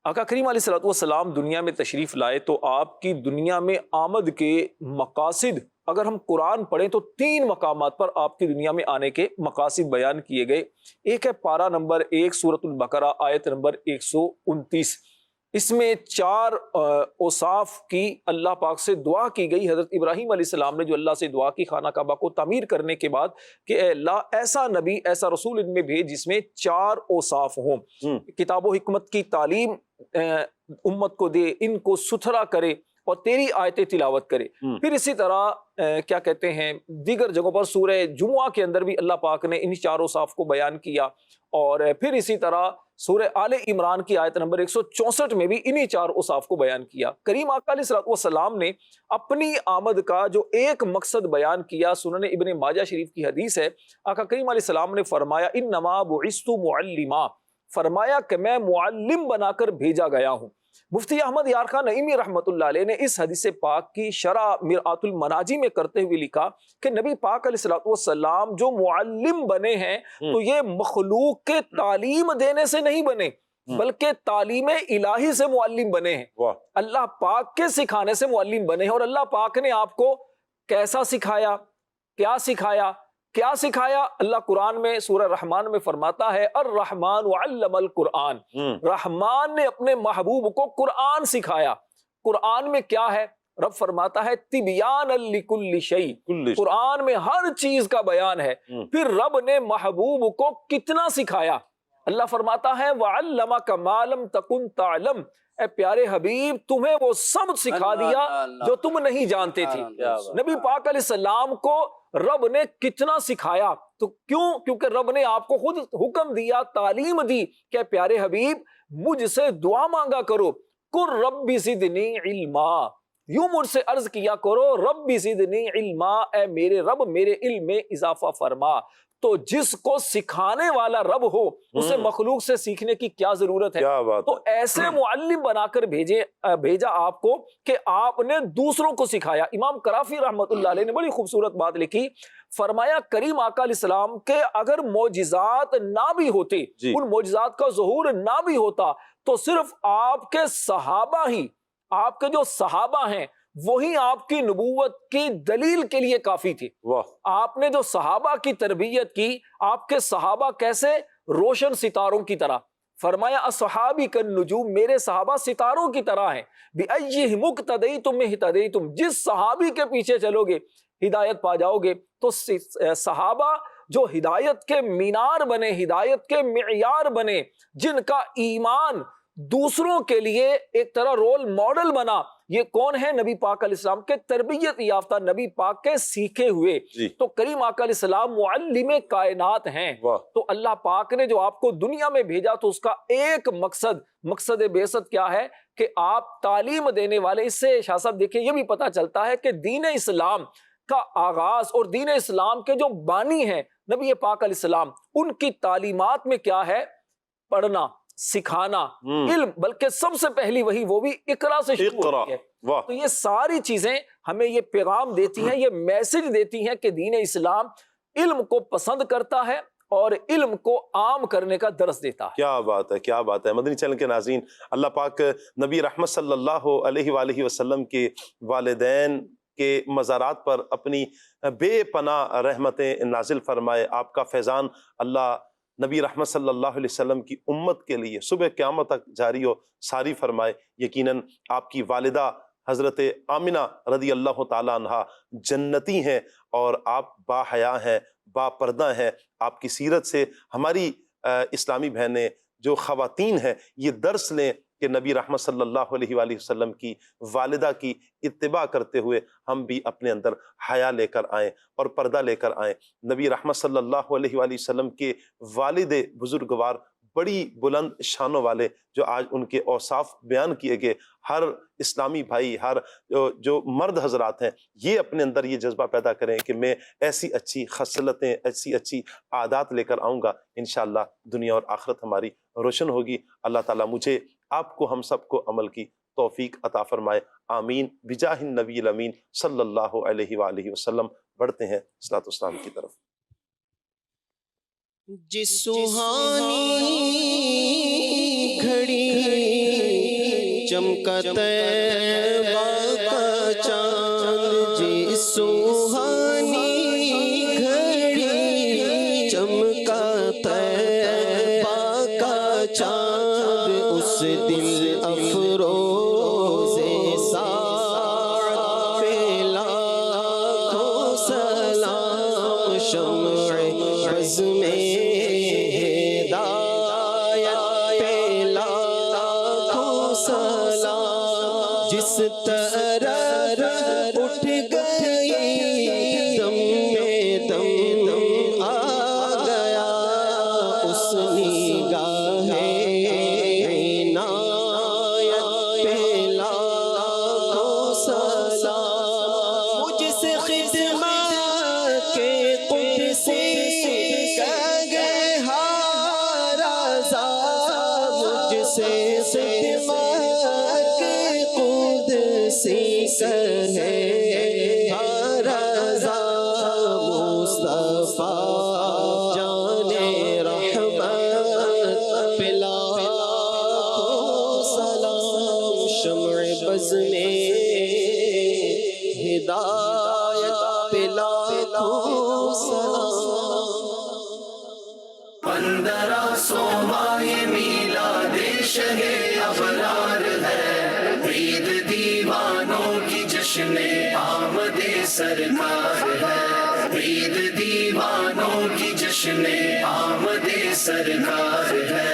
آقا کریم علیہ الصلوۃ والسلام دنیا میں تشریف لائے تو آپ کی دنیا میں آمد کے مقاصد، اگر ہم قرآن پڑھیں تو 3 مقامات پر آپ کی دنیا میں آنے کے مقاصد بیان کیے گئے۔ ایک ہے پارہ نمبر 1 سورۃ البقرہ آیت نمبر 129، اس میں 4 اوصاف کی اللہ پاک سے دعا کی گئی۔ حضرت ابراہیم علیہ السلام نے جو اللہ سے دعا کی خانہ کعبہ کو تعمیر کرنے کے بعد کہ اے اللہ ایسا نبی ایسا رسول ان میں بھیج جس میں 4 اوصاف ہوں، کتاب و حکمت کی تعلیم امت کو دے، ان کو ستھرا کرے اور تیری آیتیں تلاوت کرے۔ پھر اسی طرح کیا کہتے ہیں دیگر جگہوں پر سورہ جمعہ کے اندر بھی اللہ پاک نے انہی 4 اوصاف کو بیان کیا، اور پھر اسی طرح سورہ آل عمران کی آیت نمبر 164 میں بھی انہی 4 اوصاف کو بیان کیا۔ کریم آقا علیہ السلام نے اپنی آمد کا جو ایک مقصد بیان کیا، سنن ابن ماجہ شریف کی حدیث ہے، آقا کریم علیہ السلام نے فرمایا انما بعثت معلما، فرمایا کہ میں معلم بنا کر بھیجا گیا ہوں۔ مفتی احمد یار خان نعیمی رحمۃ اللہ علیہ نے اس حدیث پاک کی شرح مرآت المناجی میں کرتے ہوئے لکھا کہ نبی پاک علیہ الصلوۃ والسلام جو معلم بنے ہیں تو یہ مخلوق کے تعلیم دینے سے نہیں بنے بلکہ تعلیم الہی سے معلم بنے ہیں، اللہ پاک کے سکھانے سے معلم بنے ہیں۔ اور اللہ پاک نے آپ کو کیسا سکھایا، کیا سکھایا؟ کیا سکھایا؟ اللہ قرآن میں سورہ رحمان میں فرماتا ہے الرحمن علم القرآن، رحمان نے اپنے محبوب کو قرآن سکھایا۔ قرآن میں کیا ہے؟ رب فرماتا ہے تبیان لکل شیء، قرآن میں ہر چیز کا بیان ہے۔ پھر رب نے محبوب کو کتنا سکھایا؟ اللہ فرماتا ہے وَعَلَّمَكَ مَا لَمْ تَكُنْ تَعْلَمْ، اے پیارے حبیب تمہیں وہ سب سکھا دیا جو تم نہیں جانتے تھے۔ نبی پاک علیہ السلام کو رب نے کتنا سکھایا؟ تو کیوں؟ کیونکہ رب نے آپ کو خود حکم دیا، تعلیم دی کہ پیارے حبیب مجھ سے دعا مانگا کرو، قُلْ رَبِّ زِدْنِی عِلْمًا، یوں مجھ سے عرض کیا کرو رَبِّ زِدْنِی عِلْمًا، اے میرے رب میرے علم میں اضافہ فرما۔ تو جس کو سکھانے والا رب ہو اسے مخلوق سے سیکھنے کی کیا ضرورت ہے؟ تو ایسے معلم بنا کر بھیجا آپ کو کہ آپ نے دوسروں کو سکھایا۔ امام کرافی رحمت اللہ علیہ نے بڑی خوبصورت بات لکھی، فرمایا کریم آقا علیہ السلام کے اگر معجزات نہ بھی ہوتے، ان معجزات کا ظہور نہ بھی ہوتا تو صرف آپ کے صحابہ ہی، آپ کے جو صحابہ ہیں وہی آپ کی نبوت کی دلیل کے لیے کافی تھے۔ آپ نے جو صحابہ کی تربیت کی، آپ کے صحابہ کیسے؟ روشن ستاروں کی طرح۔ فرمایا اصحابی کالنجوم، میرے صحابہ ستاروں کی طرح ہیں۔ بِأَيِّهِمُ اقْتَدَيْتُمْ اهْتَدَيْتُمْ، جس صحابی کے پیچھے چلو گے ہدایت پا جاؤ گے۔ تو صحابہ جو ہدایت کے مینار بنے، ہدایت کے معیار بنے، جن کا ایمان دوسروں کے لیے ایک طرح رول ماڈل بنا، یہ کون ہے؟ نبی پاک علیہ السلام کے تربیت یافتہ، نبی پاک کے سیکھے ہوئے۔ تو کریم آقا علیہ السلام معلم کائنات ہیں۔ تو اللہ پاک نے جو آپ کو دنیا میں بھیجا تو اس کا ایک مقصد بعثت کیا ہے کہ آپ تعلیم دینے والے۔ اس سے شاہ صاحب دیکھیں یہ بھی پتہ چلتا ہے کہ دین اسلام کا آغاز اور دین اسلام کے جو بانی ہیں نبی پاک علیہ السلام، ان کی تعلیمات میں کیا ہے؟ پڑھنا، سکھانا، علم، بلکہ سب سے پہلی وہی وہ بھی اقرا سے شروع ہوتی ہے۔ تو یہ ساری چیزیں ہمیں یہ پیغام دیتی ہیں، یہ میسج دیتی ہیں کہ دین اسلام علم کو پسند کرتا ہے اور علم کو عام کرنے کا درس دیتا ہے۔ کیا بات ہے، کیا بات ہے۔ مدنی چینل کے ناظرین، اللہ پاک نبی رحمت صلی اللہ علیہ وآلہ وسلم کے والدین کے مزارات پر اپنی بے پناہ رحمتیں نازل فرمائے۔ آپ کا فیضان اللہ نبی رحمت صلی اللہ علیہ وسلم کی امت کے لیے صبح قیامت تک جاری و ساری فرمائے۔ یقیناً آپ کی والدہ حضرت آمنہ رضی اللہ تعالیٰ عنہا جنتی ہیں اور آپ با حیا ہیں، با پردہ ہیں۔ آپ کی سیرت سے ہماری اسلامی بہنیں جو خواتین ہیں یہ درس لیں کہ نبی رحمت صلی اللہ علیہ وآلہ وسلم کی والدہ کی اتباع کرتے ہوئے ہم بھی اپنے اندر حیا لے کر آئیں اور پردہ لے کر آئیں۔ نبی رحمت صلی اللہ علیہ وآلہ وسلم کے والد بزرگوار بڑی بلند شانوں والے جو آج ان کے اوصاف بیان کیے گئے، ہر اسلامی بھائی، ہر جو مرد حضرات ہیں یہ اپنے اندر یہ جذبہ پیدا کریں کہ میں ایسی اچھی خصلتیں، ایسی اچھی عادات لے کر آؤں گا، انشاءاللہ دنیا اور آخرت ہماری روشن ہوگی۔ اللہ تعالیٰ مجھے، آپ کو، ہم سب کو عمل کی توفیق عطا فرمائے، آمین بجاہ النبی الامین صلی اللہ علیہ وآلہ وسلم۔ بڑھتے ہیں صلاۃ والسلام کی طرف۔ جس سہانی گھڑی چمکا طیبہ کا چاند، جس سہانی گھڑی چمکا طیبہ کا چاند، اس دل افروز ساعت پہ لاکھوں سلام، شمع بزم جس طرح اٹھ گئی دم میں دم آ گیا، اس نگاہ عنایت پہ لاکھوں سلام، مجھ سے خدمت کے قدسی کہہ گئے ہارا قدسی کہے رضا مصطفیٰ جانے رحمت پلا سلام شمع بز میں ہدایت پلا سلام 1500 ماہ میلاد شہ ابرار ہے عید دیوانوں کی جشن آمد سرکار ہے عید دیوانوں کی جشن آمد سرکار ہے